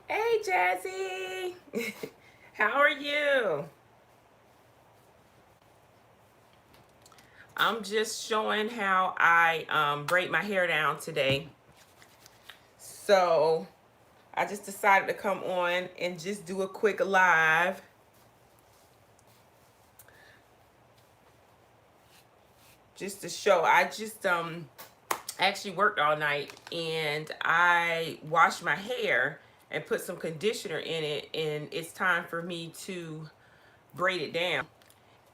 Hey, Jazzy. How are you? I'm just showing how I braid my hair down today. So I just decided to come on and just do a quick live. Just to show. I just actually worked all night and I washed my hair and put some conditioner in it, and it's time for me to braid it down.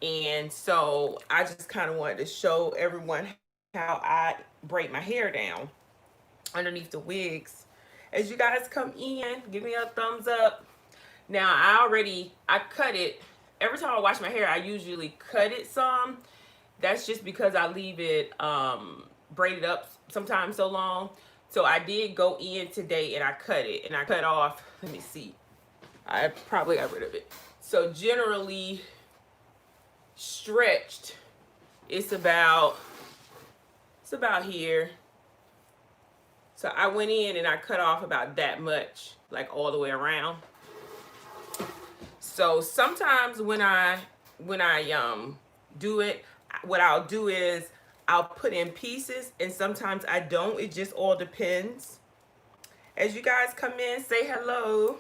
And so I just kind of wanted to show everyone how I braid my hair down underneath the wigs. As you guys come in, give me a thumbs up. Now I cut it. Every time I wash my hair, I usually cut it some. That's just because I leave it braided up sometimes so long. So I did go in today and I cut it, and I cut off, let me see, I probably got rid of it. So generally stretched, it's about here. So I went in and I cut off about that much, like all the way around. So sometimes when I do it, what I'll do is I'll put in pieces, and sometimes I don't. It just all depends. As you guys come in, say hello.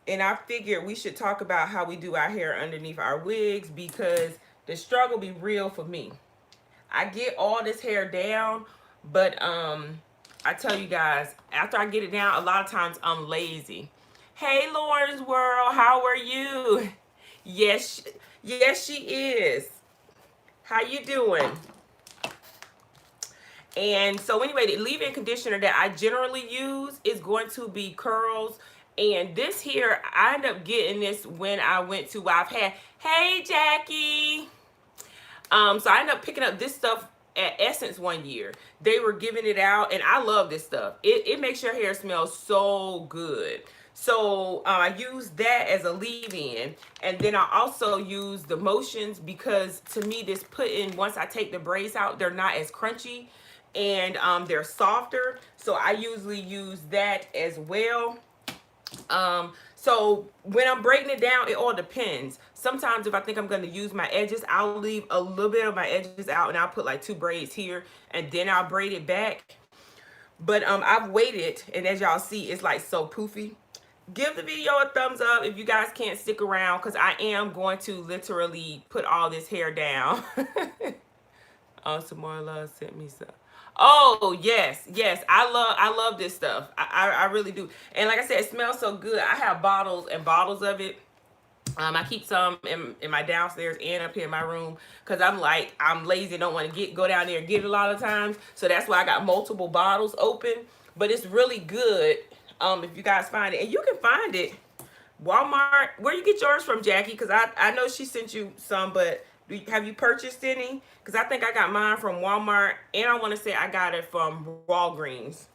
And I figured we should talk about how we do our hair underneath our wigs, because the struggle be real for me. I get all this hair down, but I tell you guys, after I get it down, a lot of times I'm lazy. Hey, Lauren's World, how are you? Yes, yes, she is. How you doing? And so anyway, the leave-in conditioner that I generally use is going to be Curls. And this here, I ended up getting this when I went to I've had. Hey, Jackie. So I ended up picking up this stuff at Essence one year. They were giving it out, and I love this stuff. It makes your hair smell so good. So I use that as a leave-in, and then I also use the Motions, because to me this put-in, once I take the braids out, they're not as crunchy, and they're softer. So I usually use that as well. So when I'm braiding it down, it all depends. Sometimes if I think I'm going to use my edges, I'll leave a little bit of my edges out, and I'll put like 2 braids here, and then I'll braid it back. But I've waited, and as y'all see, it's like so poofy. Give the video a thumbs up if you guys can't stick around, because I am going to literally put all this hair down. Oh, Samara Love sent me some. Oh, yes, yes. I love this stuff. I really do. And like I said, it smells so good. I have bottles and bottles of it. I keep some in my downstairs and up here in my room, because I'm lazy, don't want to go down there and get it a lot of times. So that's why I got multiple bottles open. But it's really good if you guys find it. And you can find it Walmart. Where you get yours from, Jackie? Because I know she sent you some, but have you purchased any? Because I think I got mine from Walmart, and I want to say I got it from Walgreens.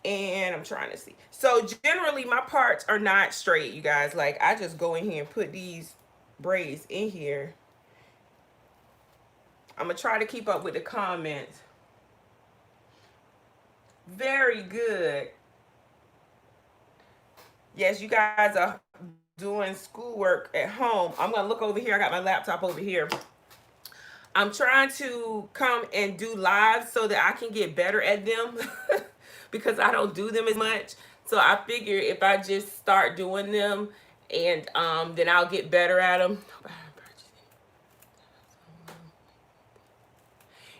And I'm trying to see. So generally my parts are not straight, you guys. Like, I just go in here and put these braids in here. I'm gonna try to keep up with the comments. Very good. Yes, you guys are doing schoolwork at home. I'm gonna look over here. I got my laptop over here. I'm trying to come and do live so that I can get better at them because I don't do them as much. So I figure if I just start doing them, and then I'll get better at them.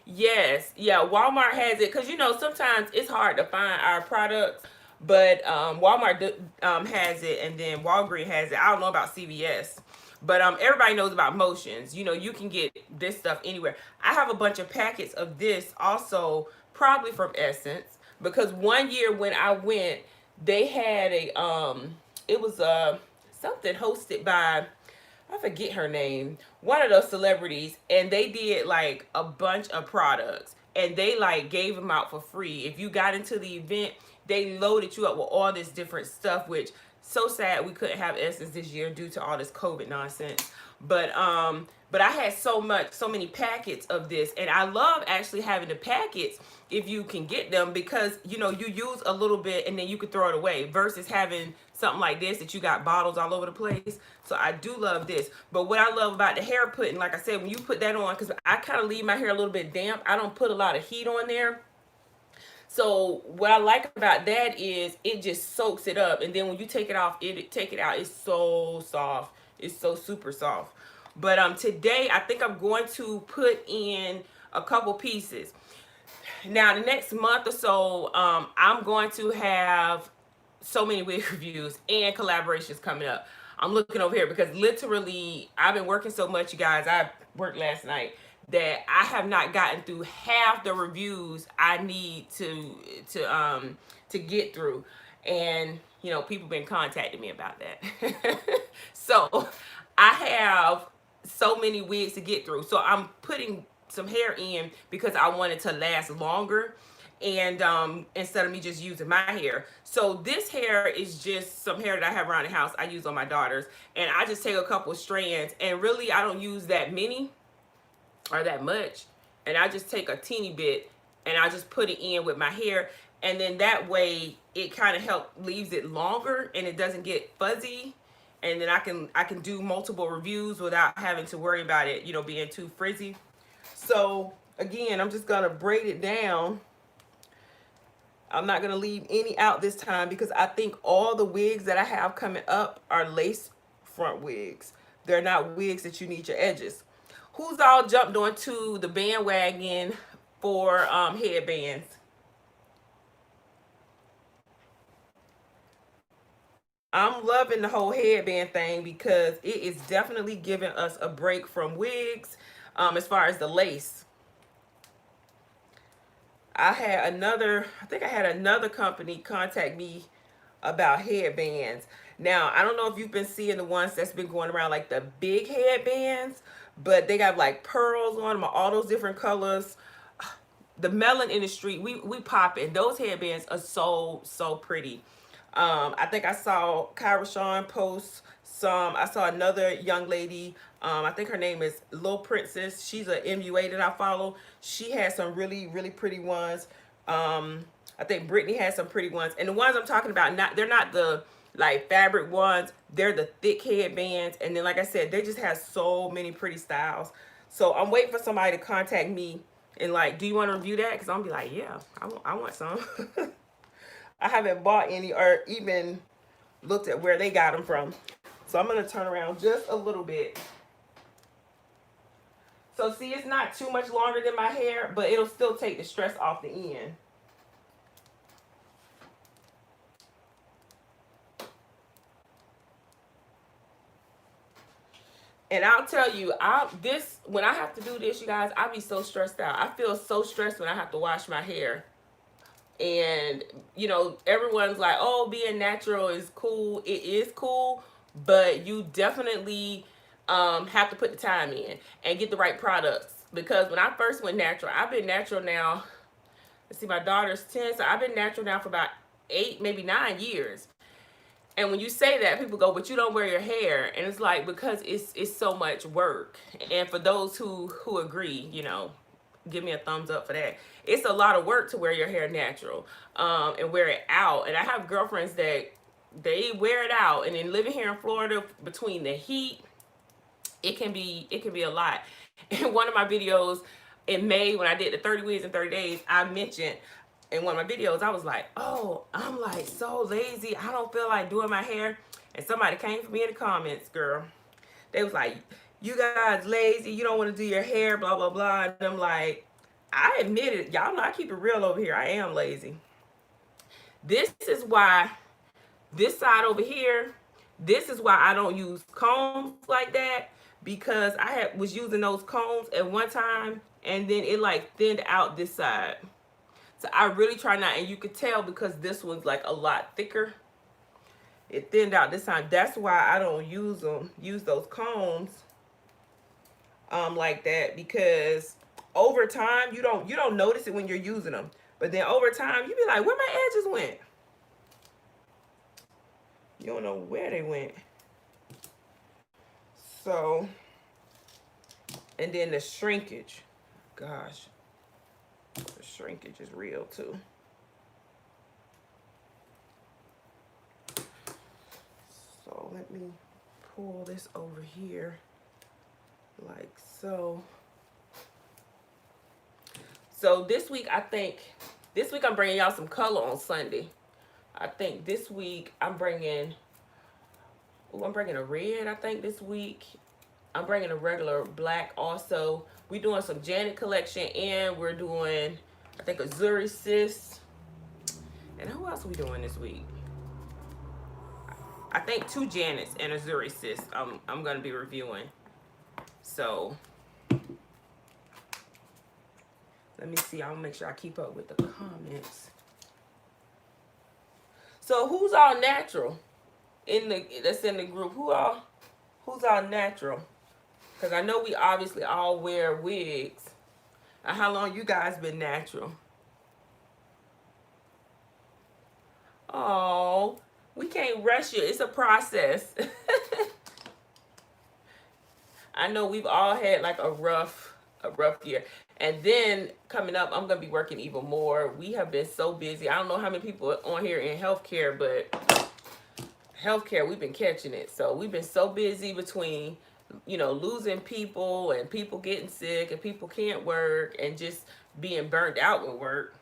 Yes, yeah, Walmart has it because you know sometimes it's hard to find our products, but Walmart has it, and then Walgreens has it. I don't know about CVS, but everybody knows about Motions. You know, you can get this stuff anywhere. I have a bunch of packets of this also, probably from Essence, because one year when I went, they had a it was something hosted by, I forget her name, one of those celebrities, and they did like a bunch of products and they like gave them out for free. If you got into the event, they loaded you up with all this different stuff, which so sad we couldn't have Essence this year due to all this COVID nonsense. But I had so many packets of this, and I love actually having the packets if you can get them, because you know you use a little bit and then you could throw it away versus having something like this that you got bottles all over the place. So I do love this. But what I love about the hair putting, like I said, when you put that on, because I kind of leave my hair a little bit damp, I don't put a lot of heat on there. So what I like about that is it just soaks it up, and then when you take it off, take it out, it's so soft. It's so super soft. But today I think I'm going to put in a couple pieces. Now the next month or so, I'm going to have so many wig reviews and collaborations coming up. I'm looking over here because literally I've been working so much, you guys. I worked last night that I have not gotten through half the reviews I need to get through. And you know, people been contacting me about that. So I have so many wigs to get through. So I'm putting some hair in because I want it to last longer, and instead of me just using my hair. So this hair is just some hair that I have around the house I use on my daughters, and I just take a couple of strands, and really I don't use that many or that much, and I just take a teeny bit and I just put it in with my hair, and then that way it kind of leaves it longer and it doesn't get fuzzy, and then I can do multiple reviews without having to worry about it, you know, being too frizzy. So again, I'm just gonna braid it down. I'm not gonna leave any out this time because I think all the wigs that I have coming up are lace front wigs. They're not wigs that you need your edges. Who's all jumped onto the bandwagon for headbands? I'm loving the whole headband thing because it is definitely giving us a break from wigs, as far as the lace. I think I had another company contact me about headbands. Now, I don't know if you've been seeing the ones that's been going around, like the big headbands, but they got like pearls on them, all those different colors. The melon in the street, we pop it. Those headbands are so pretty. I think I saw Kyra Sean post some. I saw another young lady. I think her name is Lil Princess. She's a MUA that I follow. She has some really pretty ones. I think Brittany has some pretty ones. And the ones I'm talking about, they're not the like fabric ones. They're the thick headbands. And then, like I said, they just have so many pretty styles. So I'm waiting for somebody to contact me and like, do you want to review that? Because I'm gonna be like, yeah, I want some. I haven't bought any or even looked at where they got them from. So I'm going to turn around just a little bit. So see, it's not too much longer than my hair, but it'll still take the stress off the end. And I'll tell you, when I have to do this, you guys, I'll be so stressed out. I feel so stressed when I have to wash my hair. And you know, everyone's like, oh, being natural is cool. It is cool, but you definitely have to put the time in and get the right products. Because when I first went natural, I've been natural now, let's see, my daughter's 10, so I've been natural now for about 8, maybe 9 years. And when you say that, people go, but you don't wear your hair. And it's like, because it's so much work. And for those who agree, you know, give me a thumbs up for that. It's a lot of work to wear your hair natural, and wear it out. And I have girlfriends that they wear it out. And then living here in Florida, between the heat, it can be a lot. In one of my videos in May, when I did the 30 wigs in 30 days, I mentioned in one of my videos, I was like, oh, I'm like so lazy. I don't feel like doing my hair. And somebody came for me in the comments, girl. They was like, you guys lazy. You don't want to do your hair, blah, blah, blah. And I'm like, I admit it. Y'all know I keep it real over here. I am lazy. This is why this side over here, this is why I don't use combs like that, because was using those combs at one time and then it like thinned out this side. So I really try not, and you could tell because this one's like a lot thicker. It thinned out this time. That's why I don't use those combs like that, because over time you don't notice it when you're using them. But then over time you be like, where my edges went? You don't know where they went. So, and then the shrinkage. Gosh, the shrinkage is real too. So let me pull this over here like so. So this week, I'm bringing y'all some color on Sunday. I think this week I'm bringing a red, I think this week. I'm bringing a regular black also. We're doing some Janet collection, and we're doing, I think, a Zuri Sis. And who else are we doing this week? I think 2 Janets and a Zuri Sis I'm going to be reviewing. So, let me see. I'll make sure I keep up with the comments. So, who's all natural that's in the group? Who's all natural? Because I know we obviously all wear wigs. How long you guys been natural? Oh, we can't rush you. It's a process. I know we've all had like a rough year. And then coming up, I'm going to be working even more. We have been so busy. I don't know how many people are on here in healthcare, but healthcare, we've been catching it. So we've been so busy between, losing people and people getting sick and people can't work and just being burnt out with work.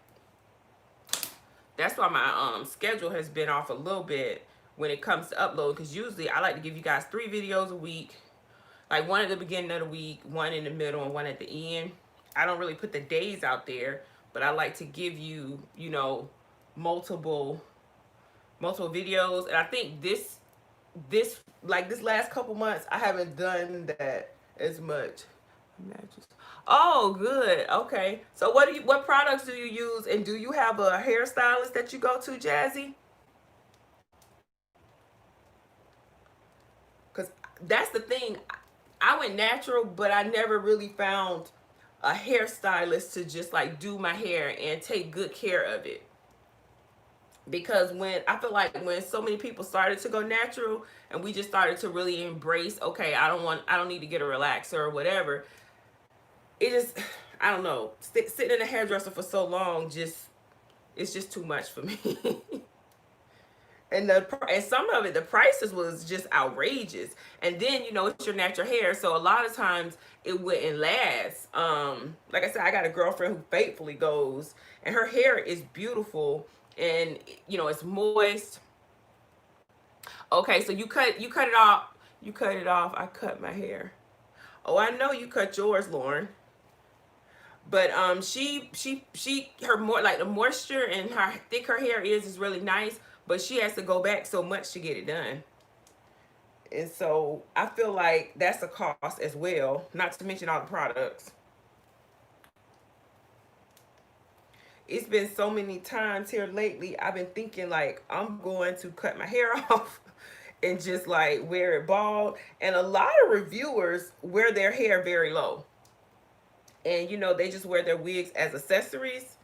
That's why my schedule has been off a little bit when it comes to upload, because usually I like to give you guys 3 videos a week. Like one at the beginning of the week, one in the middle, and one at the end. I don't really put the days out there, but I like to give you, multiple videos. And I think this last couple months, I haven't done that as much. Oh, good. Okay. So what products do you use, and do you have a hairstylist that you go to, Jazzy? Because that's the thing. I went natural, but I never really found a hairstylist to just like do my hair and take good care of it. Because I feel like when so many people started to go natural and we just started to really embrace, okay, I don't need to get a relaxer or whatever. I don't know, sitting in a hairdresser for so long, it's just too much for me. And some of it, the prices was just outrageous. And then, it's your natural hair. So a lot of times it wouldn't last. Like I said, I got a girlfriend who faithfully goes, and her hair is beautiful and, it's moist. Okay, so you cut it off. You cut it off. I cut my hair. Oh, I know you cut yours, Lauren. But her more like the moisture and how thick her hair is really nice, but she has to go back so much to get it done. And so I feel like that's a cost as well, not to mention all the products. It's been so many times here lately, I've been thinking like I'm going to cut my hair off and just like wear it bald. And a lot of reviewers wear their hair very low. And they just wear their wigs as accessories.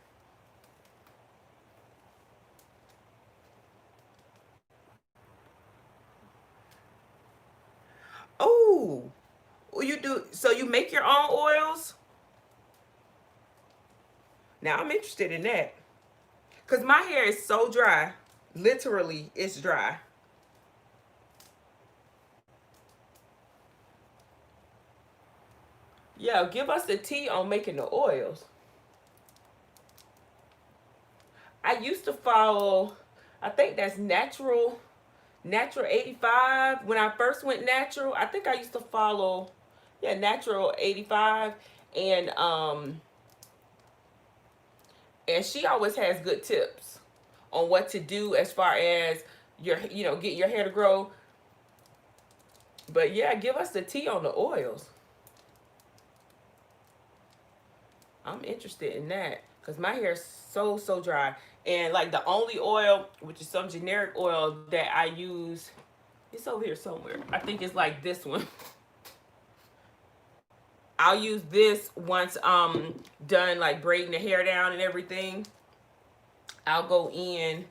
Oh, you do. So you make your own oils? Now I'm interested in that. Because my hair is so dry. Literally, it's dry. Yeah, give us the tea on making the oils. I used to follow, I think that's Natural 85. When I first went natural, I think I used to follow, Natural 85. And And she always has good tips on what to do as far as your, you know, get your hair to grow. But yeah, give us the tea on the oils. I'm interested in that because my hair is so dry. And like the only oil, which is some generic oil that I use, it's over here somewhere. I think it's like this one. I'll use this once done like braiding the hair down and everything. I'll go in,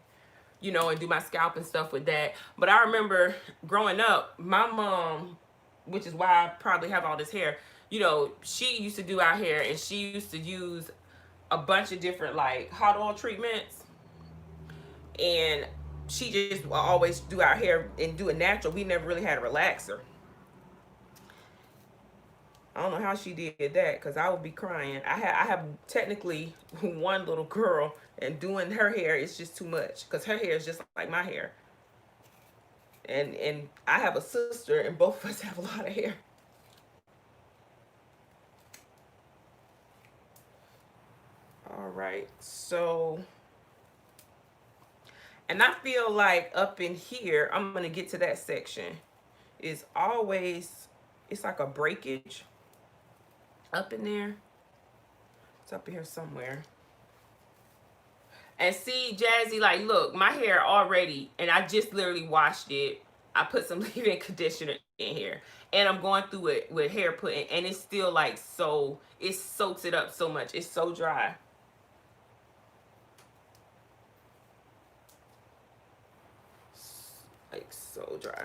you know, and do my scalp and stuff with that. But I remember growing up, my mom, which is why I probably have all this hair, you know, she used to do our hair and she used to use a bunch of different like hot oil treatments. And she just always do our hair and do it natural. We never really had a relaxer. I don't know how she did that because I would be crying. I have technically one little girl, and doing her hair is just too much because her hair is just like my hair. And I have a sister, and both of us have a lot of hair. All right, so, and I feel like up in here, I'm gonna get to that section. Is always, it's like a breakage up in there. It's up in here somewhere. And see, Jazzy, like, look, my hair already, and I just literally washed it. I put some leave-in conditioner in here. And I'm going through it with hair putting, and it's still like so, it soaks it up so much. It's so dry. Like, so dry.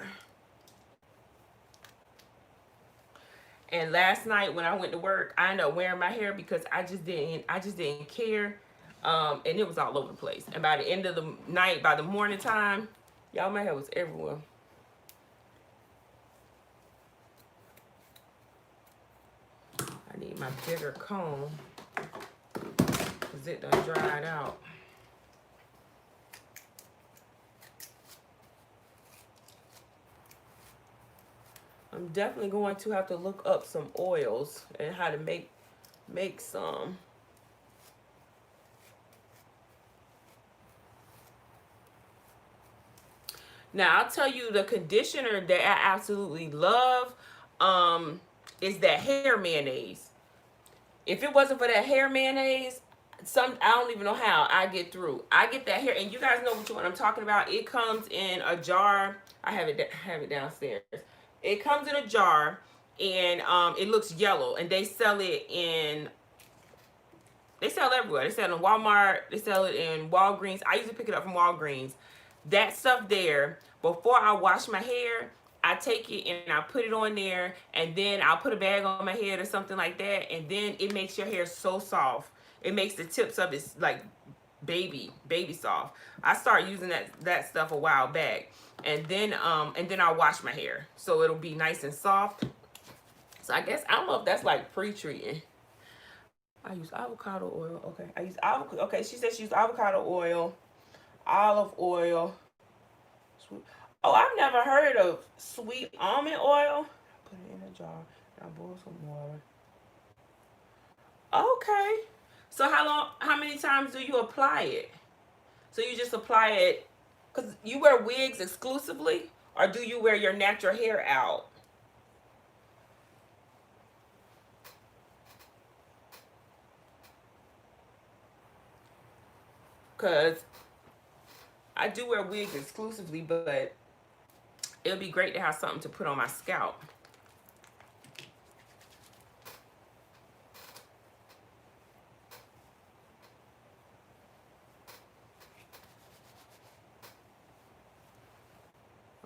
And last night when I went to work, I ended up wearing my hair because I just didn't care. And it was all over the place. And by the end of the night, by the morning time, y'all, my hair was everywhere. I need my bigger comb because it done dried out. I'm definitely going to have to look up some oils and how to make some. Now, I'll tell you the conditioner that I absolutely love is that hair mayonnaise. If it wasn't for that hair mayonnaise, I don't even know how I get through. I get that hair, and you guys know which one I'm talking about. It comes in a jar. I have it downstairs. It comes in a jar, and it looks yellow, and they sell it in. They sell everywhere. They sell it in Walmart. They sell it in Walgreens. I usually pick it up from Walgreens. That stuff there, before I wash my hair, I take it and I put it on there, and then I'll put a bag on my head or something like that, and then it makes your hair so soft. It makes the tips of it like baby soft. I started using that stuff a while back, and then I'll wash my hair so it'll be nice and soft. So I guess I don't know if that's like pre-treating. I use avocado oil. Okay, I use avocado. Okay, she said she used avocado oil, olive oil. Oh, I've never heard of sweet almond oil. Put it in a jar. Now boil some water. Okay. So how many times do you apply it? So you just apply it, because you wear wigs exclusively, or do you wear your natural hair out? Because I do wear wigs exclusively, but it'll be great to have something to put on my scalp.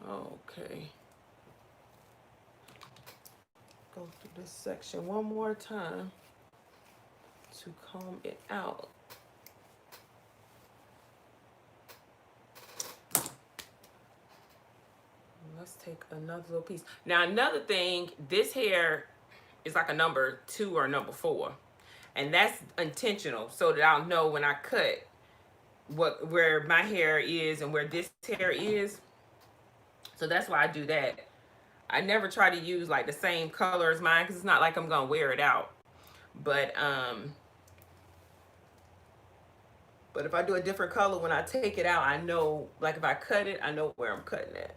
Okay. Go through this section one more time to comb it out. Let's take another little piece. Now, another thing, this hair is like a number 2 or number 4. And that's intentional so that I'll know when I cut where my hair is and where this hair is. So that's why I do that. I never try to use like the same color as mine because it's not like I'm gonna wear it out. But But if I do a different color, when I take it out, I know, like if I cut it, I know where I'm cutting it.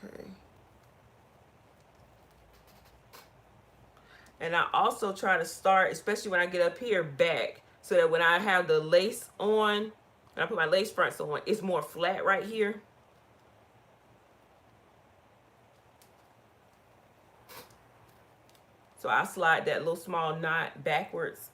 Okay. And I also try to start, especially when I get up here, back. So that when I have the lace on, and I put my lace fronts on, it's more flat right here. So I slide that little small knot backwards.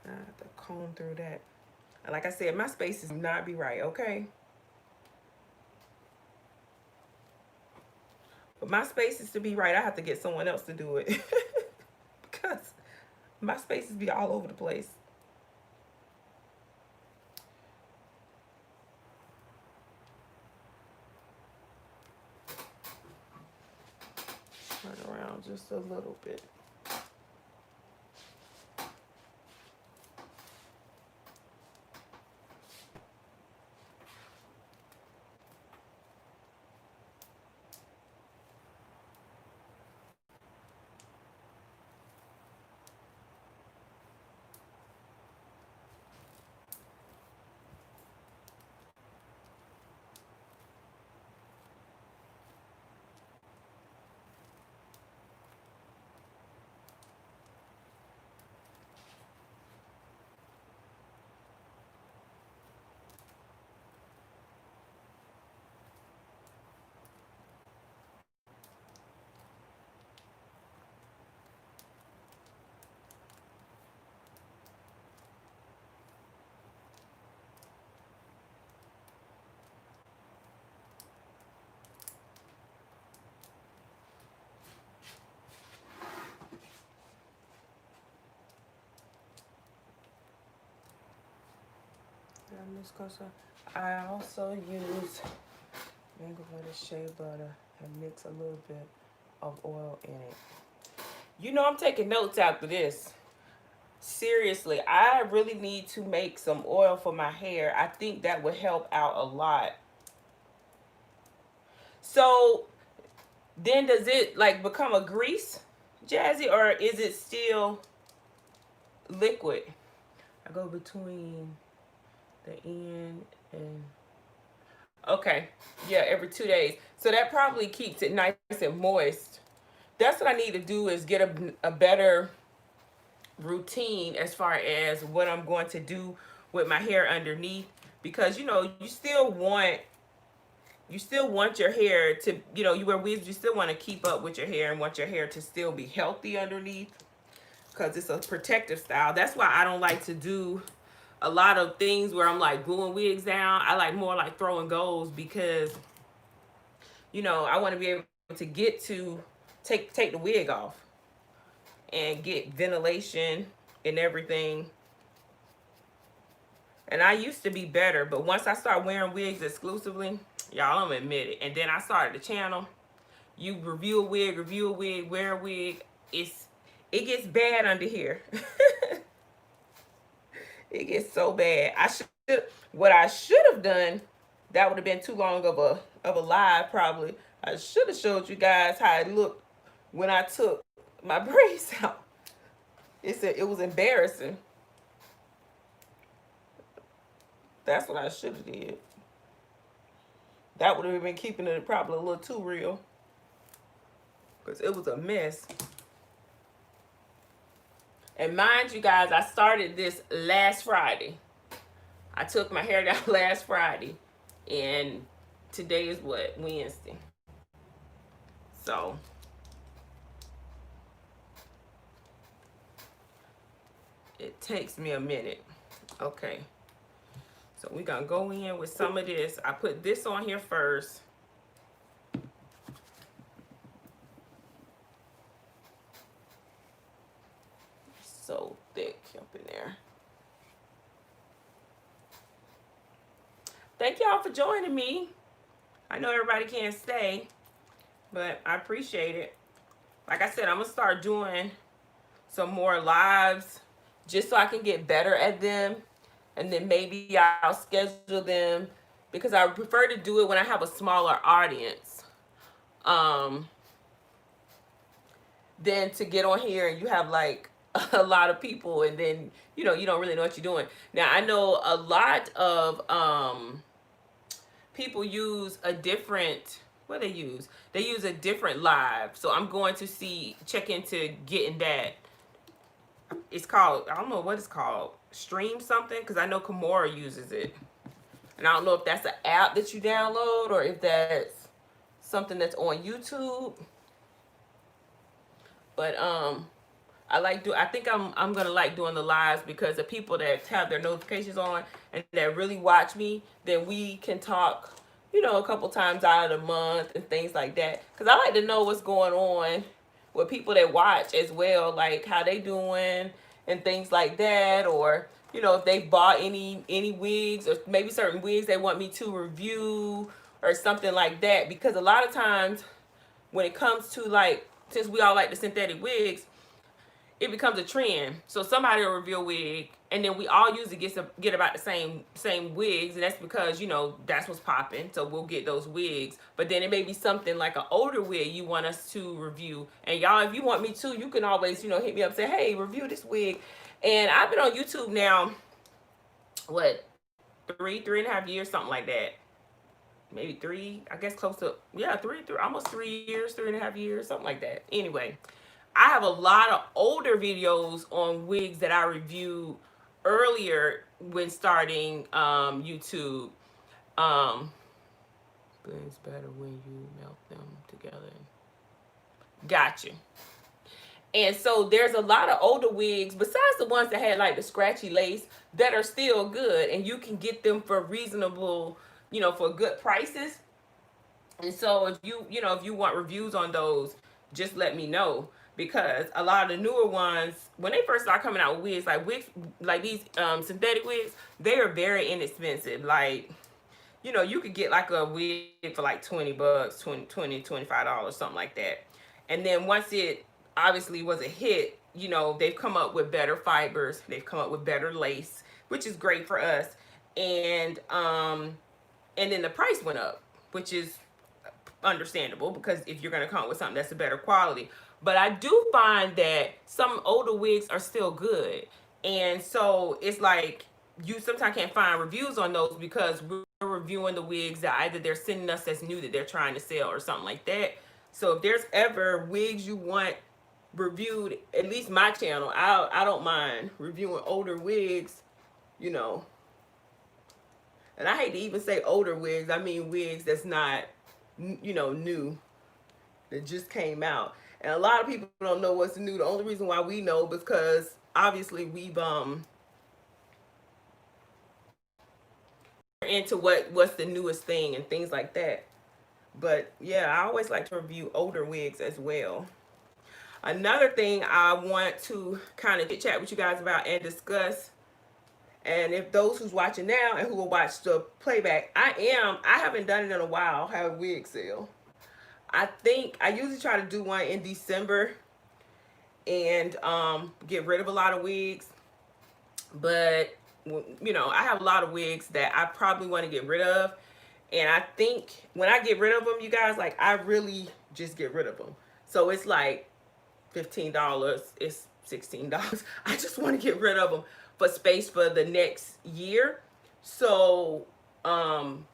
I have to comb through that. And like I said, my spaces do not be right, okay? But my spaces to be right, I have to get someone else to do it. Because my spaces be all over the place. Turn around just a little bit. I also use mango butter, shea butter, and mix a little bit of oil in it. You know I'm taking notes after this. Seriously, I really need to make some oil for my hair. I think that would help out a lot. So then does it like become a grease, Jazzy, or is it still liquid? I go between the end and okay, yeah, every 2 days. So that probably keeps it nice and moist. That's what I need to do is get a better routine as far as what I'm going to do with my hair underneath, because you know you still want your hair to, you know, you wear weaves, you still want to keep up with your hair and want your hair to still be healthy underneath, because it's a protective style. That's why I don't like to do a lot of things where I'm like gluing wigs down. I like more like throwing goals, because you know I want to be able to get to take the wig off and get ventilation and everything. And I used to be better, but once I started wearing wigs exclusively, y'all, I'm gonna admit it. And then I started the channel. You review a wig, wear a wig. It gets bad under here. It gets so bad. What I should have done, that would have been too long of a live probably. I should have showed you guys how it looked when I took my braids out. It was embarrassing. That's what I should have did. That would have been keeping it probably a little too real, because it was a mess. And mind you guys, I started this last Friday. I took my hair down last Friday, and today is what, Wednesday. So it takes me a minute. Okay, so we're gonna go in with some of this. I put this on here first. So thick up in there. Thank y'all for joining me. I know everybody can't stay, but I appreciate it. Like I said, I'm gonna start doing some more lives just so I can get better at them. And then maybe I'll schedule them because I prefer to do it when I have a smaller audience. Um, than to get on here and you have like a lot of people and then you don't really know what you're doing. Now I know a lot of people use a different what they use a different live, so I'm going to check into getting that. It's called, I don't know what it's called, stream something, because I know Kimura uses it, and I don't know if that's an app that you download or if that's something that's on YouTube. But I think I'm gonna like doing the lives because the people that have their notifications on and that really watch me, then we can talk, a couple times out of the month and things like that. Because I like to know what's going on with people that watch as well, like how they doing and things like that, or if they've bought any wigs or maybe certain wigs they want me to review or something like that. Because a lot of times when it comes to, like, since we all like the synthetic wigs, it becomes a trend. So somebody will review a wig, and then we all usually get about the same wigs, and that's because that's what's popping. So we'll get those wigs. But then it may be something like an older wig you want us to review, and y'all, if you want me to, you can always hit me up and say, hey, review this wig. And I've been on YouTube now, what, 3.5 years, something like that. Maybe 3, I guess, close to, yeah, three, almost 3 years, 3.5 years, something like that. Anyway, I have a lot of older videos on wigs that I reviewed earlier when starting YouTube. Blends better when you melt them together. Gotcha. And so there's a lot of older wigs, besides the ones that had like the scratchy lace, that are still good, and you can get them for reasonable, for good prices. And so if you want reviews on those, just let me know, because a lot of the newer ones, when they first start coming out with wigs like these synthetic wigs, they are very inexpensive. Like, you could get like a wig for like $20, $25, something like that. And then once it obviously was a hit, they've come up with better fibers, they've come up with better lace, which is great for us. And then the price went up, which is understandable, because if you're going to come up with something that's a better quality. But I do find that some older wigs are still good. And so it's like you sometimes can't find reviews on those because we're reviewing the wigs that either they're sending us that's new that they're trying to sell or something like that. So if there's ever wigs you want reviewed, at least my channel, I don't mind reviewing older wigs, And I hate to even say older wigs. I mean wigs that's not, new, that just came out. And a lot of people don't know what's new. The only reason why we know is because obviously we've into what's the newest thing and things like that. But yeah, I always like to review older wigs as well. Another thing I want to kind of chat with you guys about and discuss, and if those who's watching now and who will watch the playback, I haven't done it in a while, have a wig sale. I think I usually try to do one in December and get rid of a lot of wigs. But, I have a lot of wigs that I probably want to get rid of. And I think when I get rid of them, you guys, like, I really just get rid of them. So it's like $15, it's $16. I just want to get rid of them for space for the next year. So I'm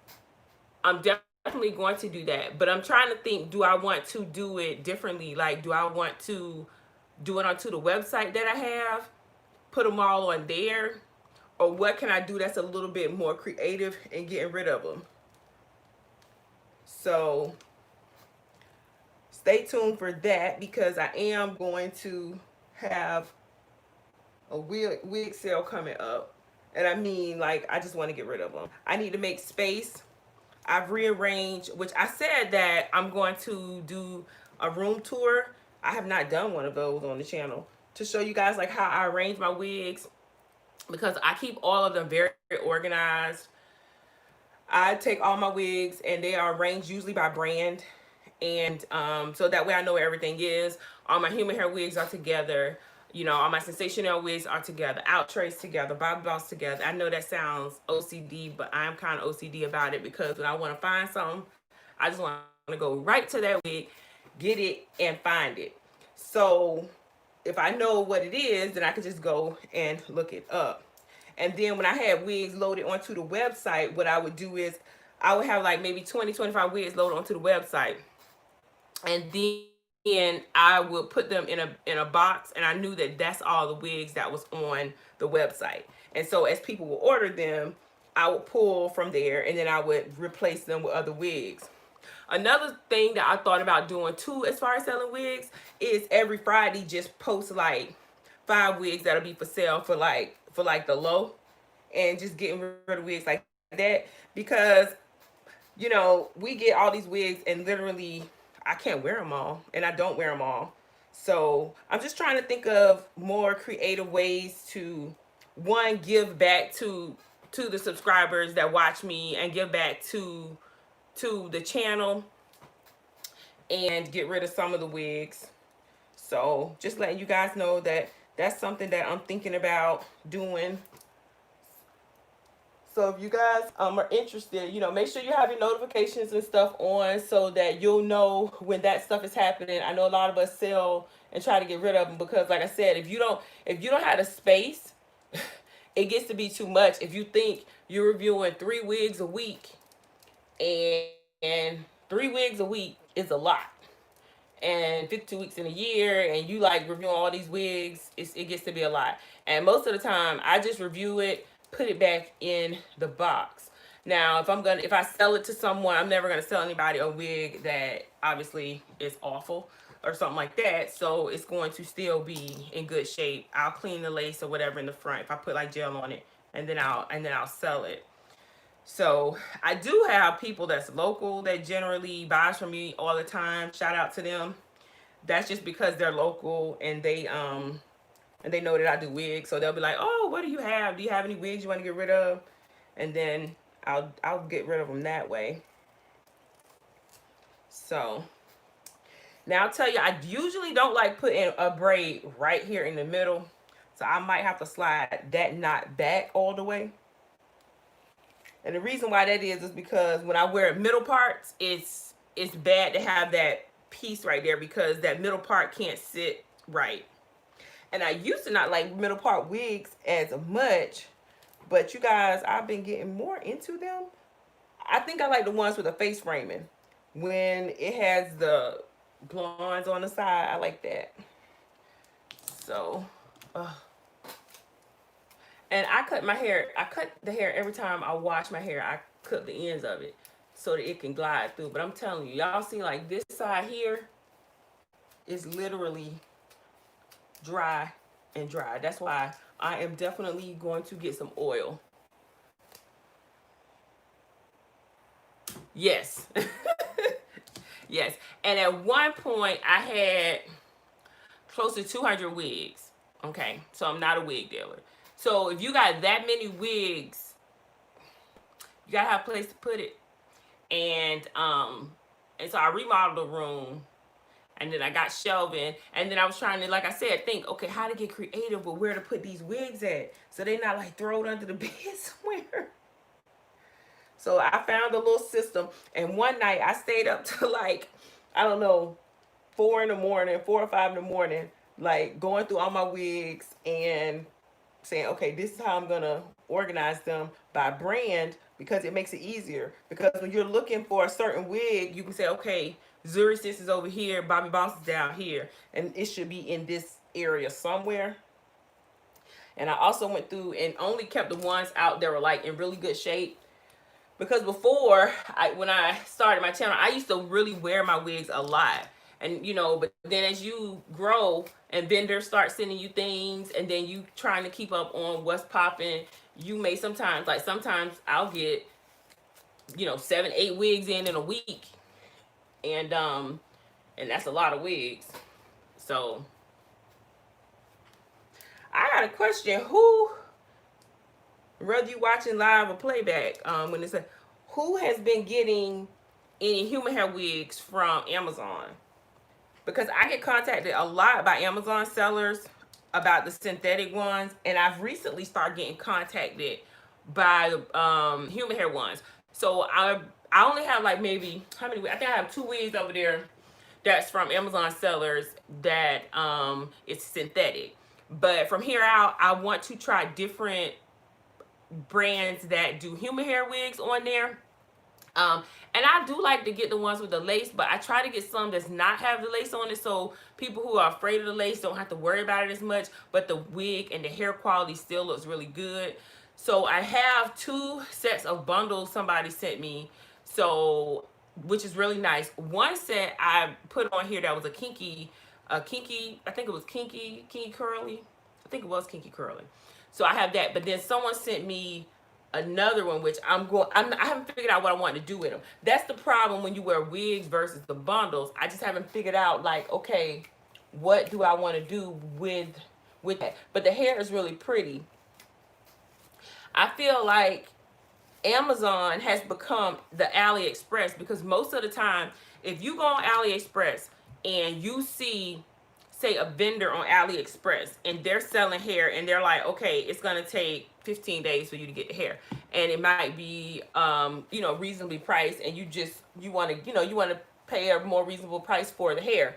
definitely going to do that. But I'm trying to think, do I want to do it differently? Like, do I want to do it onto the website that I have, put them all on there, or what can I do that's a little bit more creative in getting rid of them? So stay tuned for that, because I am going to have a wig sale coming up. And I mean, like, I just want to get rid of them. I need to make space. I've rearranged, which I said that I'm going to do a room tour. I have not done one of those on the channel, to show you guys like how I arrange my wigs, because I keep all of them very, very organized. I take all my wigs and they are arranged usually by brand, and so that way I know where everything is. All my human hair wigs are together. You know, all my sensational wigs are together, out trays together, Bobby Boss together. I know that sounds OCD, but I'm kind of OCD about it because when I want to find something, I just want to go right to that wig, get it, and find it. So if I know what it is, then I can just go and look it up. And then when I had wigs loaded onto the website, what I would do is I would have like maybe 20, 25 wigs loaded onto the website. And then I would put them in a box, and I knew that that's all the wigs that was on the website. And so as people would order them, I would pull from there, and then I would replace them with other wigs. Another thing that I thought about doing too, as far as selling wigs, is every Friday just post like 5 wigs that'll be for sale for like the low, and just getting rid of wigs like that, because you know, we get all these wigs and literally I can't wear them all, and I don't wear them all. So I'm just trying to think of more creative ways to, one, give back to the subscribers that watch me, and give back to the channel, and get rid of some of the wigs. So just letting you guys know that that's something that I'm thinking about doing. So if you guys are interested, you know, make sure you have your notifications and stuff on so that you'll know when that stuff is happening. I know a lot of us sell and try to get rid of them because, like I said, if you don't have the space, it gets to be too much. If you think you're reviewing 3 wigs a week, and 3 wigs a week is a lot, and 52 weeks in a year, and you like reviewing all these wigs, it gets to be a lot. And most of the time I just review it, put it back in the box. Now if I sell it to someone, I'm never going to sell anybody a wig that obviously is awful or something like that. So it's going to still be in good shape. I'll clean the lace or whatever in the front if I put like gel on it, and then I'll sell it. So I do have people that's local that generally buys from me all the time. Shout out to them. That's just because they're local, and they know that I do wigs. So they'll be like, "Oh, what do you have? Do you have any wigs you want to get rid of?" And then I'll get rid of them that way. So now I'll tell you, I usually don't like putting a braid right here in the middle. So I might have to slide that knot back all the way. And the reason why that is because when I wear middle parts, it's bad to have that piece right there because that middle part can't sit right. And I used to not like middle part wigs as much, but you guys, I've been getting more into them. I think I like the ones with the face framing. When it has the blondes on the side, I like that. So, and I cut the hair every time I wash my hair. I cut the ends of it so that it can glide through. But I'm telling you, y'all see like this side here is literally dry and dry. That's why I am definitely going to get some oil. Yes. Yes. And at one point I had close to 200 wigs. Okay. So I'm not a wig dealer. So if you got that many wigs, you gotta have a place to put it. And so I remodeled the room, and then I got shelving, and then I was trying to, like I said, think, okay, how to get creative with where to put these wigs at so they're not like thrown under the bed somewhere. So I found a little system, and one night I stayed up to like, I don't know, 4 in the morning, 4 or 5 in the morning, like going through all my wigs and saying, okay, this is how I'm gonna organize them by brand because it makes it easier. Because when you're looking for a certain wig, you can say, okay, Zuri Sis is over here, Bobby Boss is down here, and it should be in this area somewhere. And I also went through and only kept the ones out that were like in really good shape. Because before, when I started my channel, I used to really wear my wigs a lot. And, you know, but then as you grow and vendors start sending you things, and then you trying to keep up on what's popping, you may sometimes I'll get, you know, 7, 8 wigs in a week. And that's a lot of wigs. So I got a question. Whether you watching live or playback, when it's who has been getting any human hair wigs from Amazon? Because I get contacted a lot by Amazon sellers about the synthetic ones, and I've recently started getting contacted by human hair ones. So I only have like maybe how many? I think I have 2 wigs over there that's from Amazon sellers that it's synthetic. But from here out, I want to try different brands that do human hair wigs on there. Um, and I do like to get the ones with the lace, but I try to get some that's not have the lace on it, so people who are afraid of the lace don't have to worry about it as much, but the wig and the hair quality still looks really good. So I have 2 sets of bundles somebody sent me, so which is really nice. One set I put on here that was a kinky, I think it was kinky curly. I think it was kinky curly. So I have that, but then someone sent me another one, which I haven't figured out what I want to do with them. That's the problem when you wear wigs versus the bundles. I just haven't figured out, like, okay, what do I want to do with that? But the hair is really pretty. I feel like Amazon has become the AliExpress, because most of the time, if you go on AliExpress and you see, say, a vendor on AliExpress and they're selling hair and they're like, okay, it's gonna take 15 days for you to get the hair, and it might be reasonably priced, and you want to pay a more reasonable price for the hair.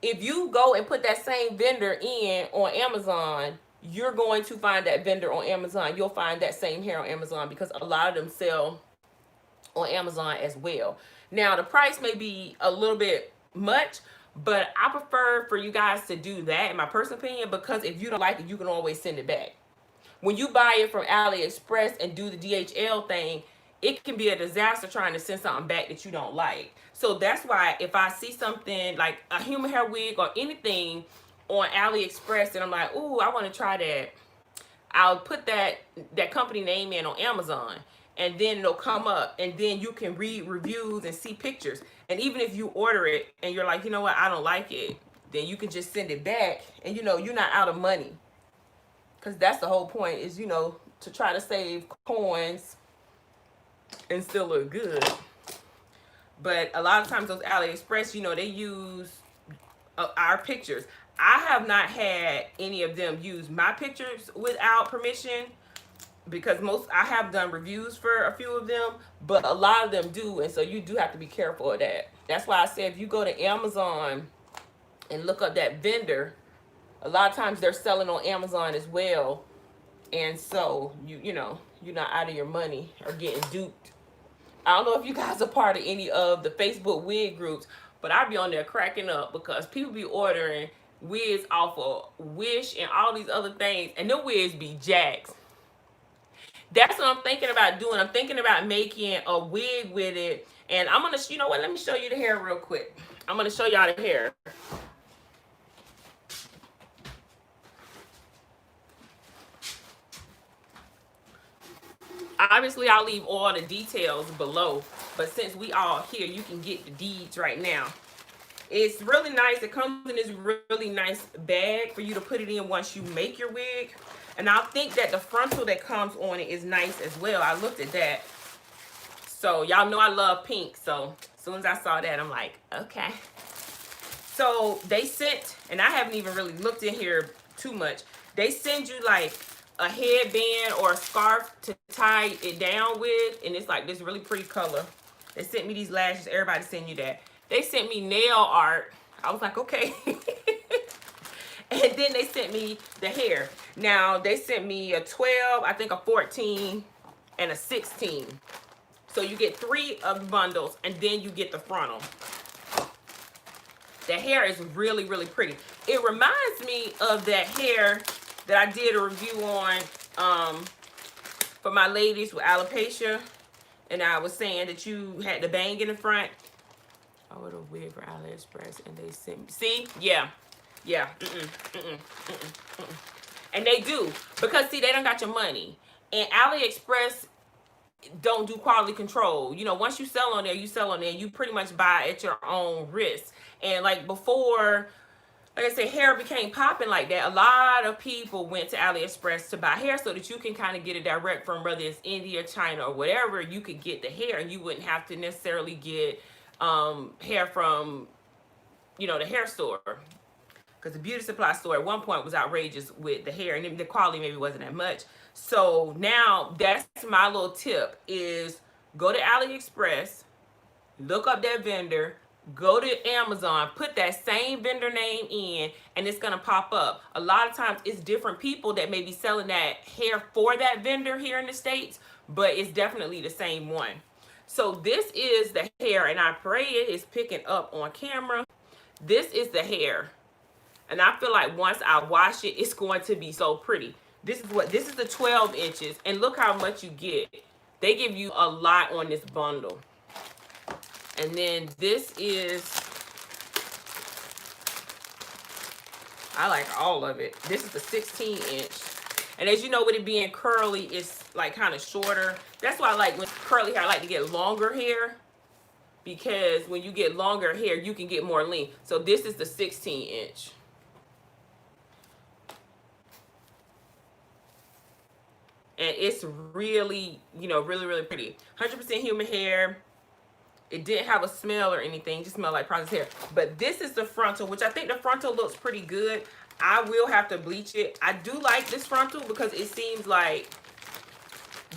If you go and put that same vendor in on Amazon, you're going to find that vendor on Amazon. You'll find that same hair on Amazon, because a lot of them sell on Amazon as well. Now, the price may be a little bit much, but I prefer for you guys to do that, in my personal opinion, because if you don't like it, you can always send it back. When you buy it from AliExpress and do the DHL thing, it can be a disaster trying to send something back that you don't like. So that's why if I see something like a human hair wig or anything on AliExpress and I'm like, ooh, I want to try that, I'll put that company name in on Amazon, and then it'll come up, and then you can read reviews and see pictures. And even if you order it and you're like, you know what, I don't like it, then you can just send it back, and you're not out of money. Because that's the whole point, is to try to save coins and still look good. But a lot of times those AliExpress, they use our pictures. I have not had any of them use my pictures without permission, because I have done reviews for a few of them, but a lot of them do, and so you do have to be careful of that. That's why I said, if you go to Amazon and look up that vendor, a lot of times they're selling on Amazon as well, and so you're not out of your money or getting duped. I don't know if you guys are part of any of the Facebook wig groups, but I be on there cracking up, because people be ordering wigs off of Wish and all these other things, and the wigs be jacks. That's what I'm thinking about doing. I'm thinking about making a wig with it, and I'm gonna, let me show you the hair real quick. I'm gonna show y'all the hair. Obviously, I'll leave all the details below, but since we all here, you can get the deeds right now. It's really nice. It comes in this really nice bag for you to put it in once you make your wig. And I think that the frontal that comes on it is nice as well. I looked at that. So y'all know I love pink. So as soon as I saw that, I'm like, okay. So they sent, and I haven't even really looked in here too much. They send you like a headband or a scarf to tie it down with, and it's like this really pretty color. They sent me these lashes. Everybody send you that. They sent me nail art. I was like, okay. And then they sent me the hair. Now, they sent me a 12, I think a 14, and a 16. So you get 3 of the bundles, and then you get the frontal. The hair is really, really pretty. It reminds me of that hair that I did a review on for my ladies with alopecia. And I was saying that you had the bang in the front. I would have wig for AliExpress, and they sent me. See? Yeah. And they do. Because, see, they don't got your money. And AliExpress don't do quality control. Once you sell on there, you sell on there. You pretty much buy at your own risk. And, like, before, like I said, hair became popping like that, a lot of people went to AliExpress to buy hair so that you can kind of get it direct from, whether it's India, China, or whatever. You could get the hair, and you wouldn't have to necessarily get hair from, the hair store. because the beauty supply store at one point was outrageous with the hair, and the quality maybe wasn't that much. So now that's my little tip: is go to AliExpress, look up that vendor, go to Amazon, put that same vendor name in, and it's gonna pop up. A lot of times it's different people that may be selling that hair for that vendor here in the States, but it's definitely the same one. So this is the hair, and I pray it is picking up on camera. This is the hair. And I feel like once I wash it, it's going to be so pretty. This is the 12 inches, and look how much you get. They give you a lot on this bundle. And then this is, I like all of it. This is the 16 inch. And as you know, with it being curly, it's like kind of shorter. That's why I like when curly hair, I like to get longer hair. Because when you get longer hair, you can get more length. So this is the 16 inch. And it's really, you know, really, really pretty. 100% human hair. It didn't have a smell or anything. It just smelled like processed hair. But this is the frontal, which I think the frontal looks pretty good. I will have to bleach it. I do like this frontal because it seems like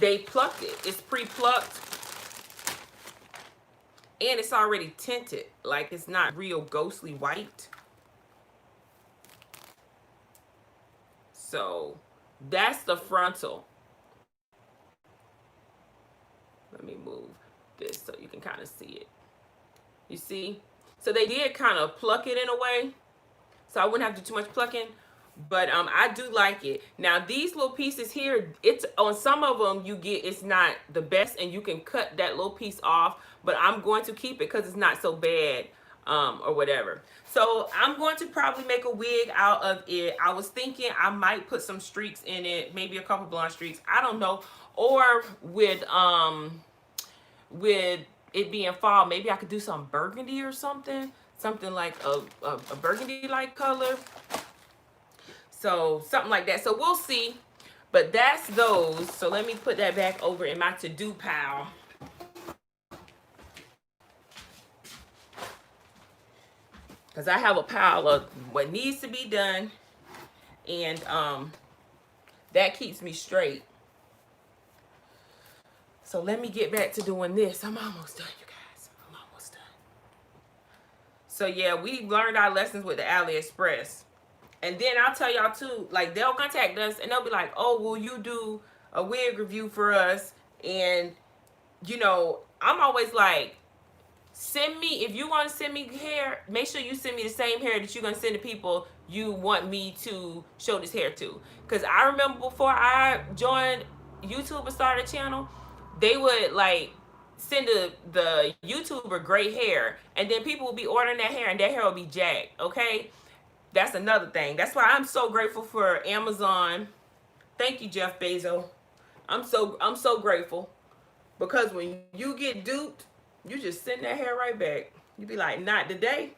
they plucked it. It's pre-plucked. And it's already tinted. Like, it's not real ghostly white. So, that's the frontal. Let me move this so you can kind of see it. You see? So they did kind of pluck it in a way. So I wouldn't have to do too much plucking. But I do like it. Now these little pieces here, it's on some of them you get, it's not the best, and you can cut that little piece off. But I'm going to keep it because it's not so bad or whatever. So I'm going to probably make a wig out of it. I was thinking I might put some streaks in it, maybe a couple blonde streaks. I don't know. Or with it being fall, maybe I could do some burgundy or something like a burgundy like color. So something like that. So we'll see. But that's those. So let me put that back over in my to-do pile. Because I have a pile of what needs to be done. And that keeps me straight. So let me get back to doing this. I'm almost done, you guys. I'm almost done. So yeah, we learned our lessons with the AliExpress. And then I'll tell y'all too, like they'll contact us and they'll be like, oh, will you do a wig review for us? And, you know, I'm always like, send me, if you want to send me hair, make sure you send me the same hair that you're going to send to people you want me to show this hair to. Because I remember before I joined YouTube and started a channel, they would like send the YouTuber great hair, and then people will be ordering that hair and that hair will be jacked, okay? That's another thing. That's why I'm so grateful for Amazon. Thank you, Jeff Bezos. I'm so grateful, because when you get duped, you just send that hair right back. You be like, not today.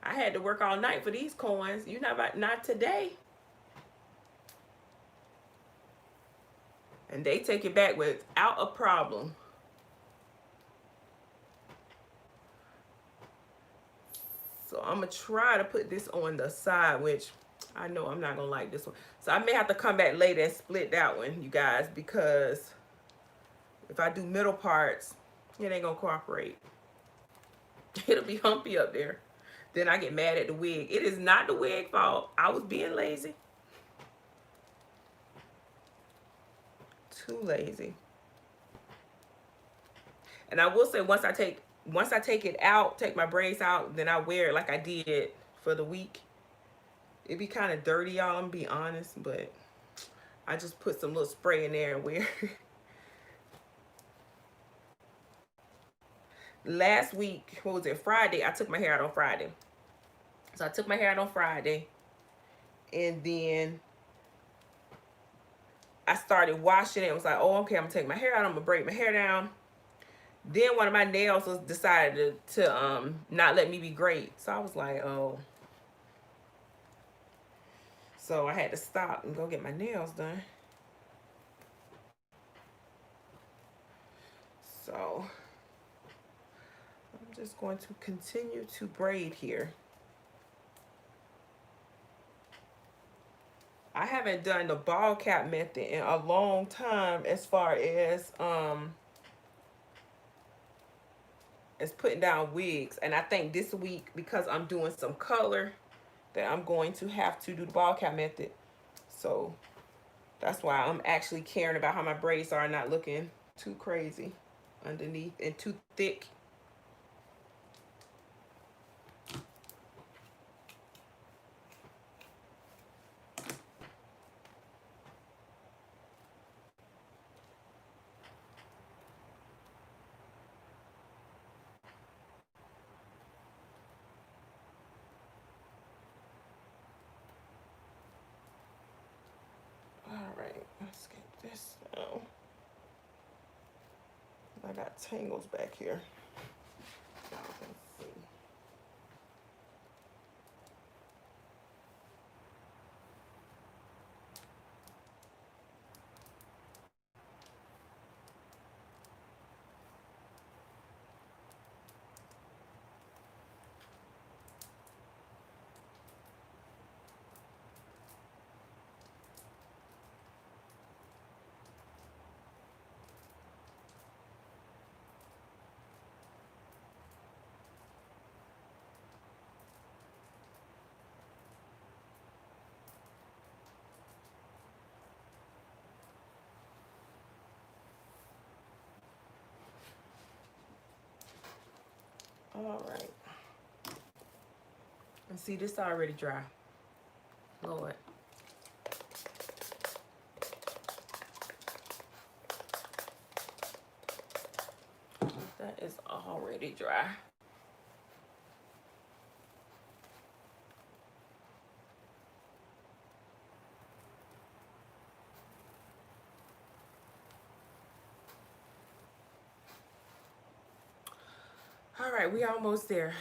I had to work all night for these coins. You not today. And they take it back without a problem. So I'm going to try to put this on the side, which I know I'm not going to like this one. So I may have to come back later and split that one, you guys, because if I do middle parts, it ain't going to cooperate. It'll be humpy up there. Then I get mad at the wig. It is not the wig fault. I was being lazy. Too lazy. And I will say, once I take it out, take my braids out, then I wear it like I did for the week. It'd be kind of dirty, y'all, I'm gonna be honest, but I just put some little spray in there and wear it. Last week, what was it, Friday, I took my hair out on Friday. So I took my hair out on Friday, and then I started washing it. I was like, oh, okay, I'm gonna take my hair out, I'm gonna braid my hair down. Then one of my nails was decided to not let me be great. So I was like, oh. So I had to stop and go get my nails done. So I'm just going to continue to braid here. I haven't done the ball cap method in a long time as putting down wigs. And I think this week, because I'm doing some color, that I'm going to have to do the ball cap method. So that's why I'm actually caring about how my braids are not looking too crazy underneath and too thick. All right, let's get this down. I got tangles back here. Let's see. All right. And see, this already dry. Lord. That is already dry. All right, we almost there.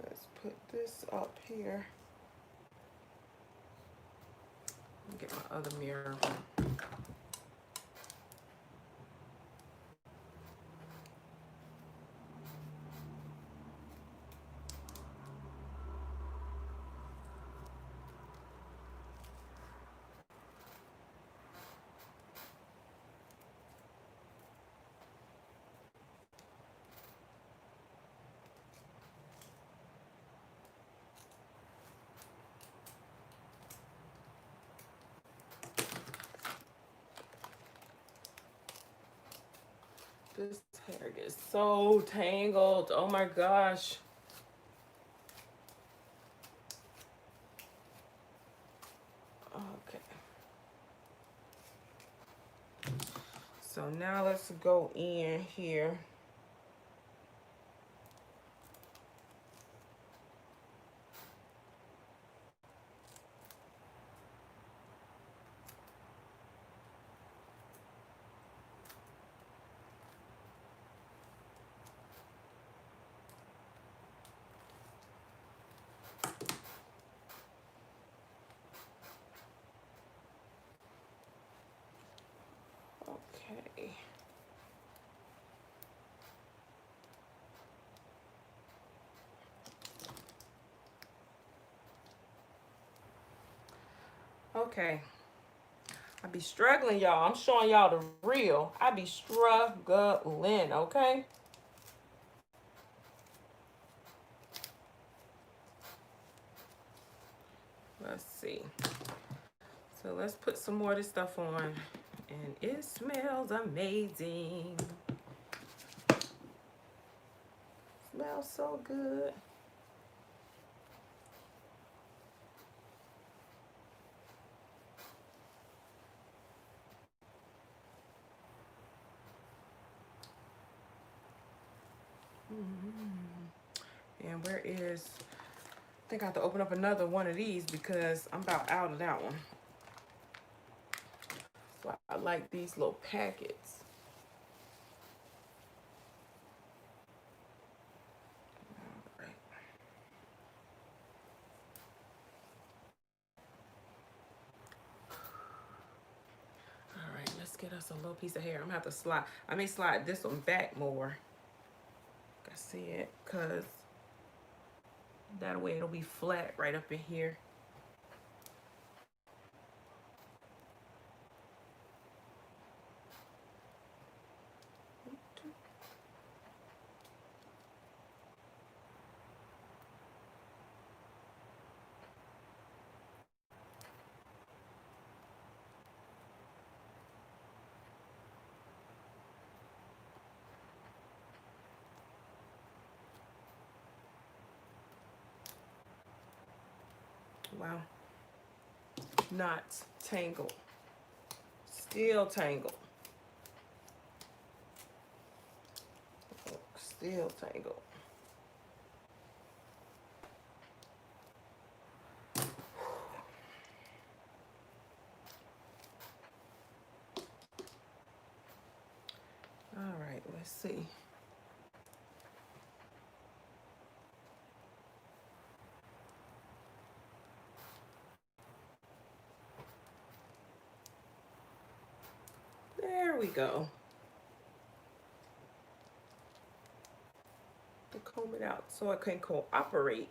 Let's put this up here. Get my other mirror. This hair gets so tangled. Oh my gosh. Okay. So now let's go in here. Okay. Okay. I be struggling, y'all. I'm showing y'all the real. I be struggling, okay? Let's see. So let's put some more of this stuff on. And it smells amazing. Smells so good. And where is, I think I have to open up another one of these because I'm about out of that one. So I like these little packets. All right. All right, let's get us a little piece of hair. I'm gonna have to slide. I may slide this one back more. I see it, cause That way it'll be flat right up in here. Wow. Not tangled. Still tangled. Still tangled. All right, let's see. There we go. To comb it out so it can cooperate.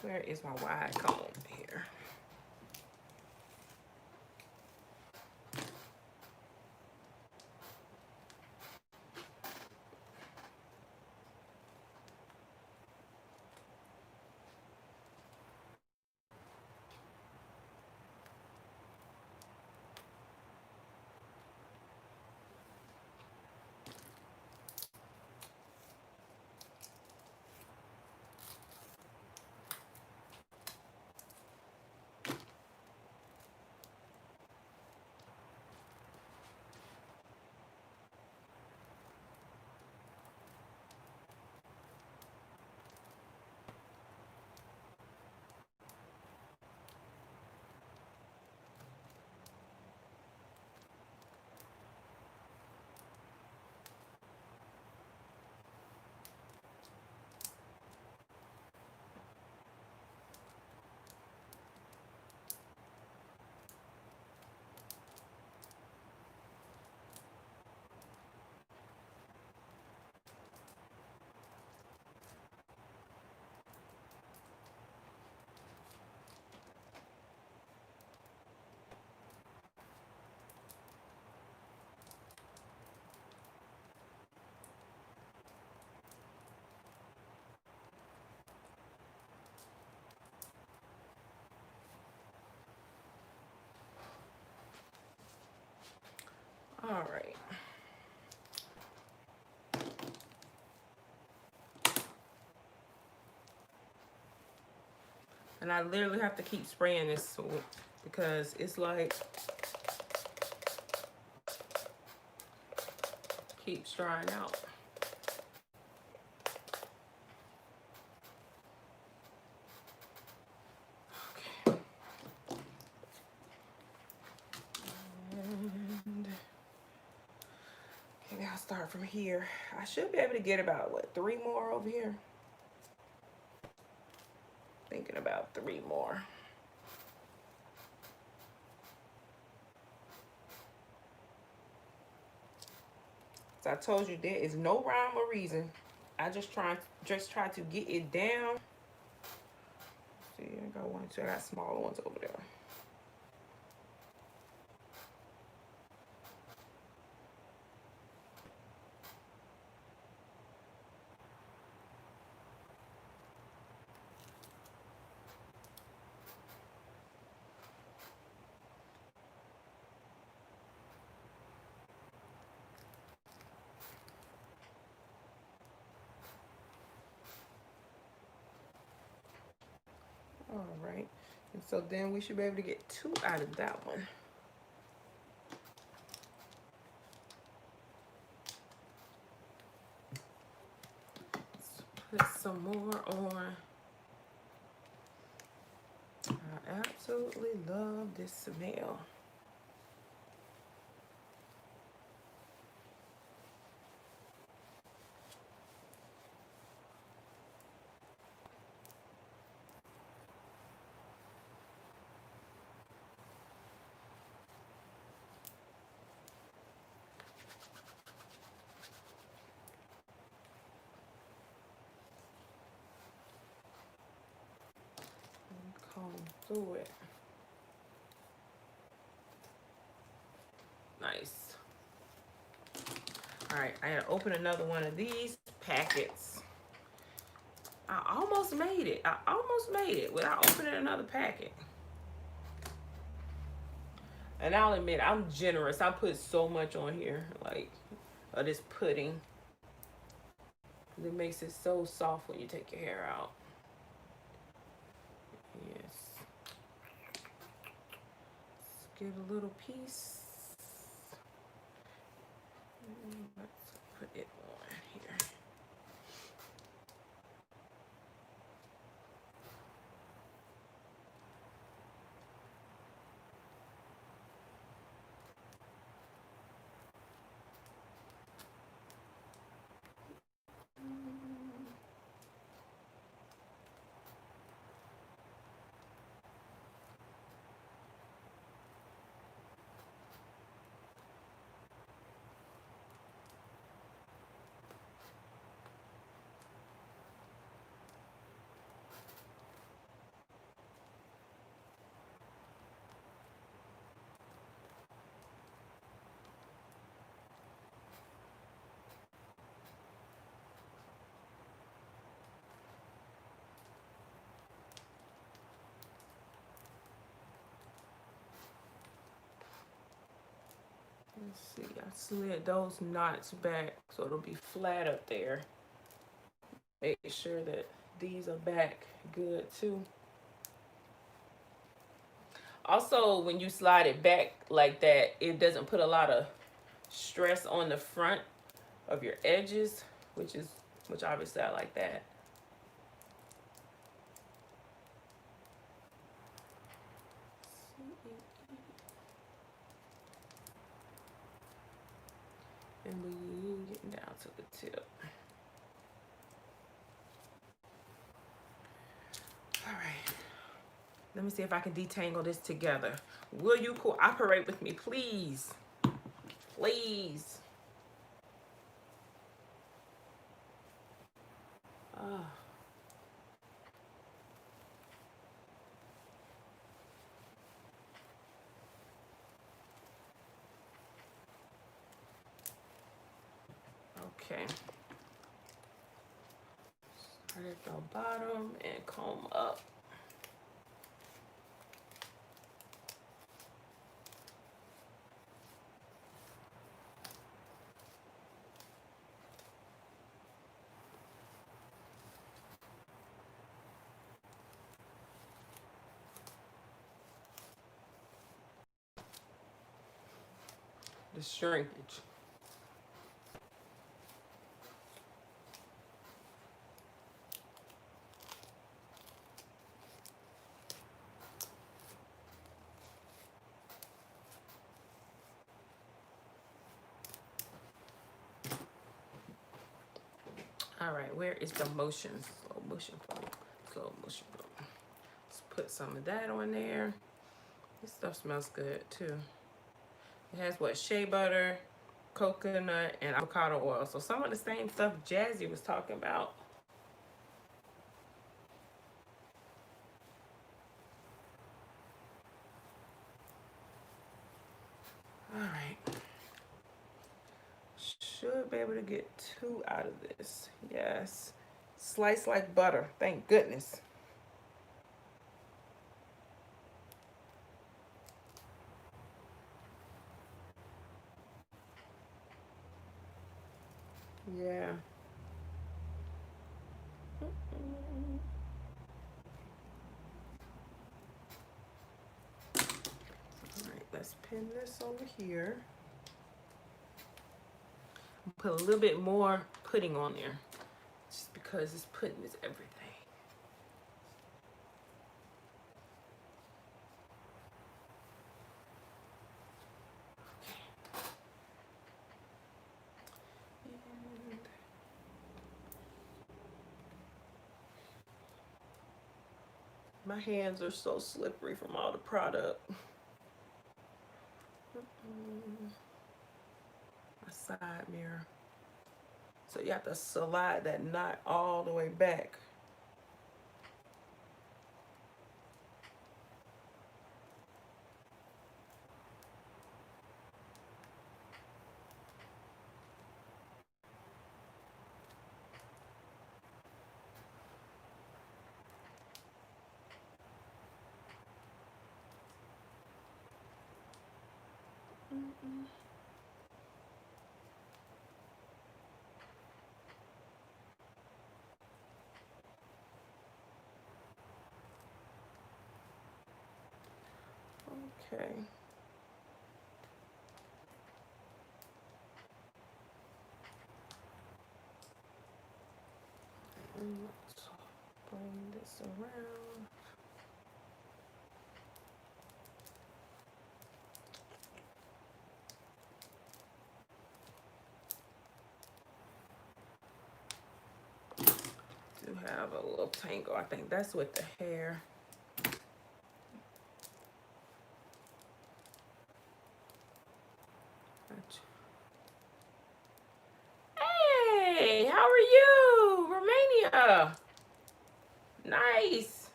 Where is my wide comb here? All right. And I literally have to keep spraying this because it's like keeps drying out. Okay. And maybe I'll start from here. I should be able to get about, what, 3 more over here? Thinking about 3 more. So I told you there is no rhyme or reason. I just try to get it down. See, I got 1, 2. I got smaller ones over there. All right, And so then we should be able to get 2 out of that one. Let's put some more on. I absolutely love this smell. Comb through it. Nice. All right, I gotta open another one of these packets. I almost made it. I almost made it without opening another packet. And I'll admit, I'm generous. I put so much on here, like, of this pudding. It makes it so soft when you take your hair out. Yes. Let's give a little piece. Let's put it on here. Let's see, I slid those knots back so it'll be flat up there. Make sure that these are back good too. Also, when you slide it back like that, it doesn't put a lot of stress on the front of your edges, which obviously I like that. And we getting down to the tip. All right. Let me see if I can detangle this together. Will you cooperate with me, please? Please. Oh. Okay. Start at the bottom and comb up. The shrinkage. All right, where is the motion? Slow motion foam. Slow motion foam. Let's put some of that on there. This stuff smells good too. It has what? Shea butter, coconut, and avocado oil. So some of the same stuff Jazzy was talking about. All right. Should be able to get 2 out of this. Yes. Slice like butter. Thank goodness. Yeah. Let's pin this over here. Put a little bit more pudding on there, just because this pudding is everything. And my hands are so slippery from all the product. My side mirror. So you have to slide that knot all the way back. Okay. And let's bring this around. Do have a little tangle. I think that's with the hair. Hey, how are you, Romania? Nice.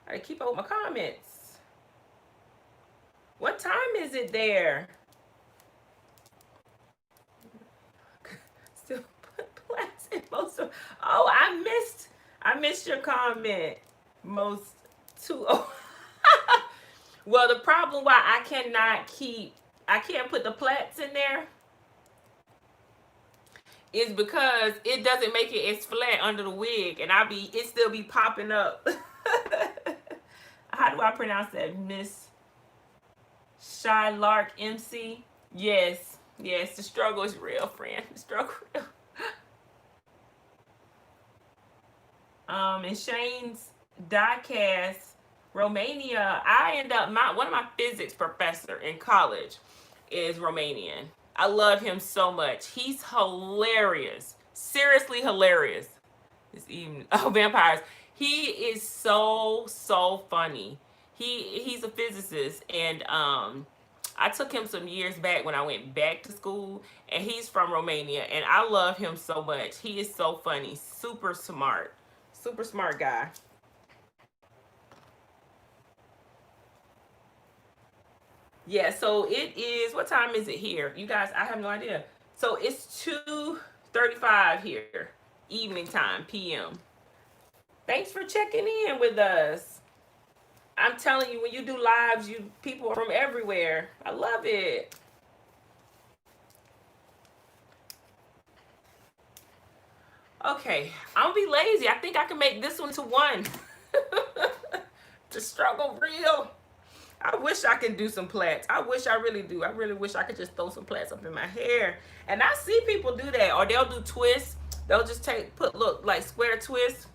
I keep up with my comments. What time is it there? Still put plants in most of. Oh, I missed your comment. Most too. Oh. Well, the problem why I can't put the plaits in there is because it doesn't make it as flat under the wig, and it still be popping up. How do I pronounce that? Miss Shylark MC? Yes, yes, the struggle is real, friend. The struggle real. In Shane's diecast, Romania, one of my physics professor in college is Romanian. I love him so much. He's hilarious. Seriously hilarious. This evening. Oh, vampires. He is so funny. He's a physicist, and I took him some years back when I went back to school, and he's from Romania, and I love him so much. He is so funny, super smart guy. Yeah, so it is, what time is it here? You guys, I have no idea. So it's 2:35 here, evening time, PM. Thanks for checking in with us. I'm telling you, when you do lives, people are from everywhere. I love it. Okay, I'm gonna be lazy. I think I can make this one to one. The struggle real. I wish I could do some plaits. I really do. I really wish I could just throw some plaits up in my hair. And I see people do that, or they'll do twists. They'll just look like square twists.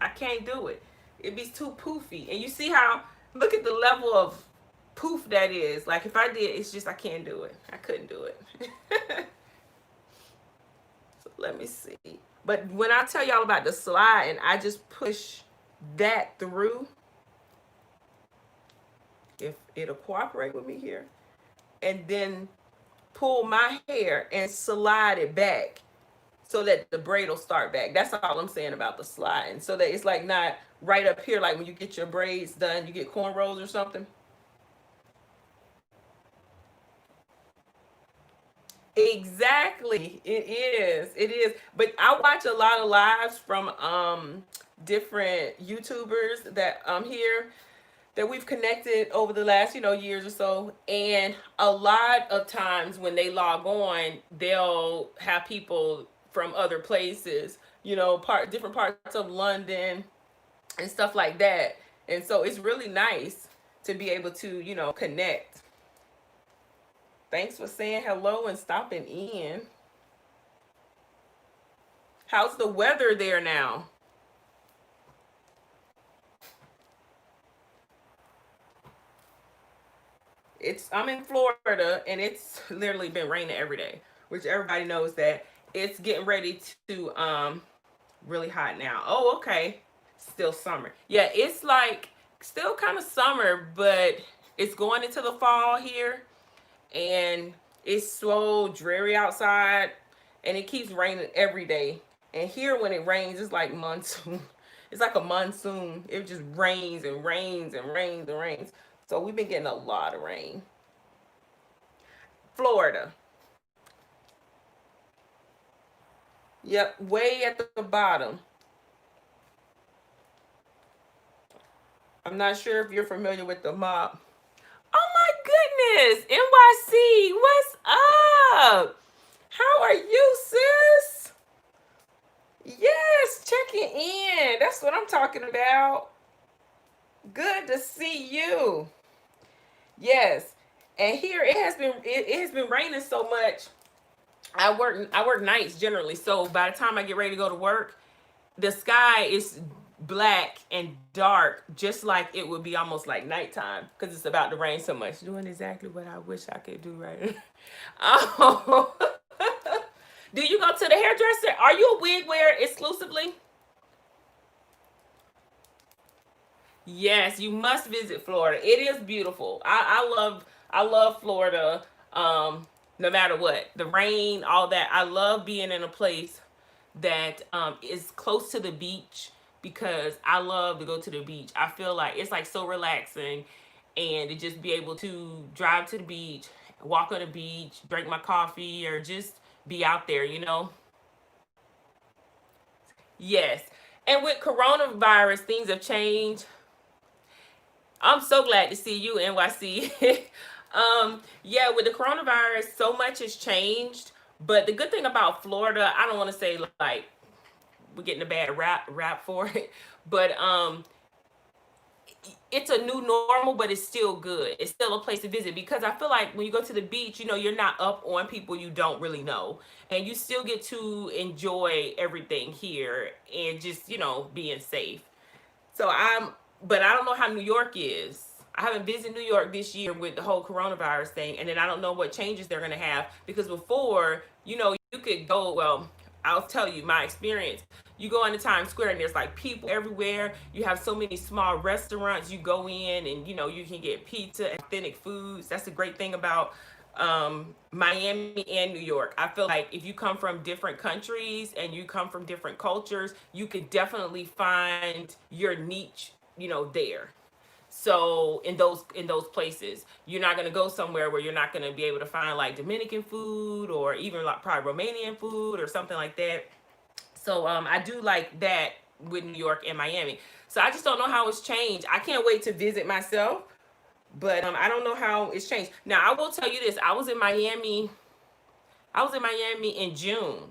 I can't do it. It'd be too poofy. And you see how, look at the level of poof that is. Like if I did, it's just, I can't do it. I couldn't do it. So let me see. But when I tell y'all about the slide and I just push that through, if it'll cooperate with me here, and then pull my hair and slide it back so that the braid will start back. That's all I'm saying about the sliding. So that it's like not right up here, like when you get your braids done, you get cornrows or something. Exactly. It is. It is. But I watch a lot of lives from different YouTubers that here that we've connected over the last, years or so. And a lot of times when they log on, they'll have people from other places, different parts of London and stuff like that. And so it's really nice to be able to, you know, connect. Thanks for saying hello and stopping in. How's the weather there now? I'm in Florida and it's literally been raining every day, which everybody knows that it's getting ready to really hot now. Oh, okay. Still summer. Yeah, it's like still kind of summer, but it's going into the fall here, and it's so dreary outside, and it keeps raining every day. And here, when it rains, it's like monsoon. It's like a monsoon. It just rains and rains and rains and rains. So we've been getting a lot of rain. Florida. Yep, way at the bottom. I'm not sure if you're familiar with the mob. Oh my goodness, NYC, what's up? How are you, sis? Yes, checking in. That's what I'm talking about. Good to see you. Yes, and here it has been raining so much. I work nights generally, so by the time I get ready to go to work, the sky is black and dark, just like it would be almost like nighttime because it's about to rain so much. Doing exactly what I wish I could do right now. Oh, do you go to the hairdresser? Are you a wig wearer exclusively? Yes, you must visit Florida. It is beautiful. I love Florida. No matter what, the rain, all that. I love being in a place that is close to the beach because I love to go to the beach. I feel like it's like so relaxing, and to just be able to drive to the beach, walk on the beach, drink my coffee, or just be out there, you know? Yes. And with coronavirus, things have changed. I'm so glad to see you, NYC. Yeah, with the coronavirus, so much has changed. But the good thing about Florida, I don't want to say like we're getting a bad rap for it, but it's a new normal, but it's still good. It's still a place to visit because I feel like when you go to the beach, you know, you're not up on people you don't really know, and you still get to enjoy everything here and just, you know, being safe. So but I don't know how New York is. I haven't visited New York this year with the whole coronavirus thing, and then I don't know what changes they're gonna have because before, you know, you could go. Well, I'll tell you my experience. You go into Times Square and there's like people everywhere. You have so many small restaurants. You go in and you know you can get pizza and authentic foods. That's the great thing about Miami and New York. I feel like if you come from different countries and you come from different cultures, you could definitely find your niche, you know, there. So in those places, you're not gonna go somewhere where you're not gonna be able to find like Dominican food or even like probably Romanian food or something like that. So I do like that with New York and Miami. So I just don't know how it's changed. I can't wait to visit myself, but I don't know how it's changed. Now I will tell you this: I was in Miami. I was in Miami in June,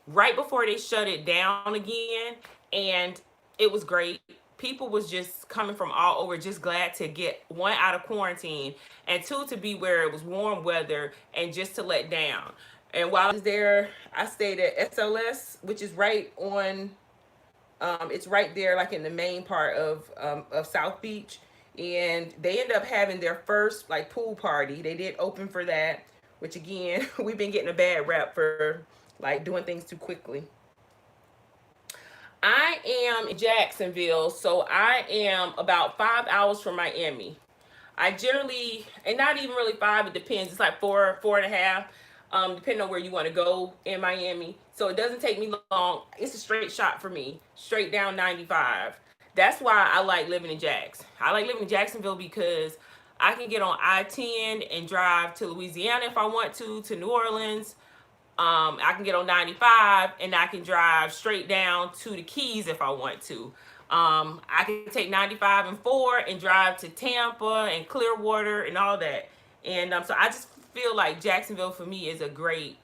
right before they shut it down again, and it was great. People was just coming from all over, just glad to get one out of quarantine, and two to be where it was warm weather and just to let down. And while I was there, I stayed at SLS, which is right on it's right there, like in the main part of South Beach, and they ended up having their first like pool party. They did open for that, which again we've been getting a bad rap for like doing things too quickly. I am in Jacksonville, so I am about 5 hours from Miami. I generally, and not even really five, it depends. It's like four, 4.5, depending on where you want to go in Miami. So it doesn't take me long. It's a straight shot for me, straight down 95. That's why I like living in Jax. I like living in Jacksonville because I can get on I-10 and drive to Louisiana if I want to New Orleans. I can get on 95 and I can drive straight down to the Keys if I want to. I can take 95 and 4 and drive to Tampa and Clearwater and all that. And so I just feel like Jacksonville for me is a great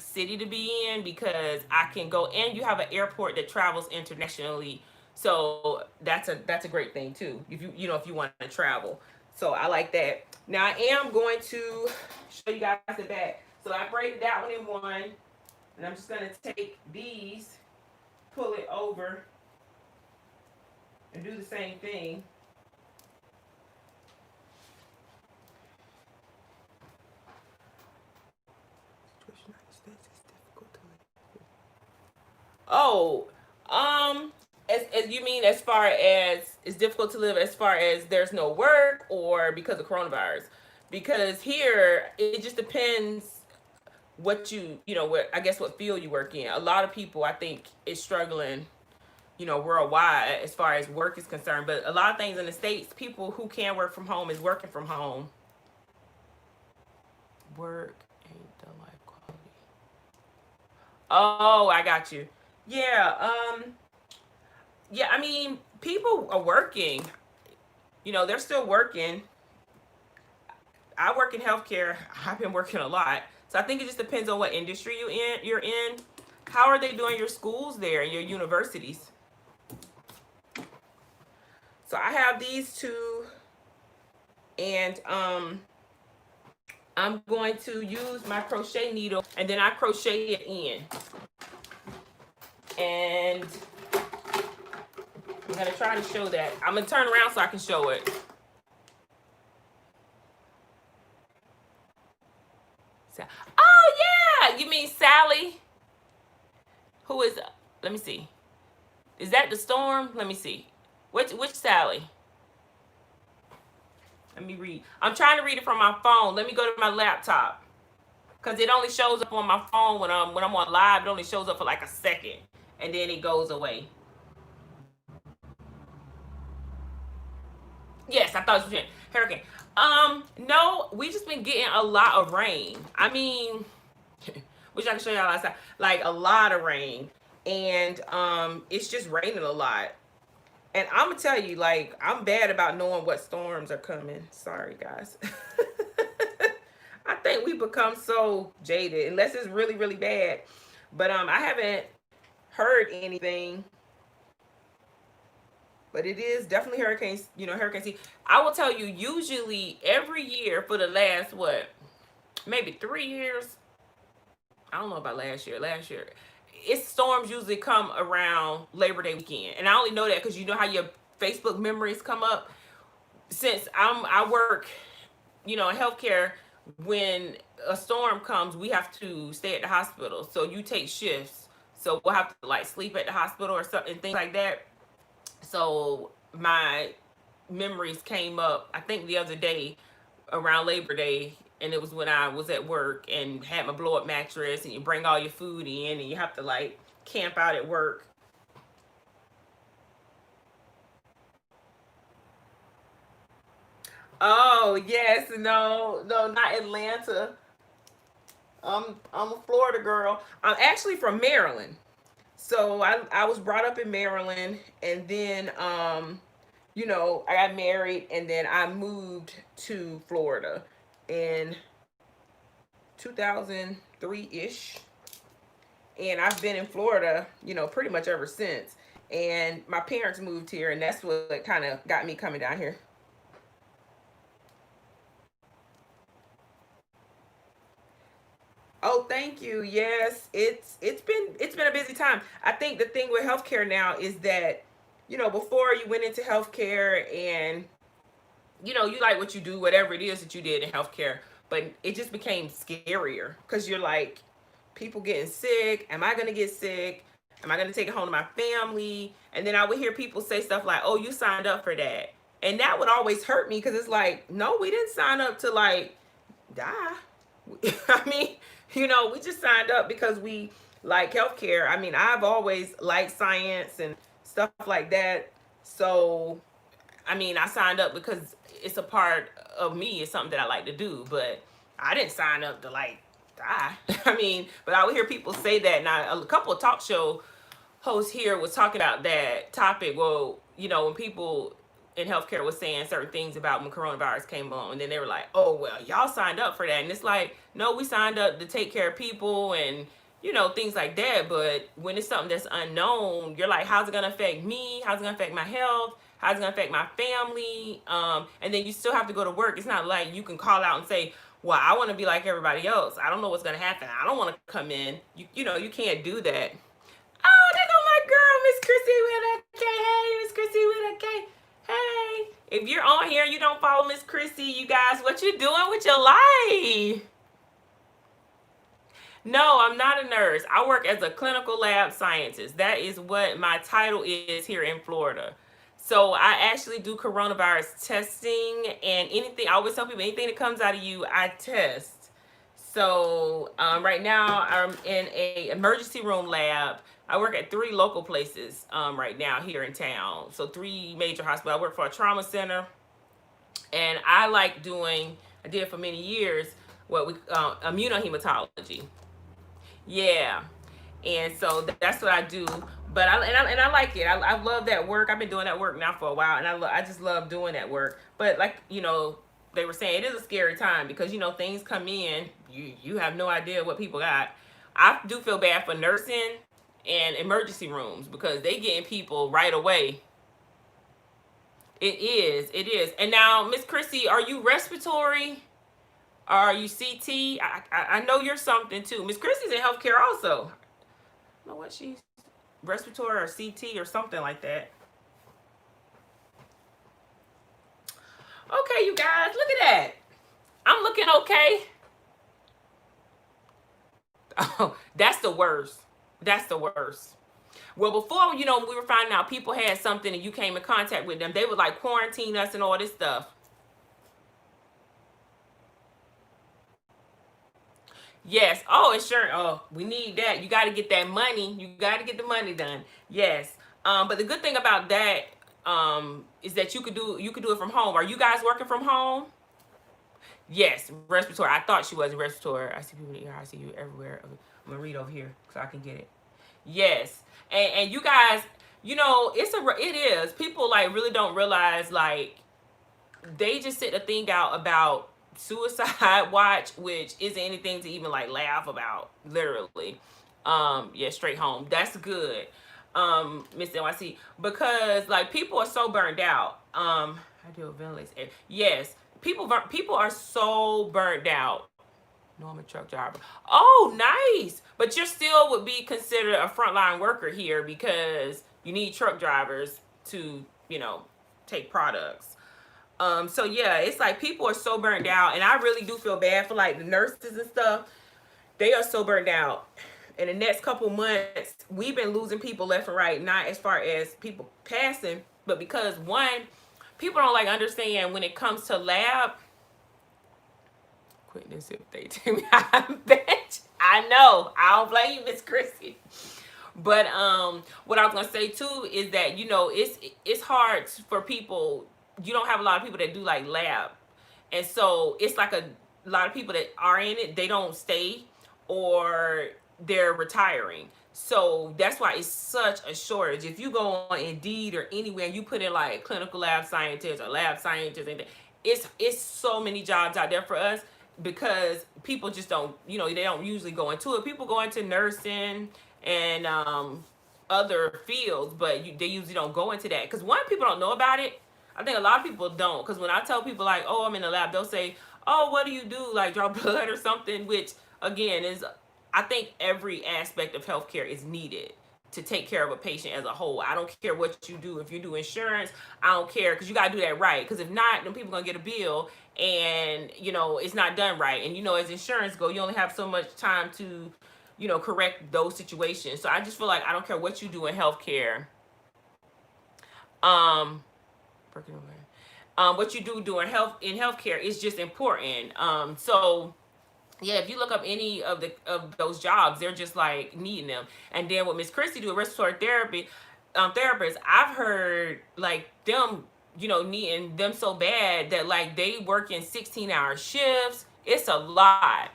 city to be in because I can go, and you have an airport that travels internationally So that's a great thing too. If if you want to travel. So I like that. Now I am going to show you guys the back. So I braided that one in one, and I'm just gonna take these, pull it over, and do the same thing. Oh, as you mean as far as it's difficult to live as far as there's no work or because of coronavirus? Because here it just depends what what I guess what field you work in. A lot of people I think is struggling, worldwide as far as work is concerned. But a lot of things in the States, people who can work from home is working from home. Work ain't the life quality. Oh, I got you. Yeah, yeah, I mean, people are working. They're still working. I work in healthcare. I've been working a lot. So I think it just depends on what industry you're in. How are they doing your schools there and your universities? So I have these two, and I'm going to use my crochet needle, and then I crochet it in. And I'm gonna try to show that. I'm gonna turn around so I can show it. Oh yeah, you mean Sally? Who is? Let me see. Is that the storm? Let me see. Which Sally? Let me read. I'm trying to read it from my phone. Let me go to my laptop because it only shows up on my phone when I'm on live. It only shows up for like a second and then it goes away. Yes, I thought it was hurricane. No, we just been getting a lot of rain. I mean, which I can show y'all last time. Like a lot of rain, and it's just raining a lot. And I'm gonna tell you, like, I'm bad about knowing what storms are coming. Sorry, guys. I think we become so jaded unless it's really, really bad. But I haven't heard anything. But it is definitely hurricane season. I will tell you, usually every year for the last maybe 3 years. I don't know about last year. Last year, its storms usually come around Labor Day weekend, and I only know that because you know how your Facebook memories come up. Since I work, in healthcare, when a storm comes, we have to stay at the hospital. So you take shifts. So we'll have to like sleep at the hospital or something, things like that. So my memories came up, I think the other day around Labor Day, and it was when I was at work and had my blow up mattress, and you bring all your food in, and you have to like camp out at work. Oh yes, no, no, not Atlanta. I'm a Florida girl. I'm actually from Maryland. So I was brought up in Maryland, and then I got married, and then I moved to Florida in 2003 ish, and I've been in Florida, pretty much ever since. And my parents moved here, and that's what kind of got me coming down here. Oh, thank you. Yes, it's been a busy time. I think the thing with healthcare now is that, before you went into healthcare and you like what you do, whatever it is that you did in healthcare, but it just became scarier because you're like, people getting sick. Am I gonna get sick? Am I gonna take it home to my family? And then I would hear people say stuff like, "Oh, you signed up for that," and that would always hurt me because it's like, no, we didn't sign up to like die. I mean, we just signed up because we like healthcare. I mean, I've always liked science and stuff like that. So, I mean, I signed up because it's a part of me. It's something that I like to do, but I didn't sign up to like die. I mean, but I would hear people say that. Now, a couple of talk show hosts here was talking about that topic. Well, when people in healthcare was saying certain things about when coronavirus came on, and then they were like, "Oh well, y'all signed up for that," and it's like, no, we signed up to take care of people, and you know, things like that. But when it's something that's unknown, you're like, how's it gonna affect me? How's it gonna affect my health? How's it gonna affect my family? And then you still have to go to work. It's not like you can call out and say, well, I want to be like everybody else. I don't know what's gonna happen. I don't want to come in. You know, you can't do that. Oh, there go my girl, Miss Chrissy with a K. Hey, Miss Chrissy with a K. Hey, if you're on here and you don't follow Miss Chrissy, you guys, what you doing with your life? No, I'm not a nurse. I work as a clinical lab scientist. That is what my title is here in Florida. So I actually do coronavirus testing, and anything, I always tell people, anything that comes out of you, I test. So right now I'm in a emergency room lab. I work at 3 local places right now here in town. So 3 major hospitals. I work for a trauma center, and I like doing, I did for many years, what we immunohematology. Yeah. And so that's what I do. But I like it. I love that work. I've been doing that work now for a while, and I just love doing that work. But like, you know, they were saying, it is a scary time because, you know, things come in, you have no idea what people got. I do feel bad for nursing and emergency rooms because they getting people right away. It is. And now, Miss Chrissy, are you respiratory? Are you CT? I know you're something too. Miss Chrissy's in healthcare also. I don't know what she's, respiratory or CT or something like that. Okay, you guys, look at that. I'm looking okay. Oh, that's the worst. That's the worst. Well, before, you know, we were finding out people had something and you came in contact with them, they would like quarantine us and all this stuff. Yes. Oh, insurance. Oh, we need that. You got to get that money. You got to get the money done. Yes. But the good thing about that is that you could do it from home. Are you guys working from home? Yes, respiratory. I thought she was respiratory. I see people in the ear. I see you everywhere. I'm gonna read over here so I can get it. Yes, and you guys, you know, it is. People like really don't realize, like, they just set a thing out about suicide watch, which isn't anything to even like laugh about, literally. Yeah, straight home. That's good. Miss NYC, because like people are so burned out. I do a ventilation. Yes, people are so burned out. No, I'm a truck driver. Oh, nice. But you're still would be considered a frontline worker here because you need truck drivers to, you know, take products. So yeah, it's like people are so burned out, and I really do feel bad for like the nurses and stuff. They are so burned out. In the next couple months, we've been losing people left and right, not as far as people passing, but because one, people don't like understand when it comes to lab. Quit this if they tell me I bet. I know. I don't blame you, Miss Chrissy. But what I was gonna say too is that, you know, it's hard for people. You don't have a lot of people that do like lab, and so it's like a lot of people that are in it. They don't stay, or they're retiring. So that's why it's such a shortage. If you go on Indeed or anywhere and you put in like clinical lab scientist or lab scientist, and it's so many jobs out there for us because people just don't, you know, they don't usually go into it. People go into nursing and other fields, but they usually don't go into that because one, people don't know about it. I think a lot of people don't, because when I tell people like, oh, I'm in the lab, they'll say, oh, what do you do? Like draw blood or something, which again is, I think every aspect of healthcare is needed to take care of a patient as a whole. I don't care what you do. If you do insurance, I don't care, because you got to do that right. Because if not, then people going to get a bill and, you know, it's not done right. And, you know, as insurance go, you only have so much time to, you know, correct those situations. So I just feel like I don't care what you do in healthcare. What you do in healthcare is just important. So yeah, if you look up any of those jobs, they're just like needing them. And then what Miss Christie do, respiratory therapy therapists, I've heard like them, you know, needing them so bad that like they work in 16-hour shifts. It's a lot.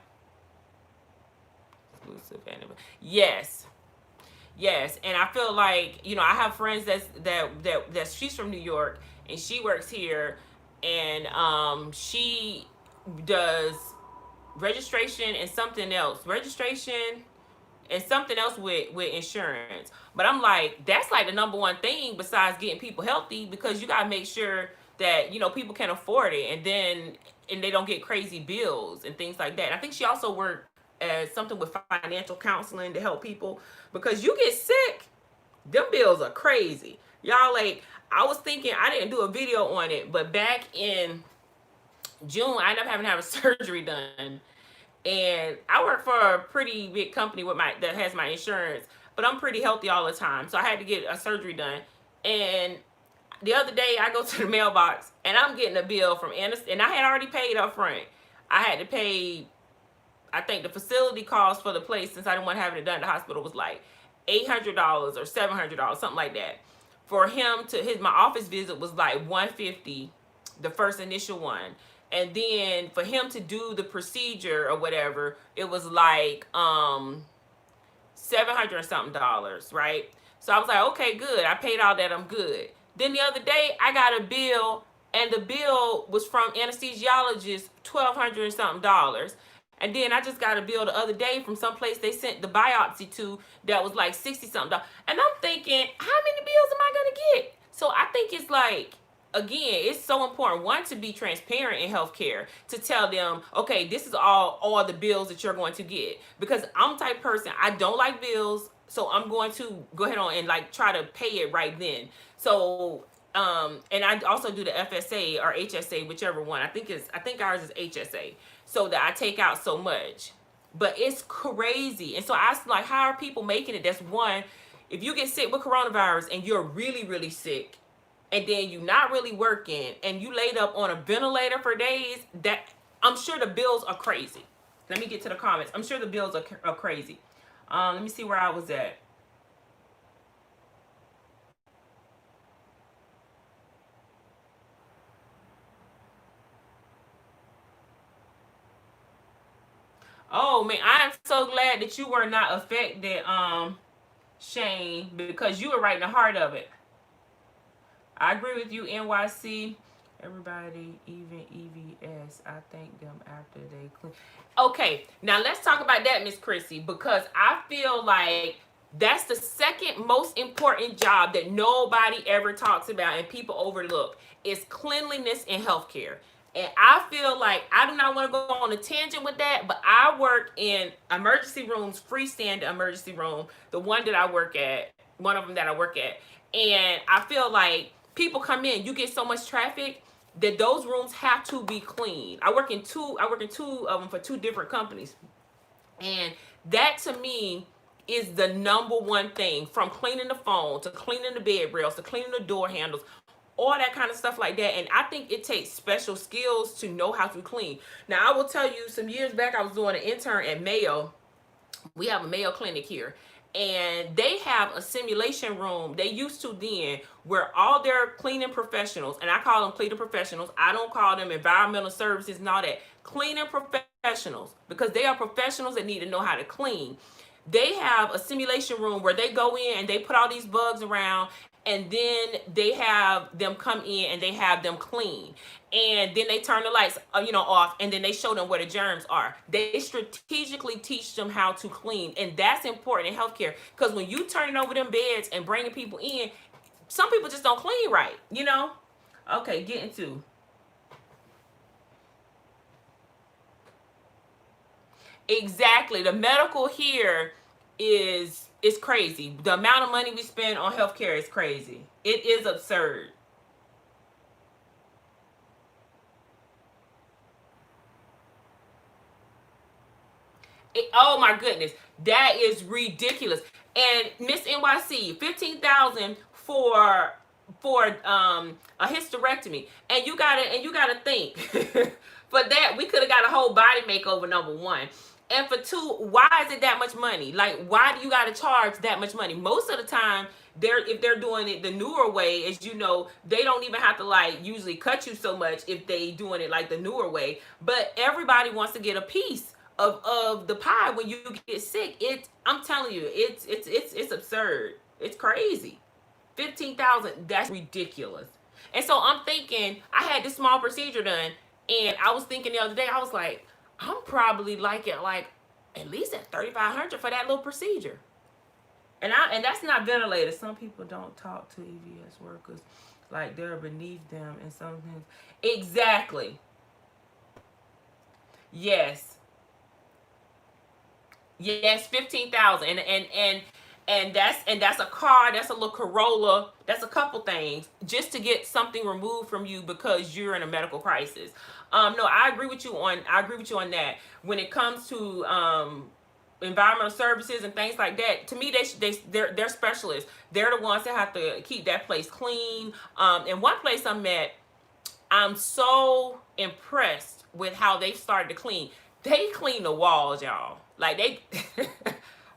Yes. Yes, and I feel like, you know, I have friends that she's from New York and she works here, and she does registration and something else. Registration and something else with insurance. But I'm like, that's like the number one thing besides getting people healthy, because you gotta make sure that, you know, people can afford it, and they don't get crazy bills and things like that. And I think she also worked as something with financial counseling to help people, because you get sick, them bills are crazy. Y'all, like, I was thinking, I didn't do a video on it, but back in June, I ended up having to have a surgery done. And I work for a pretty big company with my that has my insurance, but I'm pretty healthy all the time. So I had to get a surgery done. And the other day I go to the mailbox and I'm getting a bill from Anderson, and I had already paid up front. I had to pay, I think the facility cost for the place, since I didn't want to have it done at the hospital, was like $800 or $700, something like that. For him to his my office visit was like 150, the first initial one. And then for him to do the procedure or whatever, it was like 700 or something dollars, right? So I was like, okay, good. I paid all that. I'm good. Then the other day, I got a bill, and the bill was from anesthesiologist, 1,200 and something dollars. And then I just got a bill the other day from some place they sent the biopsy to, that was like 60 something dollars. And I'm thinking, how many bills am I gonna get? So I think it's like, again, it's so important, one, to be transparent in healthcare, to tell them, okay, this is all the bills that you're going to get. Because I'm the type of person, I don't like bills, so I'm going to go ahead on and like try to pay it right then. So and I also do the FSA or HSA, whichever one. I think ours is HSA, so that I take out so much. But it's crazy. And so I was like, how are people making it? That's one. If you get sick with coronavirus and you're really, really sick, and then you not really working, and you laid up on a ventilator for days, that I'm sure the bills are crazy. Let me get to the comments. I'm sure the bills are crazy. Let me see where I was at. Oh man, I am so glad that you were not affected, Shane, because you were right in the heart of it. I agree with you, NYC. Everybody, even EVS, I thank them after they clean. Okay, now let's talk about that, Miss Chrissy, because I feel like that's the second most important job that nobody ever talks about and people overlook, is cleanliness in healthcare. And I feel like, I do not want to go on a tangent with that, but I work in emergency rooms, freestanding emergency room, the one that I work at, one of them that I work at. And I feel like people come in, you get so much traffic that those rooms have to be clean. I work in two of them for two different companies. And that to me is the number one thing, from cleaning the phone to cleaning the bed rails to cleaning the door handles, all that kind of stuff like that. And I think it takes special skills to know how to clean. Now, I will tell you, some years back, I was doing an intern at Mayo. We have a Mayo clinic here, and they have a simulation room. They used to then, where all their cleaning professionals, and I call them cleaning professionals, I don't call them environmental services and all that, cleaning professionals, because they are professionals that need to know how to clean. They have a simulation room where they go in and they put all these bugs around, and then they have them come in and they have them clean, and then they turn the lights off, and then they show them where the germs are. They strategically teach them how to clean, and that's important in healthcare, because when you turning over them beds and bringing people in, some people just don't clean right. Okay, getting to exactly, the medical here is crazy. The amount of money we spend on healthcare is crazy. It is absurd. Oh my goodness, that is ridiculous. And Miss NYC, 15,000 for a hysterectomy, and you gotta think for that we could have got a whole body makeover, number one. And for two, why is it that much money? Like, why do you got to charge that much money? Most of the time, if they're doing it the newer way, as you know, they don't even have to like usually cut you so much if they doing it like the newer way. But everybody wants to get a piece of the pie when you get sick. I'm telling you, it's absurd. It's crazy. 15,000, that's ridiculous. And so I'm thinking, I had this small procedure done, and I was thinking the other day, I was like, I'm probably like at like at least at $3,500 for that little procedure. And that's not ventilated. Some people don't talk to EVS workers like they're beneath them and something. Exactly. Yes. Yes, 15,000. And that's a car, that's a little Corolla, that's a couple things just to get something removed from you because you're in a medical crisis. No, I agree with you on that. When it comes to environmental services and things like that, to me they're specialists. They're the ones that have to keep that place clean. And one place I'm at, I'm so impressed with how they started to clean. They clean the walls, y'all. Like they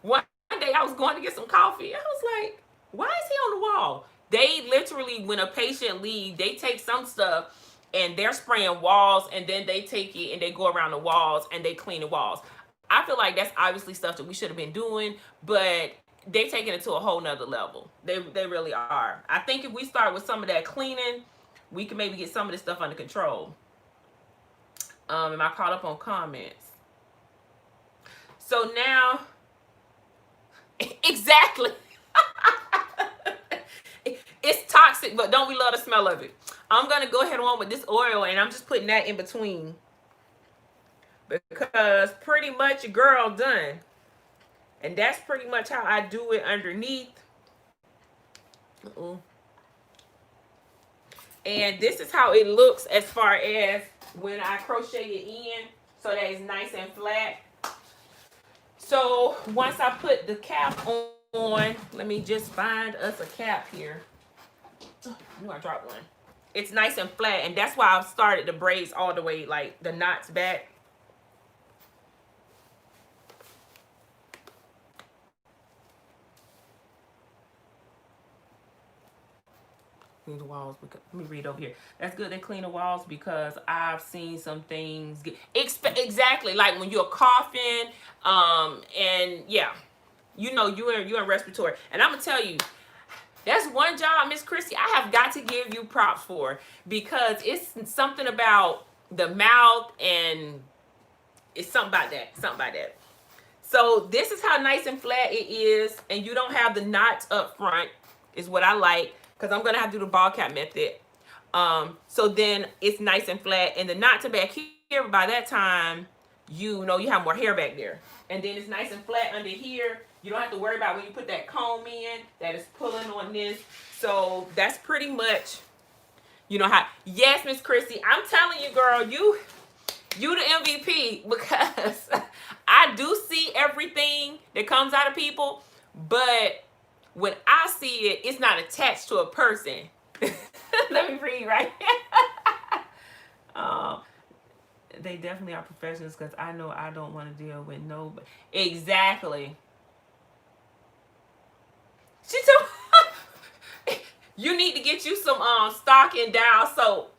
one day I was going to get some coffee. I was like, why is he on the wall? They literally, when a patient leaves, they take some stuff and they're spraying walls, and then they take it and they go around the walls and they clean the walls. I feel like that's obviously stuff that we should have been doing, but they taking it to a whole nother level. They really are. I think if we start with some of that cleaning, we can maybe get some of this stuff under control. Am I caught up on comments? So now, exactly. It's toxic, but don't we love the smell of it? I'm going to go ahead on with this oil, and I'm just putting that in between because pretty much your girl done. And that's pretty much how I do it underneath. And this is how it looks as far as when I crochet it in, so that it's nice and flat. So once I put the cap on, let me just find us a cap here. I'm gonna drop one. It's nice and flat, and that's why I've started the braids all the way, like the knots back. Clean the walls because, let me read over here. That's good. They clean the walls because I've seen some things get exactly like when you're coughing, and yeah, you know you're in respiratory. And I'm gonna tell you, that's one job, Miss Chrissy, I have got to give you props for, because it's something about the mouth, and it's something about that. Something about that. So this is how nice and flat it is, and you don't have the knots up front, is what I like, because I'm going to have to do the ball cap method. So then it's nice and flat, and the knots are back here. By that time, you know you have more hair back there. And then it's nice and flat under here. You don't have to worry about when you put that comb in that is pulling on this. So that's pretty much, you know how. Yes, Miss Chrissy, I'm telling you, girl, you the MVP, because I do see everything that comes out of people, but when I see it, it's not attached to a person. Let me read right here. They definitely are professionals, because I know I don't want to deal with nobody. Exactly. She told you need to get you some stock and dial soap.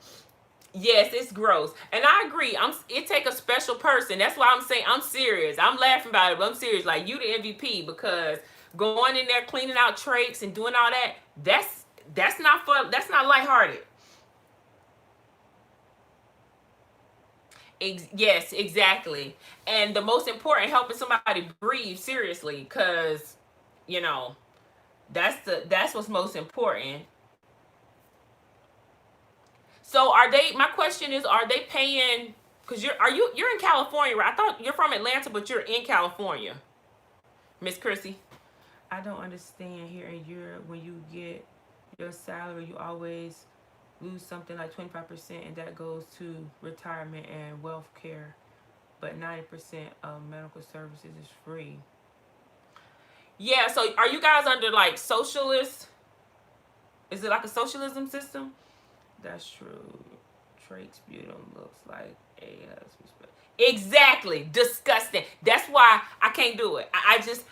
Yes, it's gross. And I agree. It take a special person. That's why I'm saying I'm serious. I'm laughing about it, but I'm serious. Like, you the MVP, because going in there cleaning out trachs and doing all that, that's not fun. That's not lighthearted. Yes, exactly. And the most important, helping somebody breathe, seriously, because you know that's what's most important. So my question is, are they paying, because you're in California, right? I thought you're from Atlanta, but you're in California, Miss Chrissy. I don't understand, here in Europe, when you get your salary, you always lose something like 25%, and that goes to retirement and wealth care, but 90% of medical services is free. Yeah, so are you guys under like socialist? Is it like a socialism system? That's true. Traits Sputum looks like a husband. Exactly. Disgusting. That's why I can't do it. I just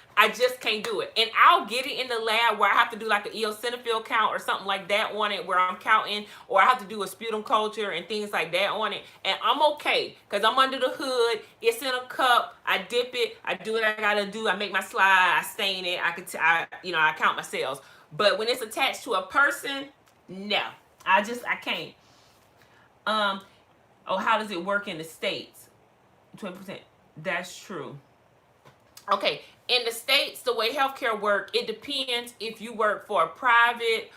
can't do it. And I'll get it in the lab where I have to do like an eosinophil count or something like that on it, where I'm counting, or I have to do a sputum culture and things like that on it. And I'm okay, because I'm under the hood. It's in a cup. I dip it. I do what I gotta do. I make my slide. I stain it. I count my cells. But when it's attached to a person, no. I can't. Oh, how does it work in the States? 20%. That's true. Okay, in the States, the way healthcare work, it depends if you work for a private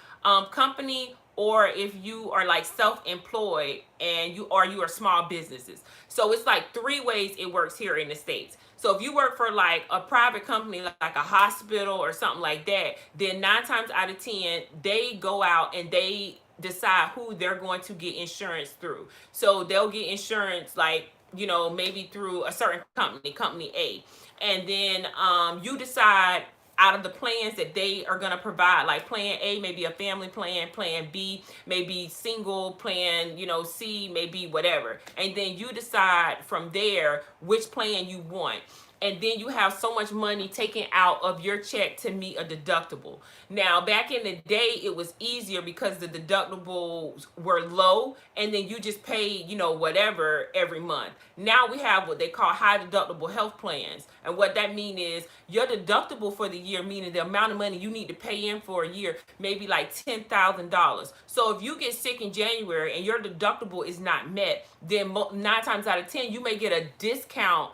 company or if you are like self-employed and you are small businesses. So it's like three ways it works here in the States. So if you work for like a private company, like a hospital or something like that, then 9 times out of 10, they go out and they decide who they're going to get insurance through. So they'll get insurance like, maybe through a certain company, company A. And then you decide out of the plans that they are going to provide, like plan A may be a family plan, plan B may be single, plan C may be whatever, and then you decide from there which plan you want. And then you have so much money taken out of your check to meet a deductible. Now, back in the day, it was easier because the deductibles were low, and then you just paid, whatever every month. Now we have what they call high deductible health plans. And what that means is your deductible for the year, meaning the amount of money you need to pay in for a year, maybe like $10,000. So if you get sick in January and your deductible is not met, then 9 times out of 10, you may get a discount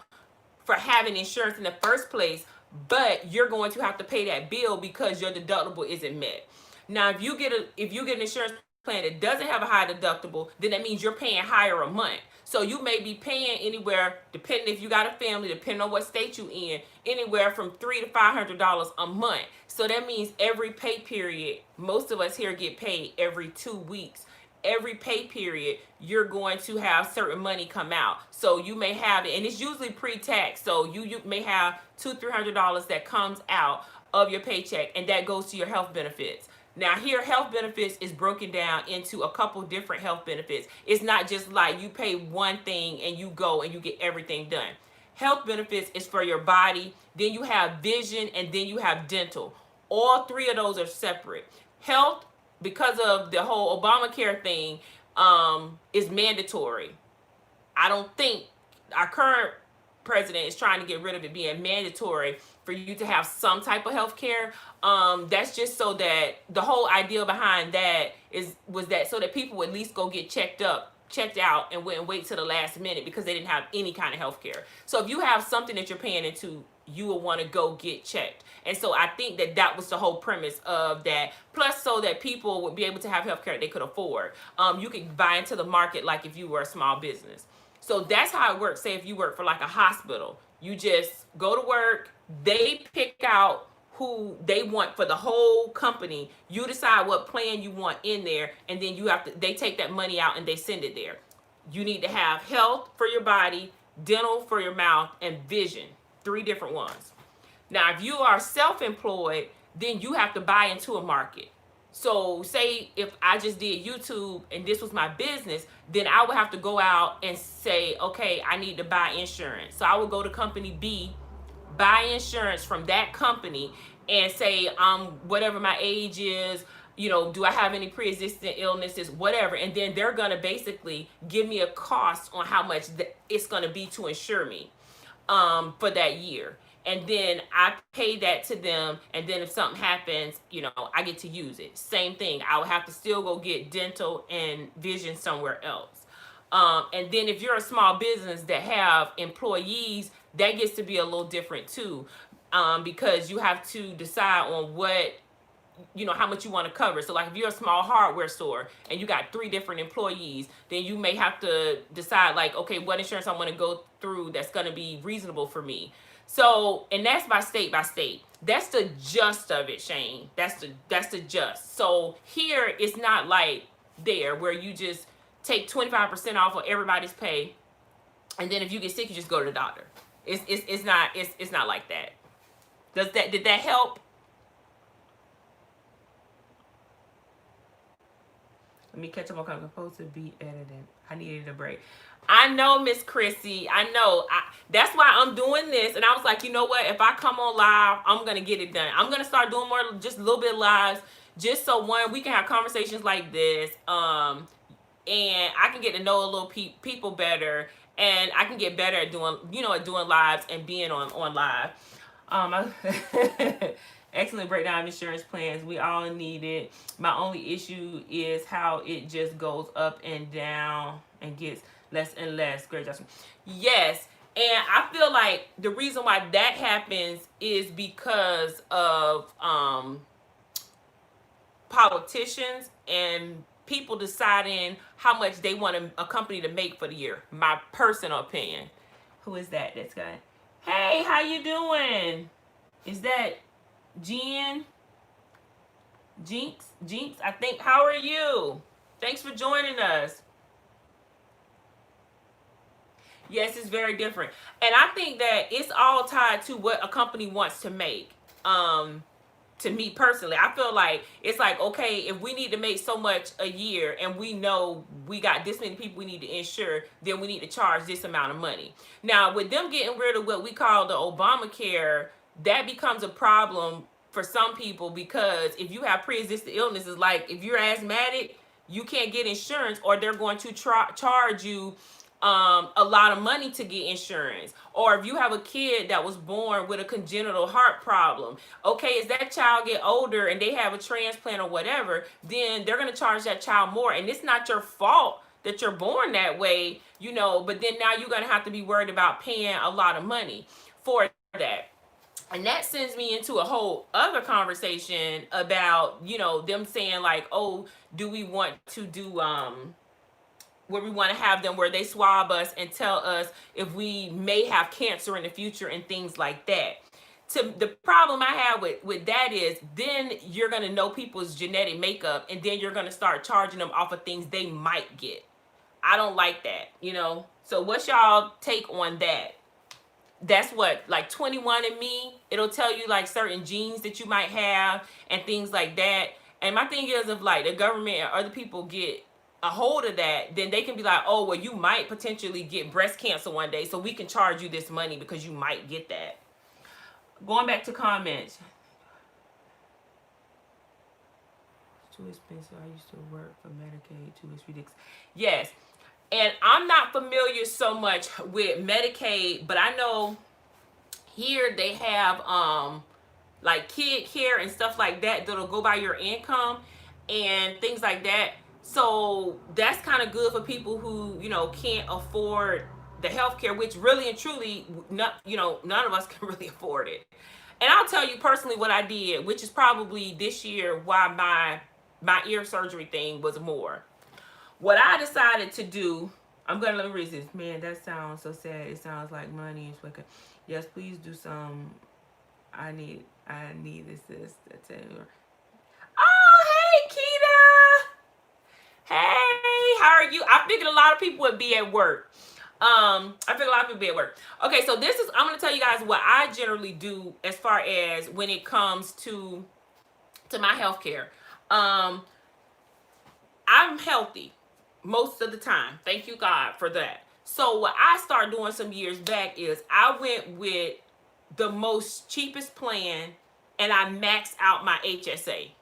for having insurance in the first place, but you're going to have to pay that bill because your deductible isn't met. Now, if you get an insurance plan that doesn't have a high deductible, then that means you're paying higher a month. So you may be paying anywhere, depending if you got a family, depending on what state you in, anywhere from $300 to $500 a month. So that means every pay period, most of us here get paid every 2 weeks. Every pay period, you're going to have certain money come out. So you may have it, and it's usually pre-tax. So you may have $200-300 that comes out of your paycheck, and that goes to your health benefits. Now here, health benefits is broken down into a couple different health benefits. It's not just like you pay one thing and you go and you get everything done. Health benefits is for your body. Then you have vision, and then you have dental. All three of those are separate. Health, because of the whole Obamacare thing, is mandatory. I don't think our current president is trying to get rid of it being mandatory for you to have some type of health care. That's just so that the whole idea behind that was that so that people would at least go get checked out, and wouldn't wait till the last minute because they didn't have any kind of health care. So if you have something that you're paying into, you will want to go get checked. And so I think that was the whole premise of that. Plus, so that people would be able to have health care they could afford. You could buy into the market like if you were a small business. So that's how it works. Say if you work for like a hospital, you just go to work, they pick out who they want for the whole company. You decide what plan you want in there, and then they take that money out and they send it there. You need to have health for your body, dental for your mouth, and vision. 3 different ones. Now, if you are self-employed, then you have to buy into a market. So say if I just did YouTube and this was my business, then I would have to go out and say, okay, I need to buy insurance. So I would go to company B, buy insurance from that company, and say, whatever my age is, do I have any pre-existing illnesses, whatever. And then they're going to basically give me a cost on how much it's going to be to insure me for that year. And then I pay that to them, and then if something happens, I get to use it. Same thing. I would have to still go get dental and vision somewhere else. And then if you're a small business that have employees, that gets to be a little different too, because you have to decide on what, how much you want to cover. So like if you're a small hardware store and you got 3 different employees, then you may have to decide like, okay, what insurance I want to go through that's going to be reasonable for me. So, and that's by state by state. That's the gist of it, Shane. That's the gist. So here it's not like there where you just take 25% off of everybody's pay, and then if you get sick, you just go to the doctor. It's not like that. Did that help? Let me catch up on I'm supposed to be editing. I needed a break. I know, Miss Chrissy. I know. That's why I'm doing this. And I was like, you know what? If I come on live, I'm going to get it done. I'm going to start doing more, just a little bit lives, just so we can have conversations like this. And I can get to know a little people better. And I can get better at doing lives and being on live. Excellent breakdown of insurance plans. We all need it. My only issue is how it just goes up and down and gets less and less. Great adjustment. Yes, And I feel like the reason why that happens is because of politicians and people deciding how much they want a company to make for the year. My personal opinion. Who is that? This guy. Hey, how you doing? Is that Jen? Jinx? Jinx? I think. How are you? Thanks for joining us. Yes, it's very different. And I think that it's all tied to what a company wants to make. To me personally, I feel like it's like, okay, if we need to make so much a year and we know we got this many people we need to insure, then we need to charge this amount of money. Now, with them getting rid of what we call the Obamacare, that becomes a problem for some people, because if you have pre-existing illnesses, like if you're asthmatic, you can't get insurance, or they're going to charge you a lot of money to get insurance. Or if you have a kid that was born with a congenital heart problem, okay, as that child get older and they have a transplant or whatever, then they're going to charge that child more. And it's not your fault that you're born that way, you know, but then now you're going to have to be worried about paying a lot of money for that. And that sends me into a whole other conversation about, you know, them saying like, oh, do we want to do where we want to have them where they swab us and tell us if we may have cancer in the future and things like that. To the problem I have with that is, then you're going to know people's genetic makeup, and then you're going to start charging them off of things they might get. I don't like that, you know. So what's y'all take on that? That's what, like 21andMe, it'll tell you like certain genes that you might have and things like that. And my thing is, if like the government and other people get a hold of that, then they can be like, oh, well, you might potentially get breast cancer one day, so we can charge you this money because you might get that. Going back to comments. It's too expensive. I used to work for Medicaid too. It's ridiculous. Yes. And I'm not familiar so much with Medicaid, but I know here they have like kid care and stuff like that that'll go by your income and things like that. So that's kind of good for people who, you know, can't afford the healthcare, which really and truly, not, you know, none of us can really afford it. And I'll tell you personally what I did, which is probably this year why my ear surgery thing was more. What I decided to do, I'm gonna, let me read this. Man, that sounds so sad. It sounds like money and sweat. Yes, please do some. I need this. Oh, hey, Keita. Hey, how are you? I figured a lot of people would be at work. I figured a lot of people be at work. Okay, so this is, I'm gonna tell you guys what I generally do as far as when it comes to my health care. I'm healthy most of the time. Thank you, God, for that. So what I started doing some years back is I went with the most cheapest plan and I maxed out my HSA.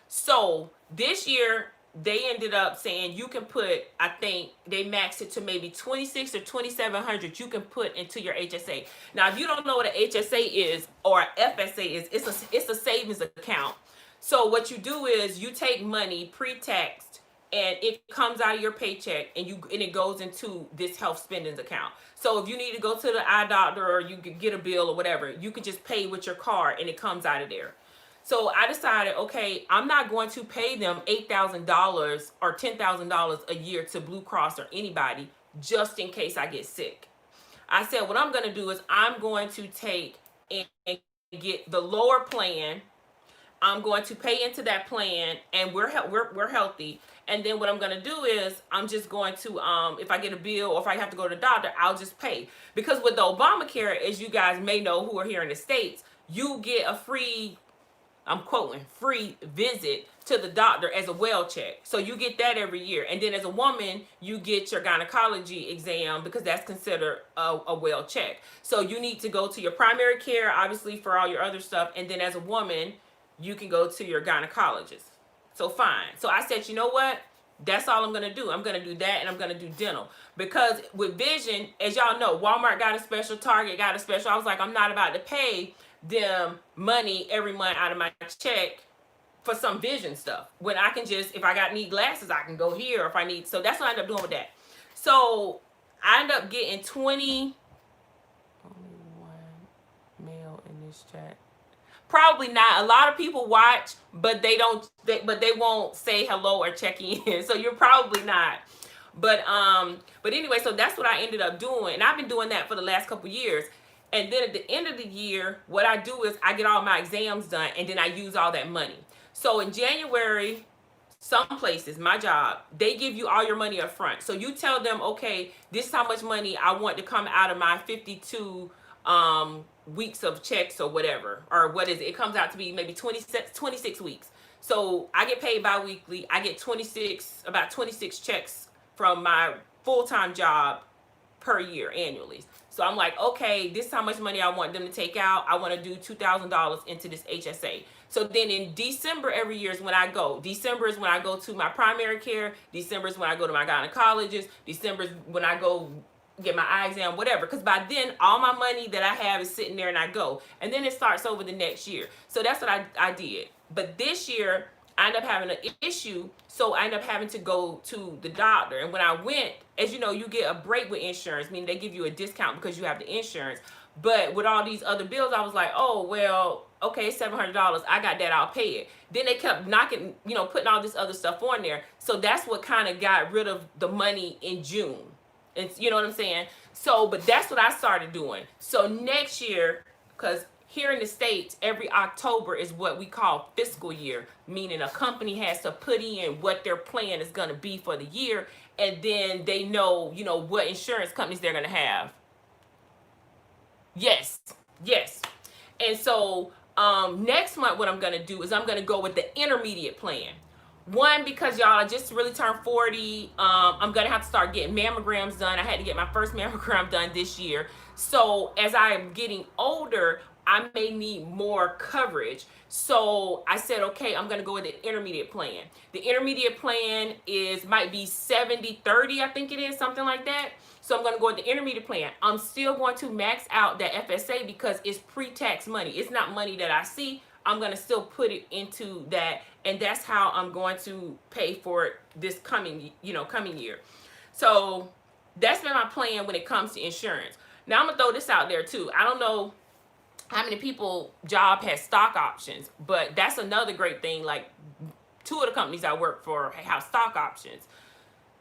So this year they ended up saying you can put, I think they maxed it to maybe 26 or 2,700 you can put into your HSA. Now, if you don't know what an HSA is or FSA is, it's a savings account. So what you do is you take money pre-taxed and it comes out of your paycheck and it goes into this health spendings account. So if you need to go to the eye doctor or you could get a bill or whatever, you can just pay with your card and it comes out of there. So I decided, okay, I'm not going to pay them $8,000 or $10,000 a year to Blue Cross or anybody just in case I get sick. I said, what I'm going to do is I'm going to take and get the lower plan. I'm going to pay into that plan and we're healthy. And then what I'm going to do is I'm just going to, if I get a bill or if I have to go to the doctor, I'll just pay. Because with the Obamacare, as you guys may know who are here in the States, you get a free, I'm quoting, free visit to the doctor as a well check. So you get that every year. And then as a woman, you get your gynecology exam because that's considered a well check. So you need to go to your primary care, obviously, for all your other stuff. And then as a woman, you can go to your gynecologist. So fine. So I said, you know what? That's all I'm going to do. I'm going to do that and I'm going to do dental. Because with vision, as y'all know, Walmart got a special, Target got a special. I was like, I'm not about to pay them money every month out of my check for some vision stuff. When I can just, if I need glasses, I can go here. Or if I need, so that's what I ended up doing with that. So I ended up getting Only one male in this chat. Probably not. A lot of people watch, but they don't. But they won't say hello or check in. So you're probably not. But anyway, so that's what I ended up doing, and I've been doing that for the last couple years. And then at the end of the year, what I do is I get all my exams done, and then I use all that money. So in January, some places, my job, they give you all your money up front. So you tell them, okay, this is how much money I want to come out of my 52 weeks of checks or whatever, or what is it? It comes out to be maybe 26 weeks. So I get paid bi-weekly. I get about 26 checks from my full-time job per year annually. So I'm like, okay, this is how much money I want them to take out. I want to do $2,000 into this HSA. So then in December every year is when I go. December is when I go to my primary care. December is when I go to my gynecologist. December is when I go get my eye exam, whatever. Because by then, all my money that I have is sitting there and I go. And then it starts over the next year. So that's what I did. But this year, I ended up having an issue, so I ended up having to go to the doctor. And when I went, as you know, you get a break with insurance, meaning they give you a discount because you have the insurance. But with all these other bills, I was like, oh, well, okay, $700. I got that, I'll pay it. Then they kept knocking, putting all this other stuff on there. So that's what kind of got rid of the money in June. And you know what I'm saying? So, but that's what I started doing. So next year, because here in the States, every October is what we call fiscal year, meaning a company has to put in what their plan is going to be for the year, and then they know, what insurance companies they're going to have. Yes, yes. And so next month, what I'm going to do is I'm going to go with the intermediate plan. One, because y'all, I just really turned 40. I'm going to have to start getting mammograms done. I had to get my first mammogram done this year. So as I'm getting older, I may need more coverage. So I said, okay, I'm going to go with the intermediate plan. The intermediate plan might be 70-30, I think it is, something like that. So I'm going to go with the intermediate plan. I'm still going to max out that FSA because it's pre-tax money. It's not money that I see. I'm going to still put it into that. And that's how I'm going to pay for it this coming year. So that's been my plan when it comes to insurance. Now I'm going to throw this out there too. I don't know how many people job has stock options, but that's another great thing. Like 2 of the companies I work for have stock options.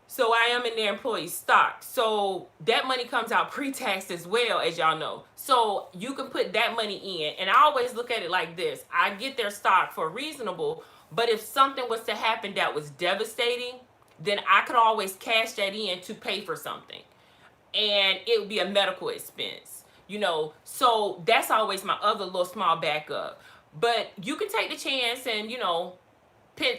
So I am in their employee stock. So that money comes out pre-tax as well, as y'all know. So you can put that money in. And I always look at it like this. I get their stock for reasonable, but if something was to happen that was devastating, then I could always cash that in to pay for something. And it would be a medical expense, So that's always my other little small backup. But you can take the chance and, pay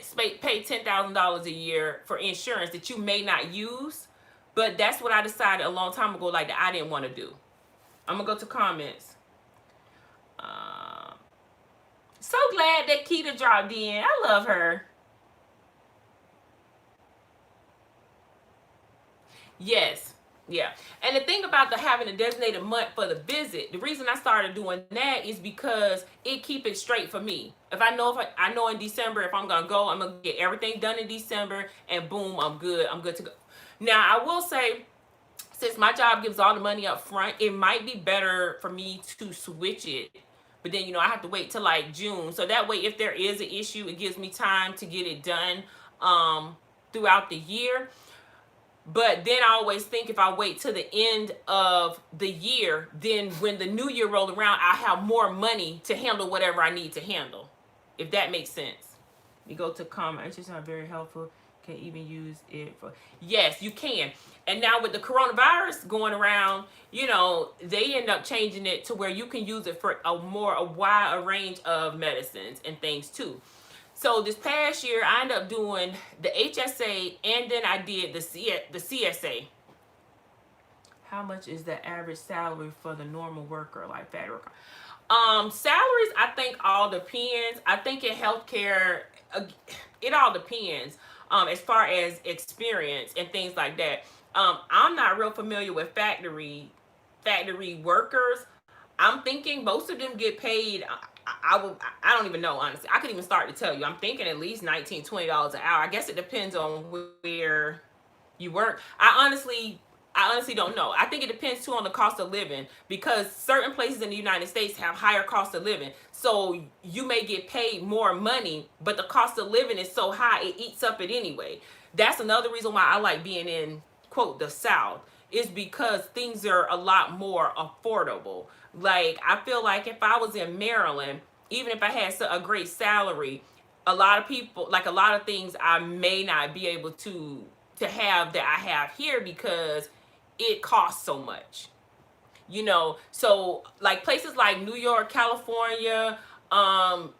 $10,000 a year for insurance that you may not use. But that's what I decided a long time ago, like, that I didn't want to do. I'm going to go to comments. So glad that Keita dropped in. I love her. Yes. Yeah. And the thing about having a designated month for the visit, the reason I started doing that is because it keeps it straight for me. If I know in December, if I'm going to go, I'm going to get everything done in December and boom, I'm good. I'm good to go. Now, I will say, since my job gives all the money up front, it might be better for me to switch it. But then, I have to wait till like June. So that way, if there is an issue, it gives me time to get it done throughout the year. But then I always think if I wait till the end of the year, then when the new year rolls around, I have more money to handle whatever I need to handle, if that makes sense. You go to comment. It's just not very helpful. Can even use it for. Yes, you can. And now with the coronavirus going around, they end up changing it to where you can use it for a wide range of medicines and things too. So this past year, I ended up doing the HSA, and then I did the CSA. How much is the average salary for the normal worker, like factory worker? Salaries, I think all depends. I think in healthcare, it all depends as far as experience and things like that. I'm not real familiar with factory workers. I'm thinking most of them get paid. I don't even know, honestly. I could even start to tell you. I'm thinking at least $19, $20 an hour. I guess it depends on where you work. I honestly I honestly don't know. I think it depends too on the cost of living, because certain places in the United States have higher cost of living. So you may get paid more money, but the cost of living is so high it eats up it anyway. That's another reason why I like being in, quote, the South, is because things are a lot more affordable. Like, I feel like if I was in Maryland, even if I had a great salary, a lot of people, like a lot of things I may not be able to have that I have here, because it costs so much. So like places like New York, California, um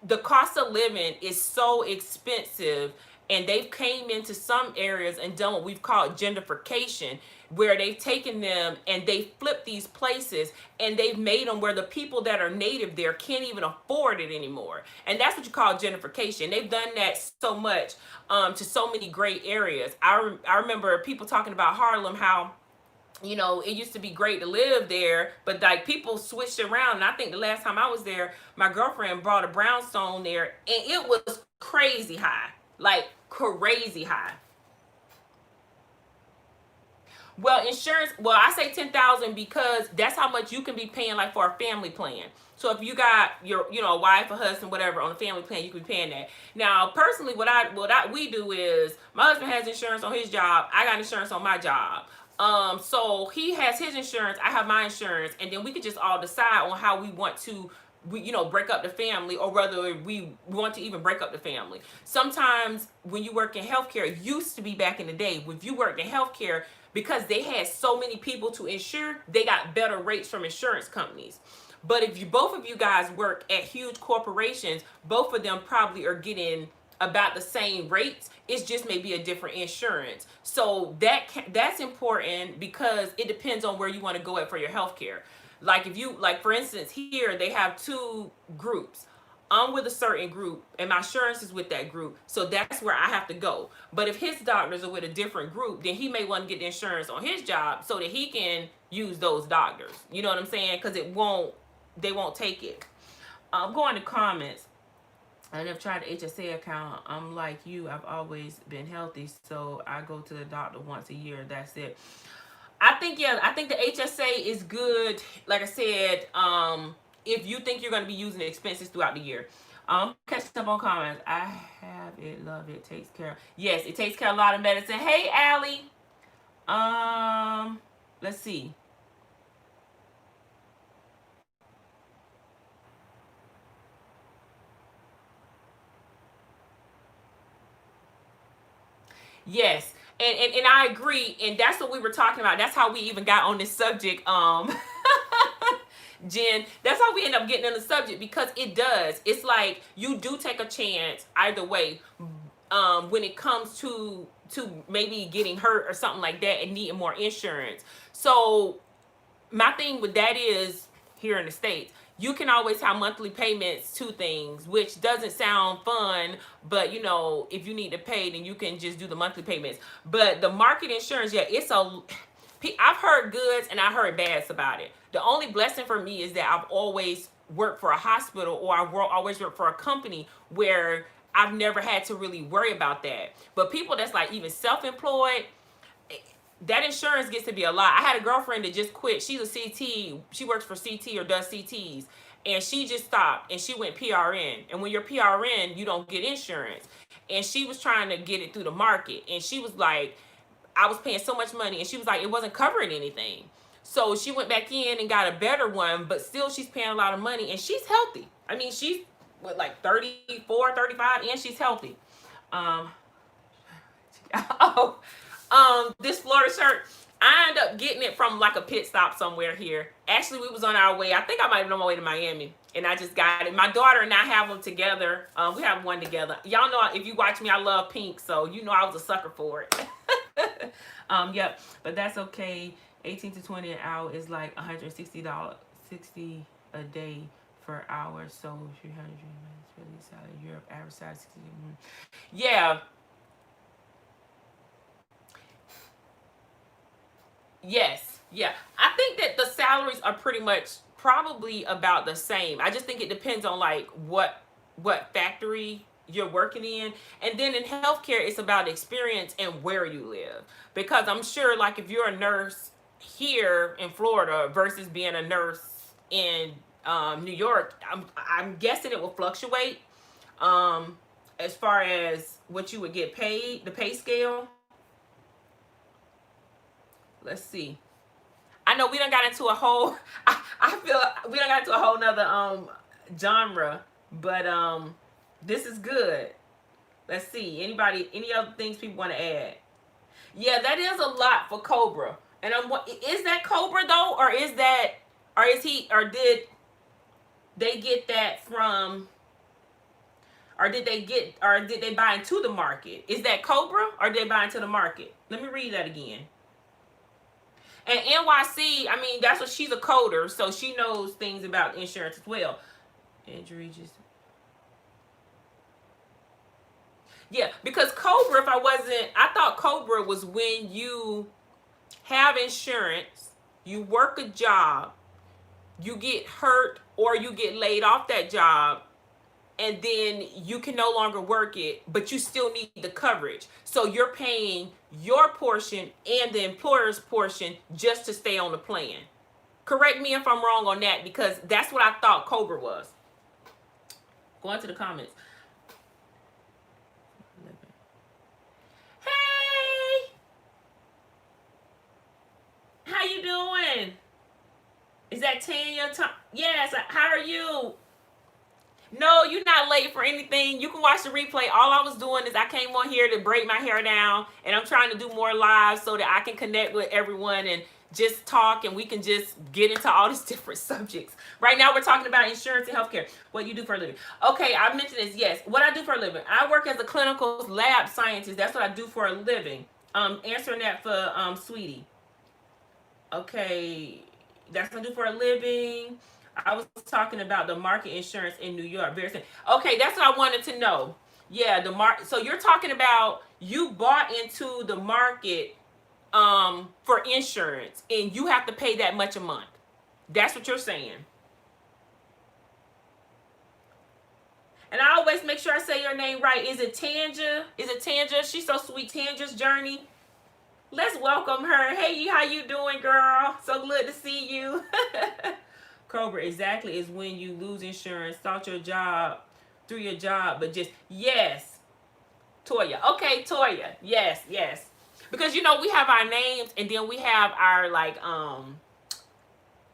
the cost of living is so expensive, and they've came into some areas and done what we've called gentrification, where they've taken them and they flipped these places, and they've made them where the people that are native there can't even afford it anymore. And that's what you call gentrification. They've done that so much, to so many great areas. I remember people talking about Harlem, how it used to be great to live there, but like people switched around. And I think the last time I was there, my girlfriend brought a brownstone there, and it was crazy high, like crazy high. Well, insurance, well, I say 10,000 because that's how much you can be paying, like for a family plan. So if you got your, a wife, a husband, whatever, on a family plan, you can be paying that. Now, personally, we do is, my husband has insurance on his job. I got insurance on my job. So he has his insurance, I have my insurance, and then we could just all decide on how we want to, break up the family, or whether we want to even break up the family. Sometimes when you work in healthcare, it used to be back in the day, if you worked in healthcare, because they had so many people to insure, they got better rates from insurance companies. But if both of you guys work at huge corporations, both of them probably are getting about the same rates. It's just maybe a different insurance. So that's important, because it depends on where you want to go at for your health care. Like if you, like for instance, here they have two groups. I'm with a certain group and my insurance is with that group, so that's where I have to go. But if his doctors are with a different group, then he may want to get the insurance on his job so that he can use those doctors. You know what I'm saying? Because they won't take it. Going to comments. I never tried the HSA account. I'm like you. I've always been healthy, so I go to the doctor once a year. That's it. I think the HSA is good. Like I said, if you think you're going to be using the expenses throughout the year. Catch up on comments. I have it, love it, takes care. Yes, it takes care of a lot of medicine. Hey, Allie. Let's see. Yes. And I agree, and that's what we were talking about. That's how we even got on this subject, Jen. That's how we end up getting on the subject, because it does. It's like you do take a chance either way, when it comes to maybe getting hurt or something like that and needing more insurance. So my thing with that is, here in the States, you can always have monthly payments to things, which doesn't sound fun, but if you need to pay, then you can just do the monthly payments. But the market insurance, yeah, I've heard goods and I heard bads about it. The only blessing for me is that I've always worked for a hospital, or I've always worked for a company where I've never had to really worry about that. But people that's like even self-employed, that insurance gets to be a lot. I had a girlfriend that just quit. She's a CT. She works for CT or does CTs. And she just stopped and she went PRN. And when you're PRN, you don't get insurance. And she was trying to get it through the market. And she was like, I was paying so much money. And she was like, it wasn't covering anything. So she went back in and got a better one. But still, she's paying a lot of money. And she's healthy. I mean, she's like 34, 35, and she's healthy. This Florida shirt, I ended up getting it from like a pit stop somewhere here. Actually, we was on our way. I think I might have been on my way to Miami, and I just got it. My daughter and I have them together. We have one together. Y'all know, if you watch me, I love pink, so I was a sucker for it. Yep, but that's okay. 18 to 20 an hour is like $160, 60 a day for hours. So 300 minutes really salary. Europe average salary 60. Yeah. Yes, yeah. I think that the salaries are pretty much probably about the same. I just think it depends on like what factory you're working in. And then in healthcare, it's about experience and where you live. Because I'm sure, like, if you're a nurse here in Florida versus being a nurse in New York, I'm guessing it will fluctuate as far as what you would get paid, the pay scale. Let's see. I know we done got into a whole. I feel we done got into a whole nother genre, but this is good. Let's see. Anybody? Any other things people want to add? Yeah, that is a lot for Cobra. And is that Cobra though, or is that, or is he, or did they get that from, or did they buy into the market? Is that Cobra, or did they buy into the market? Let me read that again. And NYC, I mean, that's what, she's a coder, so she knows things about insurance as well. Injury just. Yeah, because Cobra, I thought Cobra was when you have insurance, you work a job, you get hurt or you get laid off that job, and then you can no longer work it, but you still need the coverage. So you're paying your portion and the employer's portion just to stay on the plan. Correct me if I'm wrong on that, because that's what I thought Cobra was. Go into the comments. Hey! How you doing? Is that Tanya? Yes, how are you? No, you're not late for anything. You can watch the replay. All I was doing is I came on here to break my hair down, and I'm trying to do more lives so that I can connect with everyone and just talk, and we can just get into all these different subjects. Right now, we're talking about insurance and healthcare. What you do for a living. Okay, I mentioned this. Yes, what I do for a living. I work as a clinical lab scientist. That's what I do for a living. Answering that for Sweetie. Okay, that's what I do for a living. I was talking about the market insurance in New York. Very soon. Okay, that's what I wanted to know. Yeah, the market. So you're talking about you bought into the market for insurance, and you have to pay that much a month. That's what you're saying. And I always make sure I say your name right. Is it Tanja? Is it Tanja? She's so sweet. Tanja's Journey. Let's welcome her. Hey, how you doing, girl? So good to see you. Cobra, exactly, is when you lose insurance, start your job through your job, but just, yes. Toya. Okay, Toya. Yes, yes. Because, you know, we have our names, and then we have our, like,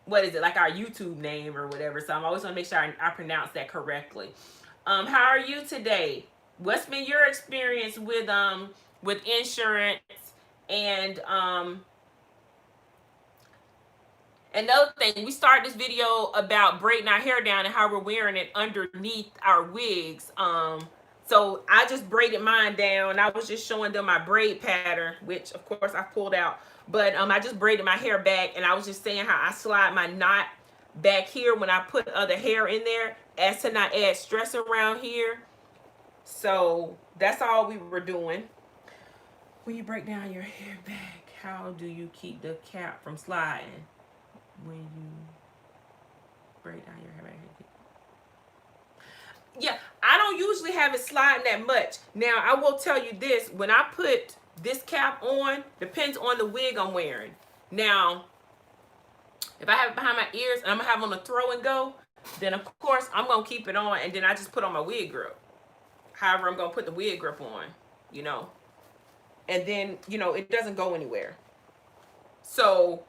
what is it, like our YouTube name or whatever. So I'm always going to make sure I pronounce that correctly. How are you today? What's been your experience with insurance? And another thing, we started this video about braiding our hair down and how we're wearing it underneath our wigs. So I just braided mine down. I was just showing them my braid pattern, which of course I pulled out. But I just braided my hair back, and I was just saying how I slide my knot back here when I put other hair in there, as to not add stress around here. So that's all we were doing. When you break down your hair back, how do you keep the cap from sliding? When you break down your hair back. Yeah, I don't usually have it sliding that much. Now, I will tell you this. When I put this cap on, depends on the wig I'm wearing. Now, if I have it behind my ears and I'm going to have it on a throw and go, then of course I'm going to keep it on, and then I just put on my wig grip. However, I'm going to put the wig grip on, you know. And then, you know, it doesn't go anywhere. So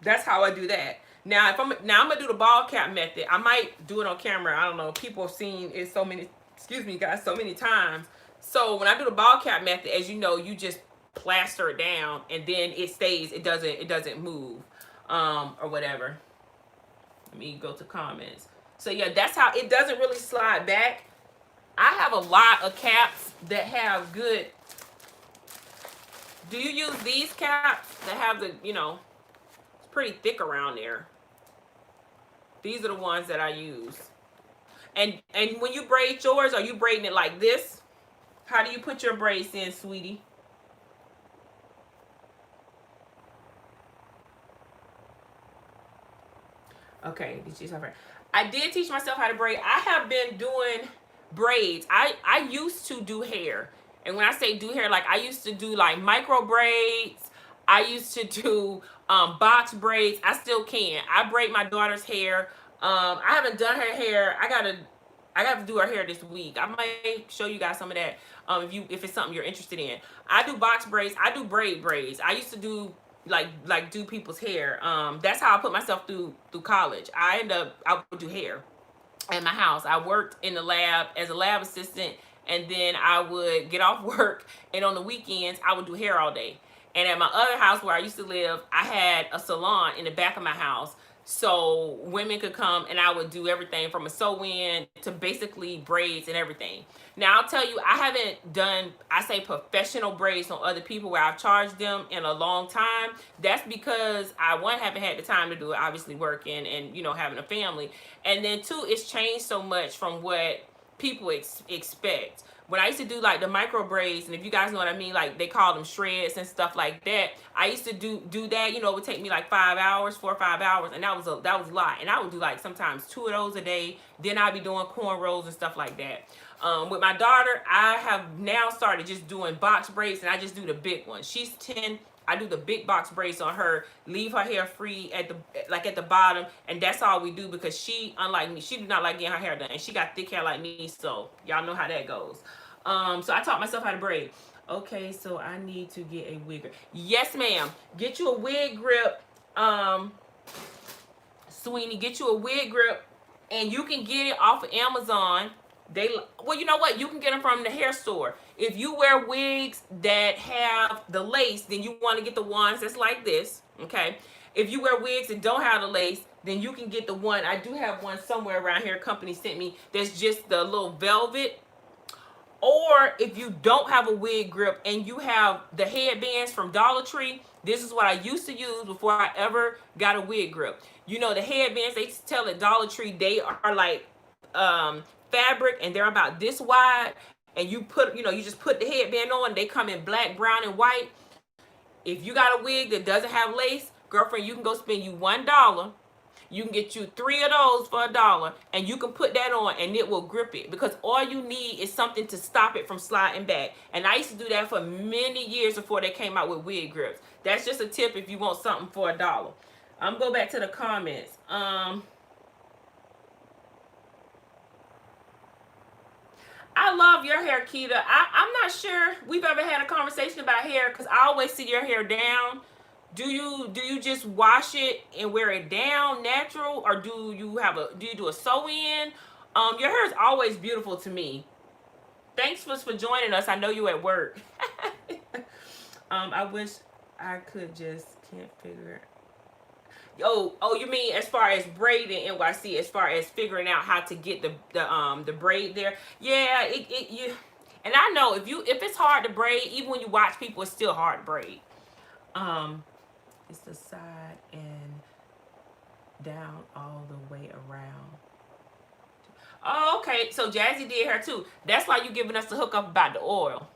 that's how I do that. Now, I'm gonna do the ball cap method. I might do it on camera. I don't know. People have seen it so many, excuse me, guys, so many times. So when I do the ball cap method, as you know, you just plaster it down, and then it stays. It doesn't move, or whatever. Let me go to comments. So yeah, that's how it doesn't really slide back. I have a lot of caps that have good. Do you use these caps that have the, you know, it's pretty thick around there? These are the ones that I use. And when you braid yours, are you braiding it like this? How do you put your braids in, sweetie? Okay, I did teach myself how to braid. I have been doing braids. I used to do hair. And when I say do hair, like I used to do like micro braids. I used to do box braids. I still can. I braid my daughter's hair. I haven't done her hair. I gotta do her hair this week. I might show you guys some of that. If it's something you're interested in. I do box braids. I do braid braids. I used to do like do people's hair. That's how I put myself through college. I would do hair at my house. I worked in the lab as a lab assistant, and then I would get off work, and on the weekends I would do hair all day. And at my other house where I used to live, I had a salon in the back of my house, so women could come and I would do everything from a sew-in to basically braids and everything. Now I'll tell you, I haven't done, I say professional braids on other people where I've charged them in a long time. That's because I, one, haven't had the time to do it, obviously working and, you know, having a family. And then two, it's changed so much from what people expect. When I used to do like the micro braids, and if you guys know what I mean, like they call them shreds and stuff like that, I used to do that. You know, it would take me like 5 hours, 4 or 5 hours, and that was a lot. And I would do like sometimes 2 of those a day. Then I'd be doing cornrows and stuff like that. With my daughter, I have now started just doing box braids, and I just do the big ones. She's 10. I do the big box braids on her, leave her hair free at the bottom, and that's all we do, because she, unlike me, she do not like getting her hair done, and she got thick hair like me, so y'all know how that goes. So I taught myself how to braid. Okay, so I need to get a wig grip. Yes, ma'am. Get you a wig grip, Sweeney. Get you a wig grip, and you can get it off of Amazon. Well, you know what? You can get them from the hair store. If you wear wigs that have the lace, then you want to get the ones that's like this, okay? If you wear wigs that don't have the lace, then you can get the one. I do have one somewhere around here. A company sent me. That's just the little velvet. Or if you don't have a wig grip and you have the headbands from Dollar Tree, this is what I used to use before I ever got a wig grip. You know, the headbands, they tell at Dollar Tree, they are like fabric, and they're about this wide, and you just put the headband on. They come in black, brown, and white. If you got a wig that doesn't have lace, girlfriend, you can go spend you $1. You can get you 3 of those for $1, and you can put that on, and it will grip it, because all you need is something to stop it from sliding back. And I used to do that for many years before they came out with wig grips. That's just a tip if you want something for $1. Go back to the comments. I love your hair, Keita. I'm not sure we've ever had a conversation about hair, because I always see your hair down. Do you just wash it and wear it down natural, or do you do a sew-in? Your hair is always beautiful to me. Thanks for joining us. I know you at work. I wish I could, just can't figure it. Oh, you mean as far as braiding, NYC, as far as figuring out how to get the braid there? Yeah, and I know if it's hard to braid, even when you watch people, it's still hard to braid. It's the side and down all the way around. Oh, okay. So Jazzy did her too. That's why you giving us the hookup about the oil.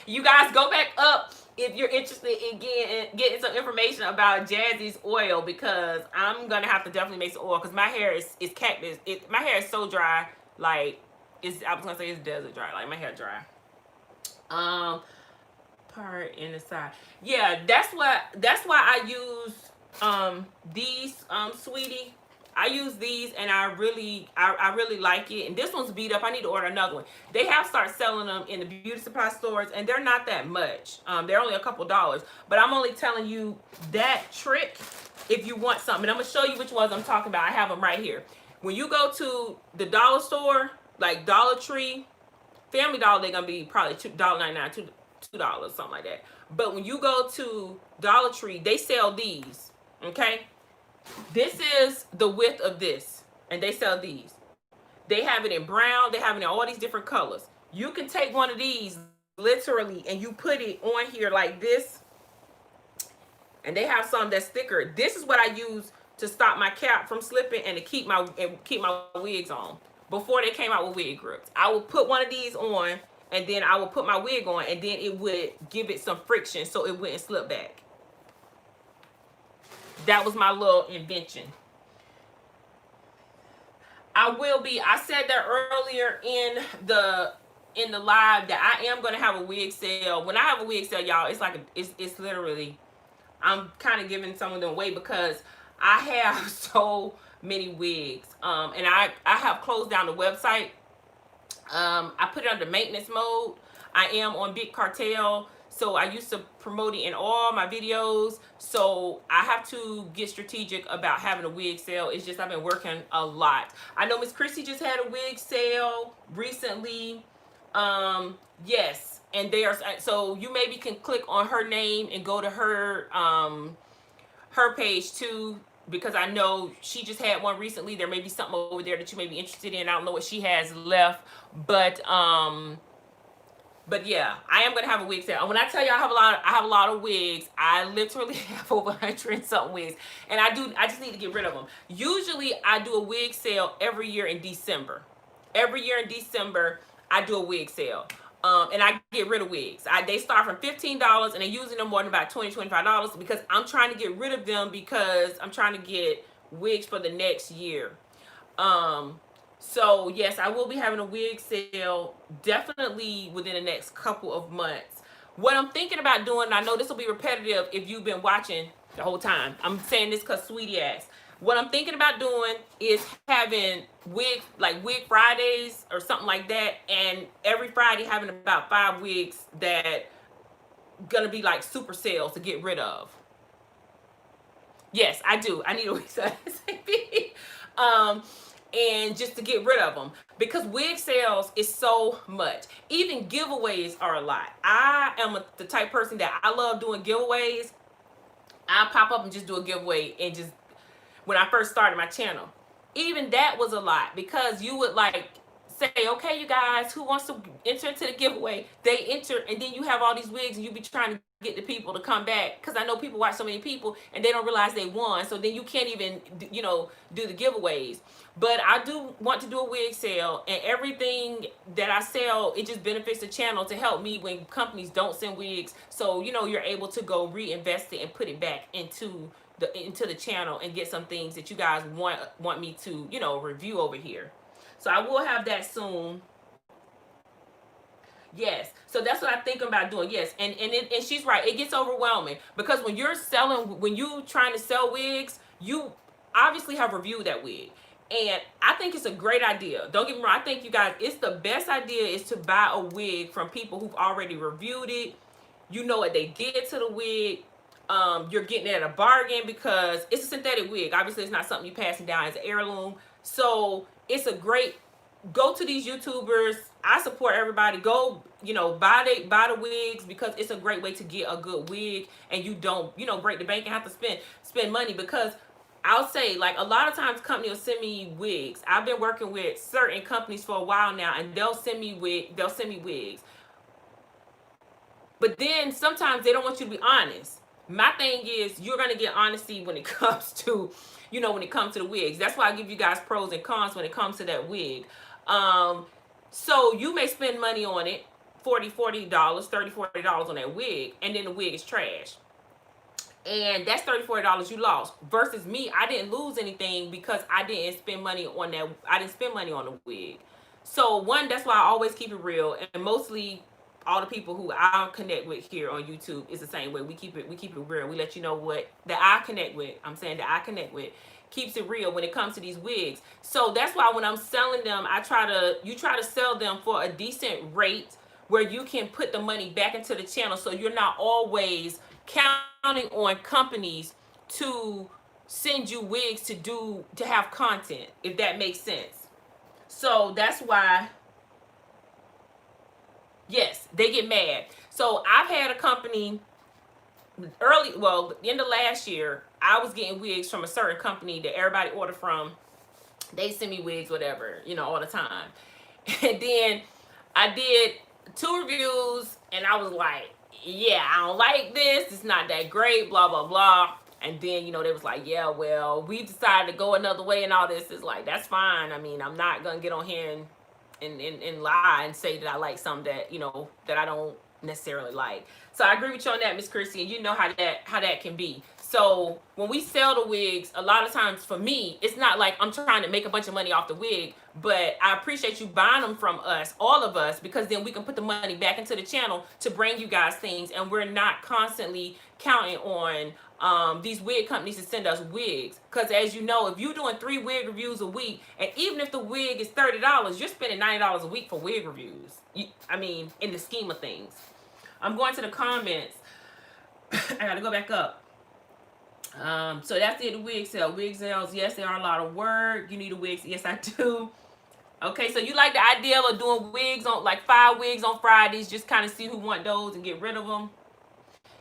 You guys go back up if you're interested in getting some information about Jazzy's oil, because I'm gonna have to definitely make some oil, because my hair is cactus. My hair is so dry, like I was gonna say it's desert dry, like my hair dry. Part in the side. Yeah, that's why I use these, sweetie. I use these, and I really like it. And this one's beat up. I need to order another one. They have started selling them in the beauty supply stores, and they're not that much. They're only a couple dollars. But I'm only telling you that trick if you want something. And I'm gonna show you which ones I'm talking about. I have them right here. When you go to the dollar store, like Dollar Tree, Family Dollar, they're gonna be probably $1.99, $2, something like that. But when you go to Dollar Tree, they sell these. Okay. This is the width of this, and they sell these. They have it in brown. They have it in all these different colors. You can take one of these literally, and you put it on here like this, and they have some that's thicker. This is what I use to stop my cap from slipping and to keep my wigs on. Before they came out with wig grips, I would put one of these on, and then I would put my wig on, and then it would give it some friction so it wouldn't slip back. That was my little invention. I will be. I said that earlier in the live that I am gonna have a wig sale. When I have a wig sale, y'all, it's like it's literally, I'm kind of giving some of them away because I have so many wigs. And I have closed down the website. I put it under maintenance mode. I am on Big Cartel, so I used to promote it in all my videos. So I have to get strategic about having a wig sale. It's just I've been working a lot. I know Miss Chrissy just had a wig sale recently. Yes, and there's, so you maybe can click on her name and go to her page too, because I know she just had one recently. There may be something over there that you may be interested in. I don't know what she has left, but yeah, I am gonna have a wig sale. And when I tell you I have a lot of wigs, I literally have over 100 and something wigs, and I just need to get rid of them. Usually I do a wig sale every year in December. Every year in December I do a wig sale. And I get rid of wigs. They start from $15 and they're using them more than about $20, $25 because I'm trying to get rid of them because I'm trying to get wigs for the next year. So yes, I will be having a wig sale definitely within the next couple of months. What I'm thinking about doing, and I know this will be repetitive if you've been watching the whole time. I'm saying this because Sweetie asked. What I'm thinking about doing is having wig Fridays or something like that, and every Friday having about 5 wigs that gonna be like super sales to get rid of. Yes, I do. I need a wig sale. And just to get rid of them, because wig sales is so much. Even giveaways are a lot. I am the type person that I love doing giveaways. I pop up and just do a giveaway, and just when I first started my channel, even that was a lot because you would like say, okay, you guys, who wants to enter into the giveaway? They enter, and then you have all these wigs, and you be trying to get the people to come back, because I know people watch so many people and they don't realize they won, so then you can't even do the giveaways. But I do want to do a wig sale, and everything that I sell, it just benefits the channel to help me when companies don't send wigs, so you're able to go reinvest it and put it back into the channel and get some things that you guys want me to review over here. So I will have that soon. Yes, so that's what I think about doing. Yes, and she's right. It gets overwhelming because when you're trying to sell wigs, you obviously have reviewed that wig, and I think it's a great idea. Don't get me wrong. I think you guys, it's the best idea is to buy a wig from people who've already reviewed it. You know what they did to the wig. You're getting it at a bargain because it's a synthetic wig. Obviously, it's not something you're passing down as an heirloom. So it's a great, go to these YouTubers. I support everybody. Go, buy the wigs because it's a great way to get a good wig, and you don't, break the bank and have to spend money. Because I'll say, like, a lot of times companies will send me wigs. I've been working with certain companies for a while now, and they'll send me wigs. But then sometimes they don't want you to be honest. My thing is, you're going to get honesty when it comes to, the wigs. That's why I give you guys pros and cons when it comes to that wig. So you may spend money on it, $40 on that wig, and then the wig is trash. And that's $34 you lost. Versus me, I didn't lose anything because I didn't spend money on that. I didn't spend money on the wig. So one, that's why I always keep it real, and mostly all the people who I connect with here on YouTube is the same way. We keep it real. We let you know what that I connect with. I'm saying that I connect with keeps it real when it comes to these wigs. So that's why when I'm selling them, you try to sell them for a decent rate where you can put the money back into the channel, so you're not always counting on companies to send you wigs to have content, if that makes sense. So that's why. Yes, they get mad. So I've had a company the end of last year, I was getting wigs from a certain company that everybody ordered from. They send me wigs, whatever, all the time. And then I did 2 reviews, and I was like, yeah, I don't like this. It's not that great, blah, blah, blah. And then, they was like, yeah, well, we decided to go another way and all this. Is like, that's fine. I mean, I'm not going to get on here and lie and say that I like something that that I don't necessarily like. So I agree with you on that, Miss Chrissy, and you know how that can be. So when we sell the wigs, a lot of times for me, it's not like I'm trying to make a bunch of money off the wig, but I appreciate you buying them from us, all of us, because then we can put the money back into the channel to bring you guys things, and we're not constantly counting on these wig companies to send us wigs. Because as you know, if you're doing 3 wig reviews a week, and even if the wig is $30, you're spending $90 a week for wig reviews. I mean, in the scheme of things. I'm going to the comments. I gotta go back up. So that's it, the wig sale. Wig sales, yes, they are a lot of work. You need a wig, yes, I do. Okay, so you like the idea of doing wigs on, like 5 wigs on Fridays, just kind of see who want those and get rid of them.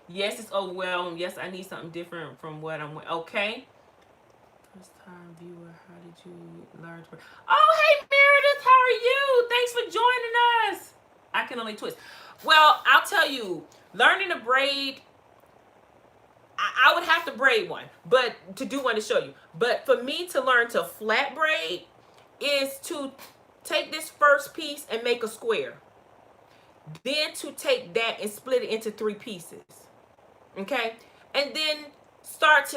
Yes, it's overwhelming. Yes, I need something different from what I'm with. Okay. First time viewer, how did you learn to... Oh, hey, Meredith, how are you? Thanks for joining us. I can only twist. Well, I'll tell you, learning to braid, I would have to braid one, but to do one to show you. But for me to learn to flat braid is to take this first piece and make a square. Then to take that and split it into 3 pieces. Okay? And then start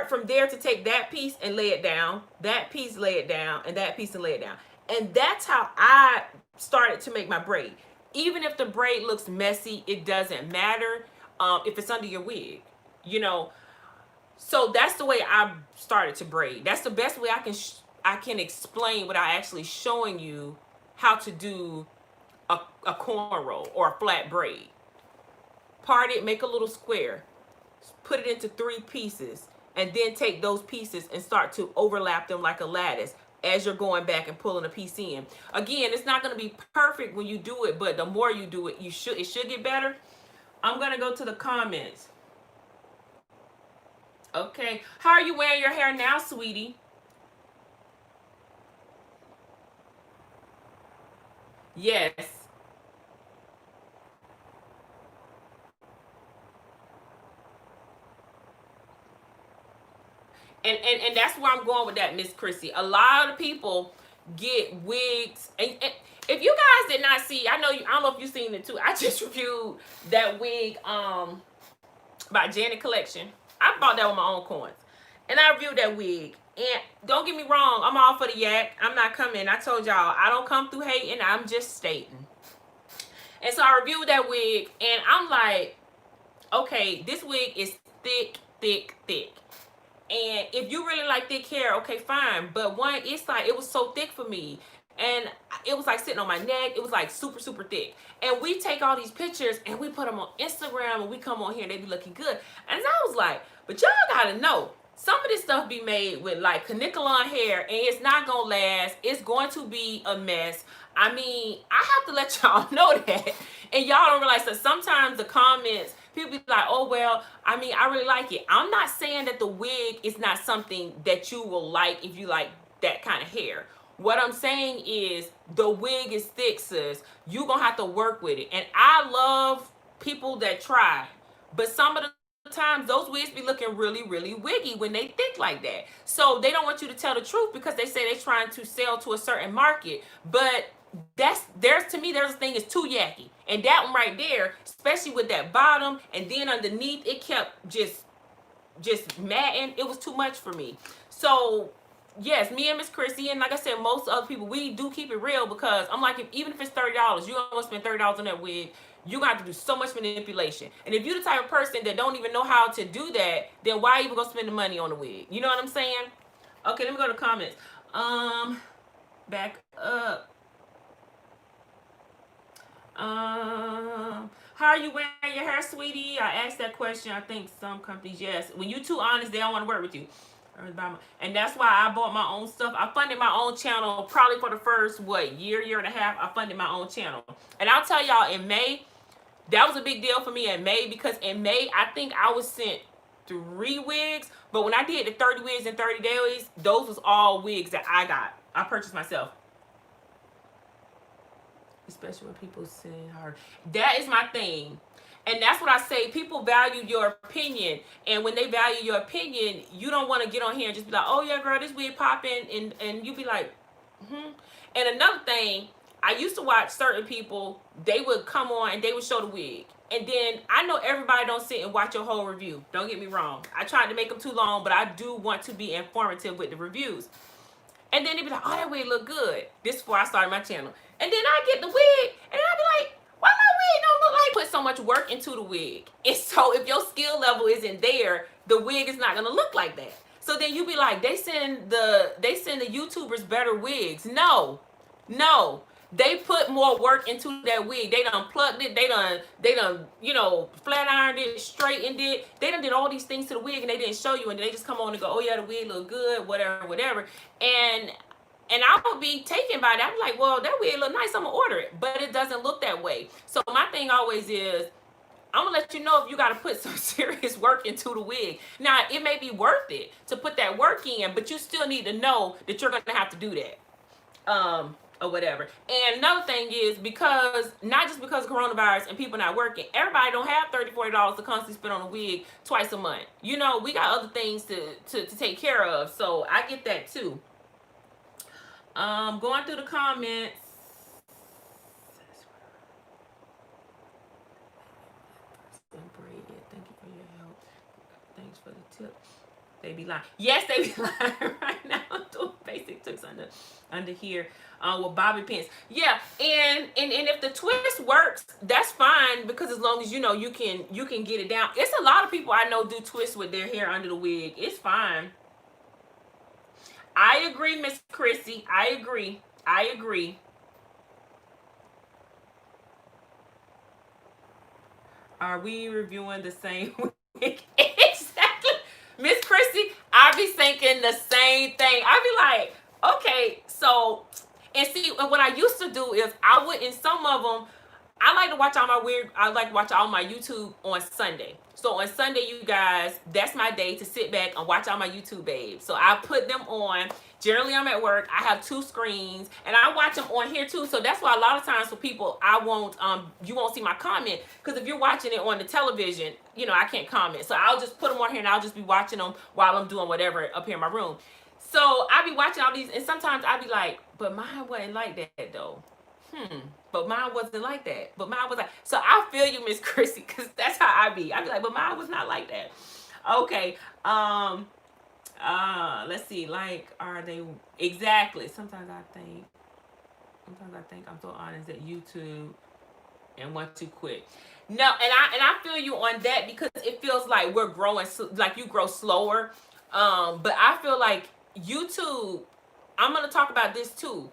from there to take that piece and lay it down, that piece lay it down, and that piece and lay it down. And that's how I started to make my braid. Even if the braid looks messy, it doesn't matter if it's under your wig. You know, so that's the way I started to braid. That's the best way I can explain without actually showing you how to do a cornrow or a flat braid. Part it, make a little square, put it into 3 pieces, and then take those pieces and start to overlap them like a lattice as you're going back and pulling a piece in. Again, it's not going to be perfect when you do it, but the more you do it, it should get better. I'm going to go to the comments. Okay. How are you wearing your hair now, sweetie? Yes. And that's where I'm going with that, Miss Chrissy. A lot of people get wigs. And if you guys did not see, I don't know if you've seen it too. I just reviewed that wig by Janet Collection. I bought that with my own coins. And I reviewed that wig. And don't get me wrong, I'm all for the yak. I'm not coming. I told y'all, I don't come through hating. I'm just stating. And so I reviewed that wig. And I'm like, okay, this wig is thick, thick, thick. And if you really like thick hair, okay, fine. But one, it's like, it was so thick for me. And it was like sitting on my neck. It was like super, super thick. And we take all these pictures and we put them on Instagram and we come on here and they be looking good. And I was like, but y'all gotta know, some of this stuff be made with like Canicolon hair and it's not gonna last. It's going to be a mess. I mean, I have to let y'all know that. And y'all don't realize that sometimes the comments, people be like, oh, well, I mean, I really like it. I'm not saying that the wig is not something that you will like if you like that kind of hair. What I'm saying is the wig is thick, sis. You're going to have to work with it. And I love people that try. But some of the times, those wigs be looking really, really wiggy when they thick like that. So they don't want you to tell the truth because they say they're trying to sell to a certain market. But to me, there's a thing is too yucky. And that one right there, especially with that bottom, and then underneath, it kept just matting. It was too much for me. So yes, me and Miss Chrissy, and like I said, most other people, we do keep it real because I'm like, even if it's $30, you're gonna spend $30 on that wig. You're gonna have to do so much manipulation. And if you're the type of person that don't even know how to do that, then why are you even gonna spend the money on the wig? You know what I'm saying? Okay, let me go to comments. Back up. How are you wearing your hair, sweetie? I asked that question. I think some companies, yes. When you're too honest, they don't want to work with you. And that's why I bought my own stuff. I funded my own channel probably for the first, year and a half. I funded my own channel. And I'll tell y'all, in May, that was a big deal for me in May because in May, I think I was sent 3 wigs. But when I did the 30 wigs in 30 days, those was all wigs that I got. I purchased myself. Especially when people send her. That is my thing. And that's what I say. People value your opinion. And when they value your opinion, you don't want to get on here and just be like, oh, yeah, girl, this wig popping. And you be like, And another thing, I used to watch certain people. They would come on and they would show the wig. And then I know everybody don't sit and watch your whole review. Don't get me wrong. I tried to make them too long, but I do want to be informative with the reviews. And then they be like, oh, that wig look good. This is before I started my channel. And then I get the wig, and I be like, why my wig don't look like? Put so much work into the wig. And so if your skill level isn't there, the wig is not gonna look like that. So then you be like, they send the YouTubers better wigs. No. They put more work into that wig. They done plugged it. They done, you know, flat ironed it, straightened it. They done did all these things to the wig and they didn't show you. And they just come on and go, oh yeah, the wig look good, whatever. And I would be taken by that. I'm like, well, that wig look nice. I'm gonna order it. But it doesn't look that way. So my thing always is, I'm gonna let you know if you gotta put some serious work into the wig. Now, it may be worth it to put that work in, but you still need to know that you're gonna have to do that. Or whatever. And another thing is, because not just because of coronavirus and people not working, everybody don't have $30, $40 to constantly spend on a wig twice a month. You know, we got other things to take care of. So I get that too. Going through the comments. Braid, thank you for your help. Thanks for the tip. They be lying. Yes, they be lying right now. Doing basic tips under here with bobby pins. Yeah, and if the twist works, that's fine, because as long as you know you can get it down. It's a lot of people I know do twists with their hair under the wig. It's fine. I agree, Miss Chrissy. I agree. Are we reviewing the same wig? Exactly. Miss Chrissy, I be thinking the same thing. I be like, okay, so, and see, what I used to do is I would, in some of them, I like to watch all my YouTube on Sunday. So on Sunday, you guys, that's my day to sit back and watch all my YouTube babes. So I put them on. Generally, I'm at work. I have 2 screens, and I watch them on here too. So that's why a lot of times for people, you won't see my comment, because if you're watching it on the television, you know, I can't comment. So I'll just put them on here, and I'll just be watching them while I'm doing whatever up here in my room. So I be watching all these, and sometimes I be like, but mine wasn't like that though. But mine wasn't like that. But mine was like, so I feel you, Miss Chrissy, because that's how I be. I be like, but mine was not like that. Okay. Let's see. Like, are they exactly? Sometimes I think I'm so honest at YouTube and want to quit. No, and I feel you on that, because it feels like we're growing, like you grow slower. But I feel like YouTube, I'm gonna talk about this too.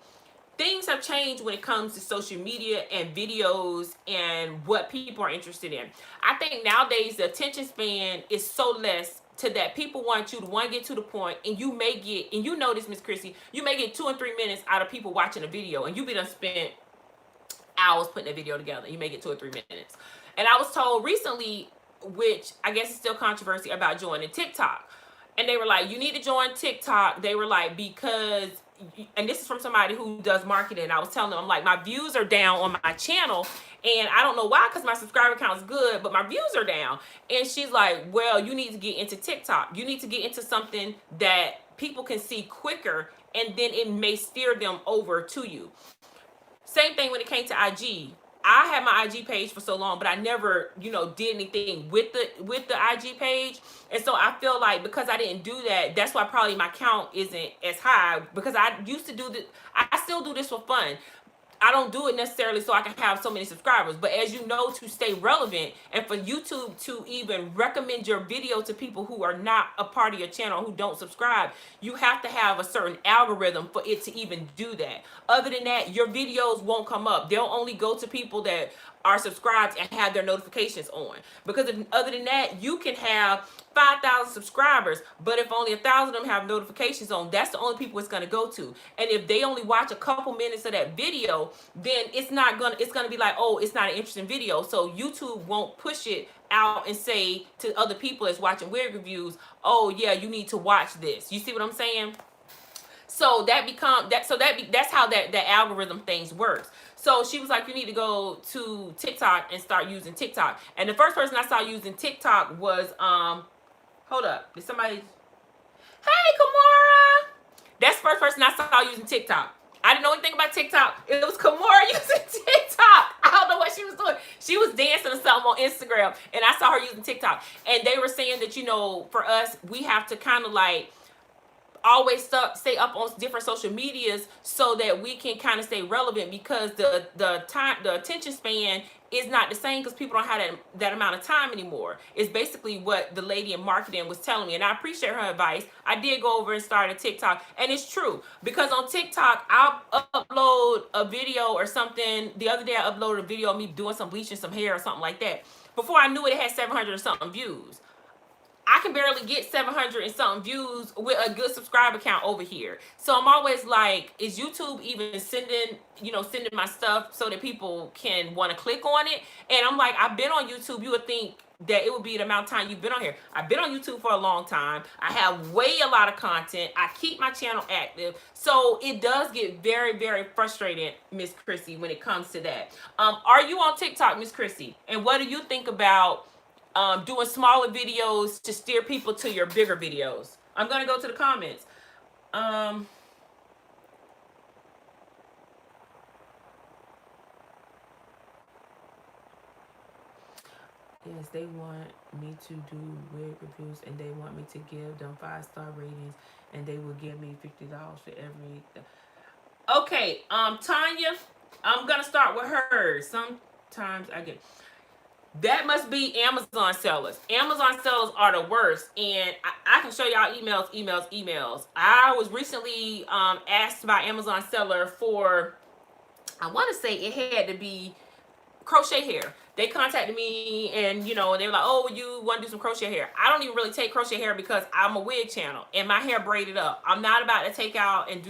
Things have changed when it comes to social media and videos and what people are interested in. I think nowadays the attention span is so less to that people want you to get to the point, and you may get, and you know this, Miss Chrissy, you may get 2 and 3 minutes out of people watching a video, and you be done spent hours putting a video together. You may get 2 or 3 minutes. And I was told recently, which I guess is still controversy, about joining TikTok. And they were like, you need to join TikTok. They were like, because, and this is from somebody who does marketing. I was telling them, I'm like, my views are down on my channel, and I don't know why, because my subscriber count is good, but my views are down. And she's like, well, you need to get into TikTok. You need to get into something that people can see quicker, and then it may steer them over to you. Same thing when it came to IG. I had my IG page for so long, but I never, you know, did anything with the IG page. And so I feel like because I didn't do that, that's why probably my count isn't as high, because I used to do this. I still do this for fun. I don't do it necessarily so I can have so many subscribers, but as you know, to stay relevant and for YouTube to even recommend your video to people who are not a part of your channel, who don't subscribe, you have to have a certain algorithm for it to even do that. Other than that, your videos won't come up. They'll only go to people that are subscribed and have their notifications on. Because other than that, you can have 5,000 subscribers, but if only 1,000 of them have notifications on, that's the only people it's going to go to. And if they only watch a couple minutes of that video, then it's going to be like, oh, it's not an interesting video. So YouTube won't push it out and say to other people that's watching wig reviews, oh yeah, you need to watch this. You see what I'm saying? So that's how that algorithm things works. So she was like, you need to go to TikTok and start using TikTok. And the first person I saw using TikTok was hold up, did somebody? Hey, Kamara. That's the first person I saw using TikTok. I didn't know anything about TikTok. It was Kamara using TikTok. I don't know what she was doing. She was dancing or something on Instagram, and I saw her using TikTok. And they were saying that, you know, for us, we have to kind of like always stay up on different social medias so that we can kind of stay relevant, because the attention span is not the same, because people don't have that amount of time anymore. It's basically what the lady in marketing was telling me, and I appreciate her advice. I did go over and start a TikTok, and it's true, because on TikTok I'll upload a video or something. The other day I uploaded a video of me doing some bleaching some hair or something like that. Before I knew it, it had 700 or something views. I can barely get 700 and something views with a good subscriber count over here. So I'm always like, is YouTube even sending my stuff so that people can want to click on it? And I'm like, I've been on YouTube. You would think that it would be the amount of time you've been on here. I've been on YouTube for a long time. I have a lot of content. I keep my channel active. So it does get very, very frustrating, Miss Chrissy, when it comes to that. Are you on TikTok, Miss Chrissy? And what do you think about doing smaller videos to steer people to your bigger videos? I'm going to go to the comments. Yes, they want me to do wig reviews, and they want me to give them 5-star ratings, and they will give me $50 for every. Okay, Tanya, I'm going to start with her. Sometimes I get. That must be Amazon sellers. Amazon sellers are the worst. And I can show y'all emails. I was recently asked by Amazon seller for, I want to say it had to be crochet hair. They contacted me, and they were like, oh, you want to do some crochet hair? I don't even really take crochet hair because I'm a wig channel and my hair braided up. I'm not about to take out and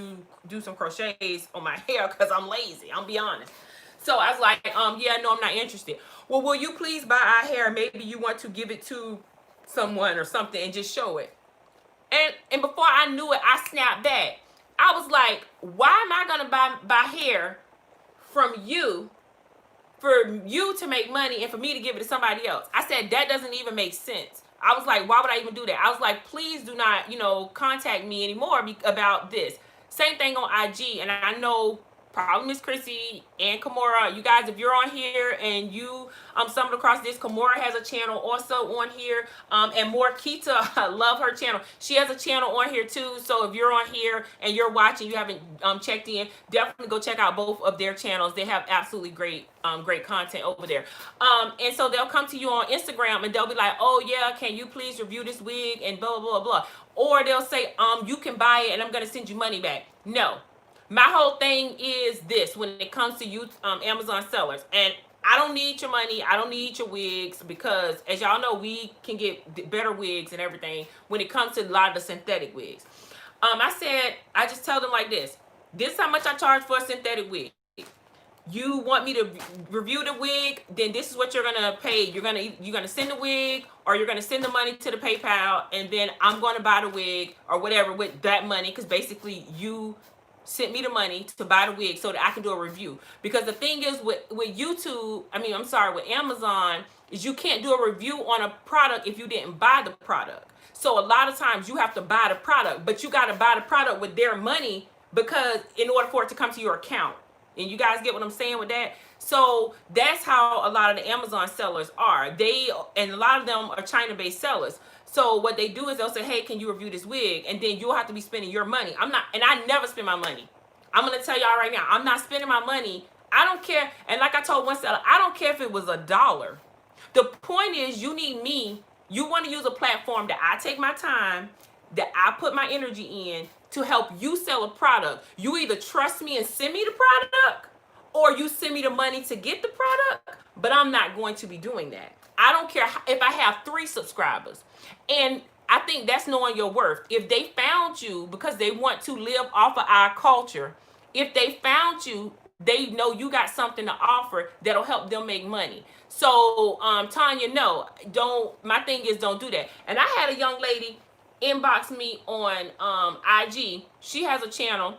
do some crochets on my hair because I'm lazy. I'll be honest. So I was like, yeah, no, I'm not interested. Well, will you please buy our hair? Maybe you want to give it to someone or something and just show it. And before I knew it, I snapped back. I was like, why am I going to buy hair from you for you to make money and for me to give it to somebody else? I said, that doesn't even make sense. I was like, why would I even do that? I was like, please do not, contact me anymore about this. Same thing on IG. And I know probably Miss Chrissy and Kimora, you guys, if you're on here and you stumbled across this, Kimora has a channel also on here, and Morkita, I love her channel. She has a channel on here too. So if you're on here and you're watching, you haven't checked in, definitely go check out both of their channels. They have absolutely great content over there. And so they'll come to you on Instagram and they'll be like, oh yeah, can you please review this wig and blah blah blah. Or they'll say, you can buy it and I'm gonna send you money back. No. My whole thing is this when it comes to you Amazon sellers, and I don't need your money. I don't need your wigs, because as y'all know, we can get better wigs and everything when it comes to a lot of the synthetic wigs. I just tell them like this. This is how much I charge for a synthetic wig. You want me to review the wig, then this is what you're gonna pay. You're gonna send the wig, or you're gonna send the money to the PayPal, and then I'm gonna buy the wig or whatever with that money, because basically you sent me the money to buy the wig so that I can do a review. Because the thing is with with Amazon, is you can't do a review on a product if you didn't buy the product. So a lot of times you have to buy the product, but you got to buy the product with their money, because in order for it to come to your account. And you guys get what I'm saying with that? So that's how a lot of the Amazon sellers are. And a lot of them are China-based sellers. So what they do is they'll say, hey, can you review this wig? And then you'll have to be spending your money. I never spend my money. I'm going to tell y'all right now, I'm not spending my money. I don't care. And like I told one seller, I don't care if it was $1. The point is, you need me. You want to use a platform that I take my time, that I put my energy in to help you sell a product. You either trust me and send me the product, or you send me the money to get the product, but I'm not going to be doing that. I don't care if I have 3 subscribers. And I think that's knowing your worth. If they found you because they want to live off of our culture, if they found you, they know you got something to offer that'll help them make money. So, Tanya, no, my thing is don't do that. And I had a young lady inbox me on IG. She has a channel.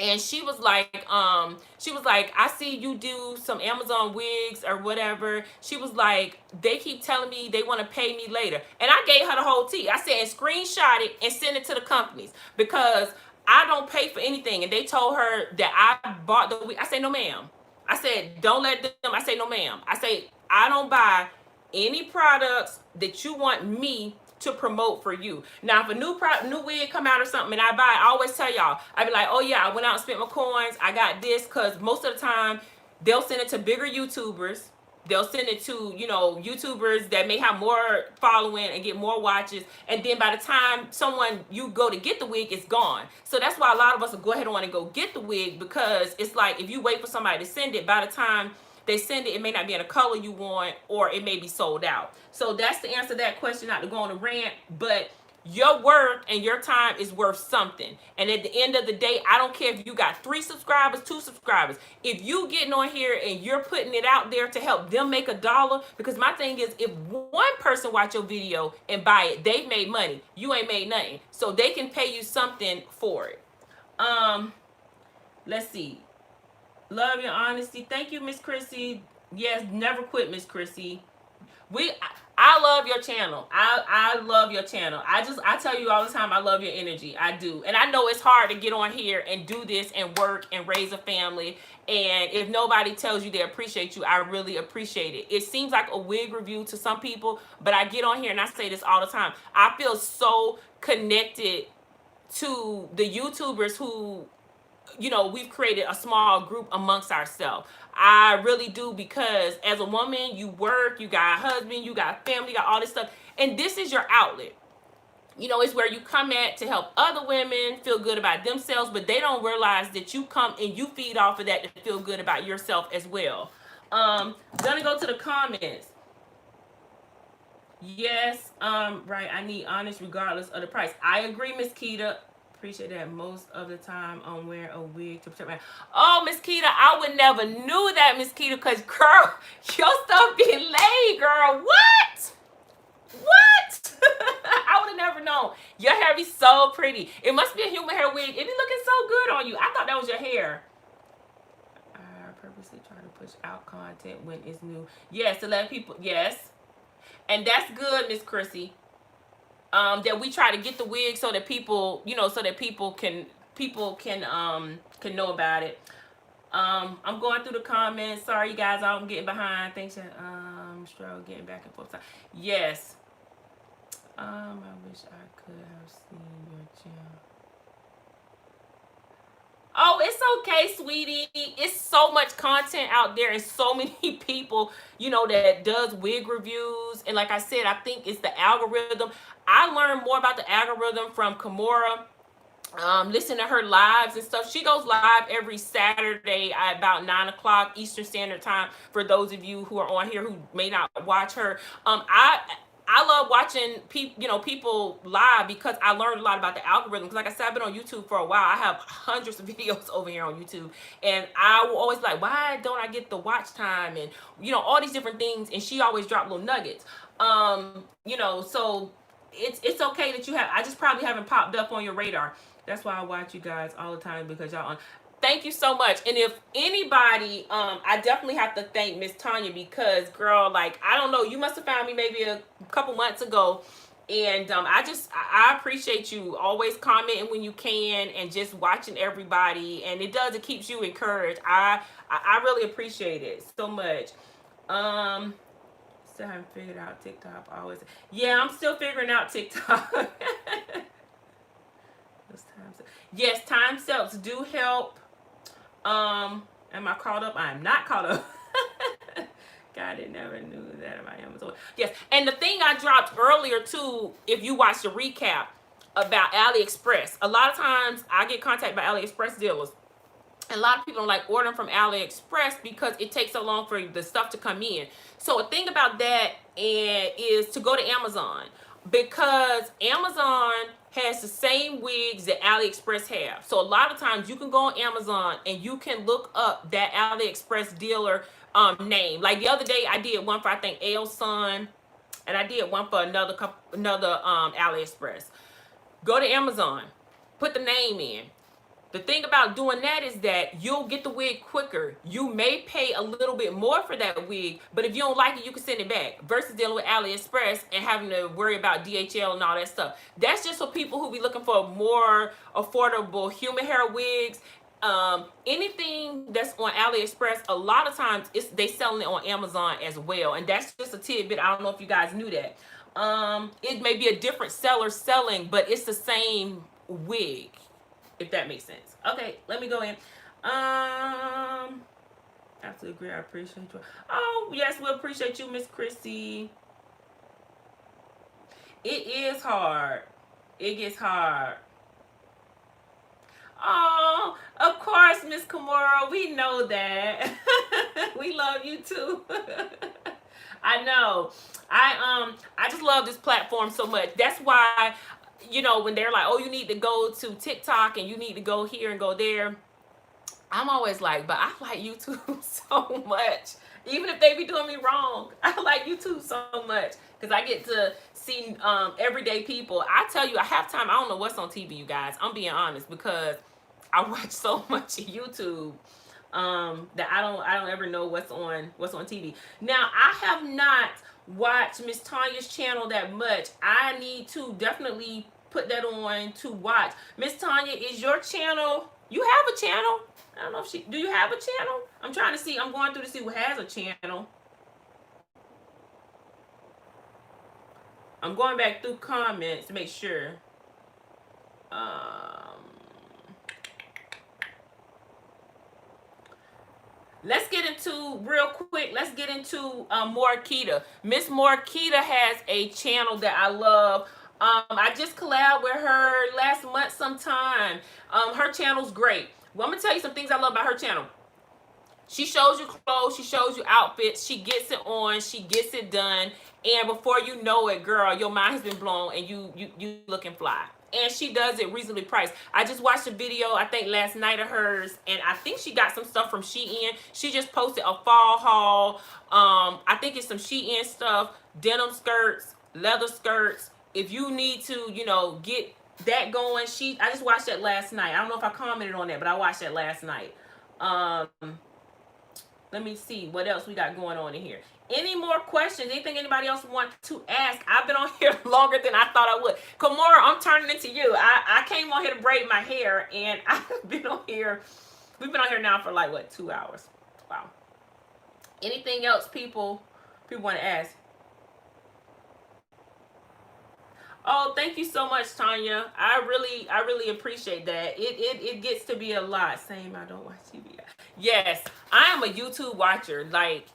And she was like, I see you do some Amazon wigs or whatever. She was like, they keep telling me they want to pay me later. And I gave her the whole tea. I said, screenshot it and send it to the companies, because I don't pay for anything. And they told her that I bought the wig. I said, no, ma'am. I said, don't let them. I say, no, ma'am. I say, I don't buy any products that you want me to promote for you. Now, if a new wig come out or something and I buy it, I always tell y'all, I be like, oh yeah, I went out and spent my coins. I got this, because most of the time they'll send it to bigger YouTubers. They'll send it to, you know, YouTubers that may have more following and get more watches. And then by the time you go to get the wig, it's gone. So that's why a lot of us will go ahead and want to go get the wig, because it's like if you wait for somebody to send it, by the time they send it, it may not be in a color you want, or it may be sold out. So that's the answer to that question, not to go on a rant, but your work and your time is worth something. And at the end of the day, I don't care if you got 3 subscribers, 2 subscribers. If you getting on here and you're putting it out there to help them make $1, because my thing is, if one person watch your video and buy it, they've made money. You ain't made nothing. So they can pay you something for it. Let's see. Love your honesty. Thank you, Miss Chrissy. Yes, never quit, Miss Chrissy. I love your channel. I love your channel. I tell you all the time, I love your energy. I do. And I know it's hard to get on here and do this and work and raise a family. And if nobody tells you they appreciate you, I really appreciate it. It seems like a wig review to some people, but I get on here and I say this all the time. I feel so connected to the YouTubers who, you know, we've created a small group amongst ourselves. I really do, because as a woman, you work, you got a husband, you got family, you got all this stuff, and this is your outlet. You know, it's where you come at to help other women feel good about themselves, but they don't realize that you come and you feed off of that to feel good about yourself as well. Gonna go to the comments. Yes, right, I need honest regardless of the price. I agree, Miss Keita. Appreciate that. Most of the time I'm wearing a wig to protect my... Oh, Miss Keita, I would never knew that, Miss Keita, because, girl, your stuff be laid, girl. What? What? I would have never known. Your hair be so pretty. It must be a human hair wig. It be looking so good on you. I thought that was your hair. I purposely try to push out content when it's new. Yes, to let people... Yes. And that's good, Miss Chrissy. That we try to get the wig so that people, you know, so that people can know about it. I'm going through the comments. Sorry, you guys, I'm getting behind. Thanks for struggle getting back and forth. Yes. I wish I could have seen your channel. Oh, it's okay, sweetie. It's so much content out there and so many people, you know, that does wig reviews. And like I said, I think it's the algorithm. I learned more about the algorithm from Kimora. Listen to her lives and stuff. She goes live every Saturday at about 9 o'clock Eastern Standard Time. For those of you who are on here who may not watch her, I love watching people live, because I learned a lot about the algorithm. Because like I said, I've been on YouTube for a while. I have hundreds of videos over here on YouTube, and I will always be like, why don't I get the watch time, and you know, all these different things. And she always dropped little nuggets. You know, so it's okay that you have. I just probably haven't popped up on your radar. That's why I watch you guys all the time, because y'all on. Thank you so much. And if anybody, I definitely have to thank Miss Tanya, because girl, like, I don't know, you must have found me maybe a couple months ago, and I appreciate you always commenting when you can and just watching everybody, and it keeps you encouraged. I really appreciate it so much. Still haven't figured out TikTok. Yeah, I'm still figuring out TikTok. Yes, time steps do help. Am I caught up? I am not caught up. God, I never knew that about Amazon. Yes, and the thing I dropped earlier too, if you watched the recap about AliExpress, a lot of times I get contacted by AliExpress dealers. And a lot of people don't like ordering from AliExpress because it takes so long for the stuff to come in. So a thing about that is to go to Amazon, because Amazon has the same wigs that AliExpress have. So a lot of times you can go on Amazon and you can look up that AliExpress dealer name. Like the other day I did one for, I think, Elson, and I did one for another AliExpress. Go to Amazon, put the name in. The thing about doing that is that you'll get the wig quicker. You may pay a little bit more for that wig, but if you don't like it, you can send it back, versus dealing with AliExpress and having to worry about DHL and all that stuff. That's just for people who be looking for more affordable human hair wigs. Anything that's on AliExpress, a lot of times they selling it on Amazon as well, and that's just a tidbit. I don't know if you guys knew that. It may be a different seller selling, but it's the same wig, if that makes sense. Okay, let me go in. Absolutely agree. I appreciate you. Oh yes, we appreciate you, Miss Chrissy. It is hard. It gets hard. Oh, of course, Miss Kimura. We know that. We love you too. I know. I just love this platform so much. That's why, you know, when they're like, oh, you need to go to TikTok and you need to go here and go there, I'm always like, but I like YouTube so much. Even if they be doing me wrong, I like YouTube so much because I get to see everyday people. I tell you, I have time. I don't know what's on TV, you guys. I'm being honest because I watch so much YouTube that I don't ever know what's on TV. Now I have not watched Miss Tanya's channel that much. I need to definitely put that on to watch. Miss Tanya, is your channel? You have a channel? I don't know if do you have a channel? I'm trying to see. I'm going through to see who has a channel. I'm going back through comments to make sure. Let's get into real quick. Let's get into Morkita. Miss Morkita has a channel that I love. I just collabed with her last month sometime. Her channel's great. Well, I'm gonna tell you some things I love about her channel. She shows you clothes, she shows you outfits, she gets it on, she gets it done, and before you know it, girl, your mind has been blown and you looking fly. And she does it reasonably priced. I just watched a video, I think last night of hers, and I think she got some stuff from Shein. She just posted a fall haul. I think it's some Shein stuff, denim skirts, leather skirts. If you need to, you know, get that going, I just watched that last night. I don't know if I commented on that, but I watched that last night. Let me see what else we got going on in here. Any more questions? Anything anybody else want to ask? I've been on here longer than I thought I would. Kimura, I'm turning into you. I came on here to braid my hair, and I've been on here. We've been on here now for like, what, 2 hours. Wow. Anything else people want to ask? Oh, thank you so much, Tanya. I really appreciate that. It gets to be a lot. Same, I don't watch TV. Yes, I am a YouTube watcher. Like,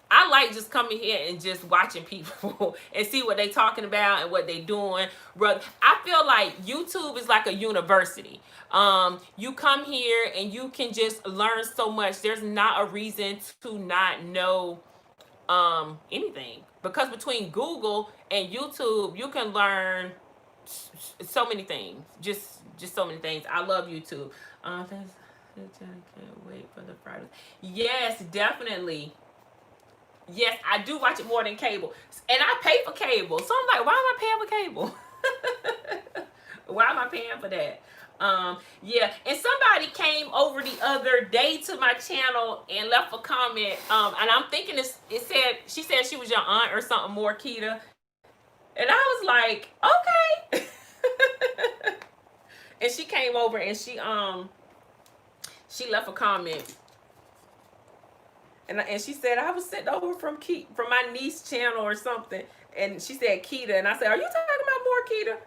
I like just coming here and just watching people and see what they talking about and what they doing. I feel like YouTube is like a university. You come here and you can just learn so much. There's not a reason to not know anything, because between Google and YouTube you can learn so many things. Just so many things. I love YouTube. I can't wait for the Fridays. Yes, definitely. Yes, I do watch it more than cable, and I pay for cable. So I'm like, why am I paying for cable? Why am I paying for that? Yeah, and somebody came over the other day to my channel and left a comment, and I'm thinking she said she was your aunt or something, Morkita, and I was like, okay. And she came over and she left a comment, and she said I was sent over from my niece's channel or something, and she said Keita, and I said, are you talking about Morkita?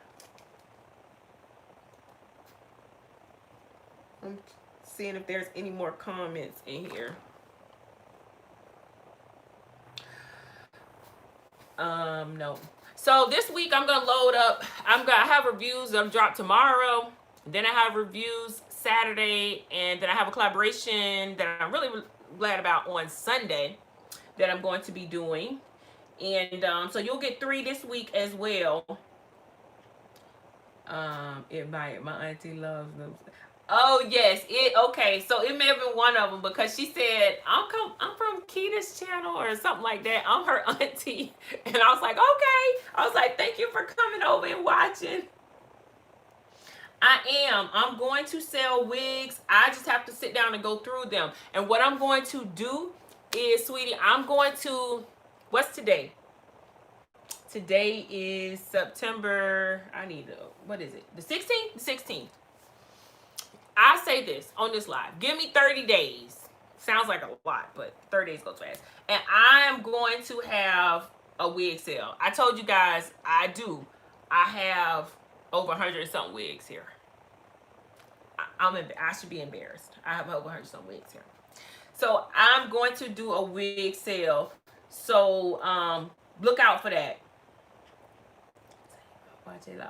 I'm seeing if there's any more comments in here. No. So this week I'm gonna load up. I have reviews that drop tomorrow. Then I have reviews Saturday, and then I have a collaboration that I'm really glad about on Sunday that I'm going to be doing. And so you'll get 3 this week as well. My auntie loves them. Oh yes, okay. So it may have been one of them, because she said I'm from Keita's channel or something like that. I'm her auntie, and I was like, okay. I was like, thank you for coming over and watching. I'm going to sell wigs. I just have to sit down and go through them. And what I'm going to do is, sweetie, I'm going to, what's today? Today is September, what is it? The 16th? The 16th. I say this on this live. Give me 30 days. Sounds like a lot, but 30 days goes fast. And I am going to have a wig sale. I told you guys I do. I have over 100 and something wigs here. I should be embarrassed. I have over 100 some wigs here. So I'm going to do a wig sale. So look out for that. Watch it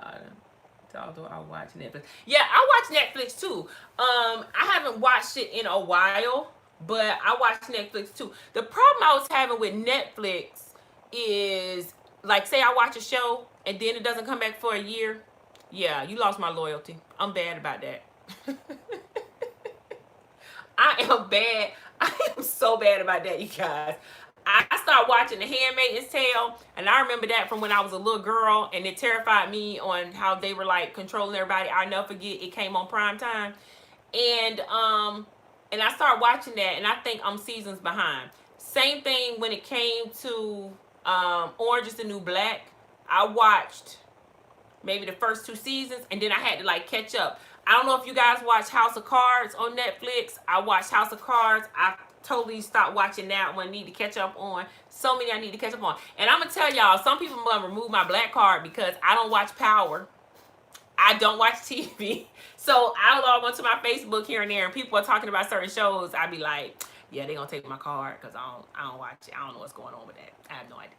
although I watch Netflix. Yeah, I watch Netflix too. I haven't watched it in a while, but I watch Netflix too. The problem I was having with Netflix is, like, say I watch a show and then it doesn't come back for a year. Yeah, you lost my loyalty. I'm bad about that. I am bad. I am so bad about that, you guys. I started watching The Handmaid's Tale, and I remember that from when I was a little girl, and it terrified me on how they were like controlling everybody. I'll never forget, it came on prime time, and I started watching that, and I think I'm seasons behind. Same thing when it came to Orange is the New Black. I watched maybe the first 2 seasons, and then I had to like catch up. I don't know if you guys watch House of Cards on Netflix. I watched House of Cards. I totally stopped watching that one. Need to catch up on. So many I need to catch up on. And I'm going to tell y'all, some people going to remove my black card because I don't watch Power. I don't watch TV. So I log onto my Facebook here and there, and people are talking about certain shows. I be like, yeah, they're going to take my card because I don't watch it. I don't know what's going on with that. I have no idea.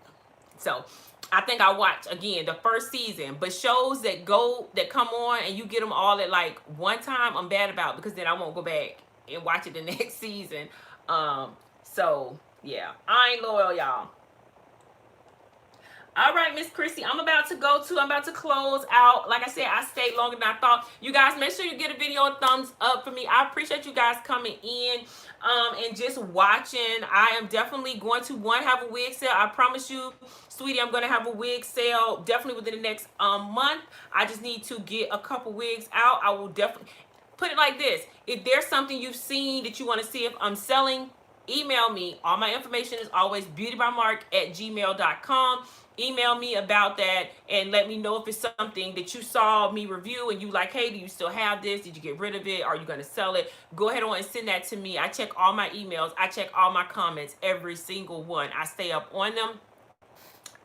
So I think I watched again the first season, but shows that come on and you get them all at like one time, I'm bad about, because then I won't go back and watch it the next season. So yeah, I ain't loyal, y'all. All right, Miss Chrissy, I'm about to close out. Like I said, I stayed longer than I thought. You guys, make sure you get a video a thumbs up for me. I appreciate you guys coming in and just watching. I am definitely going to, have a wig sale. I promise you, sweetie, I'm going to have a wig sale definitely within the next month. I just need to get a couple wigs out. I will definitely put it like this. If there's something you've seen that you want to see if I'm selling, email me. All my information is always beautybymark@gmail.com. Email me about that and let me know if it's something that you saw me review and you like, hey, do you still have this? Did you get rid of it? Are you going to sell it? Go ahead on and send that to me. I check all my emails. I check all my comments, every single one. I stay up on them.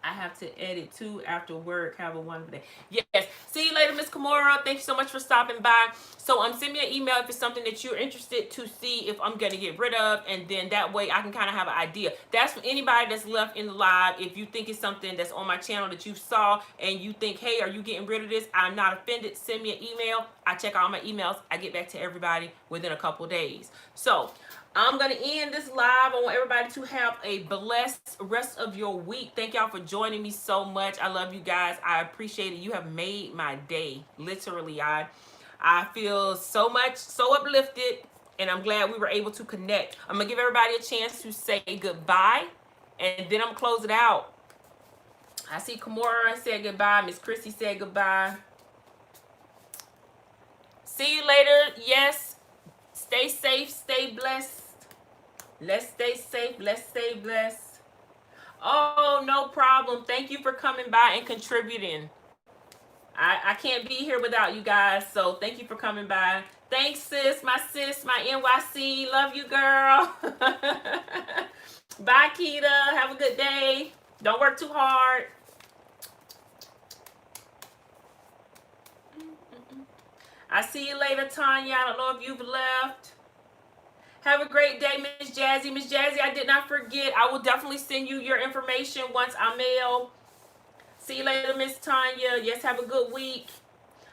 I have to edit too after work. Have a wonderful day. Yes. See you later, Miss Kimura. Thank you so much for stopping by. So send me an email if it's something that you're interested to see if I'm going to get rid of. And then that way I can kind of have an idea. That's for anybody that's left in the live. If you think it's something that's on my channel that you saw and you think, hey, are you getting rid of this? I'm not offended. Send me an email. I check all my emails. I get back to everybody within a couple days. So I'm going to end this live. I want everybody to have a blessed rest of your week. Thank y'all for joining me so much. I love you guys. I appreciate it. You have made my day. Literally, I feel so uplifted, and I'm glad we were able to connect. I'm going to give everybody a chance to say goodbye, and then I'm going to close it out. I see Kimura said goodbye. Miss Chrissy said goodbye. See you later. Yes. Stay safe. Stay blessed. Let's stay safe. Let's stay blessed. Oh, no problem. Thank you for coming by and contributing. I can't be here without you guys, so thank you for coming by. Thanks, sis, my NYC. Love you, girl. Bye, Keita. Have a good day. Don't work too hard. I see you later, Tanya. I don't know if you've left. Have a great day, Miss Jazzy. Miss Jazzy, I did not forget. I will definitely send you your information once I mail. See you later, Miss Tanya. Yes, have a good week.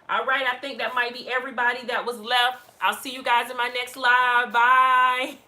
All right, I think that might be everybody that was left. I'll see you guys in my next live. Bye.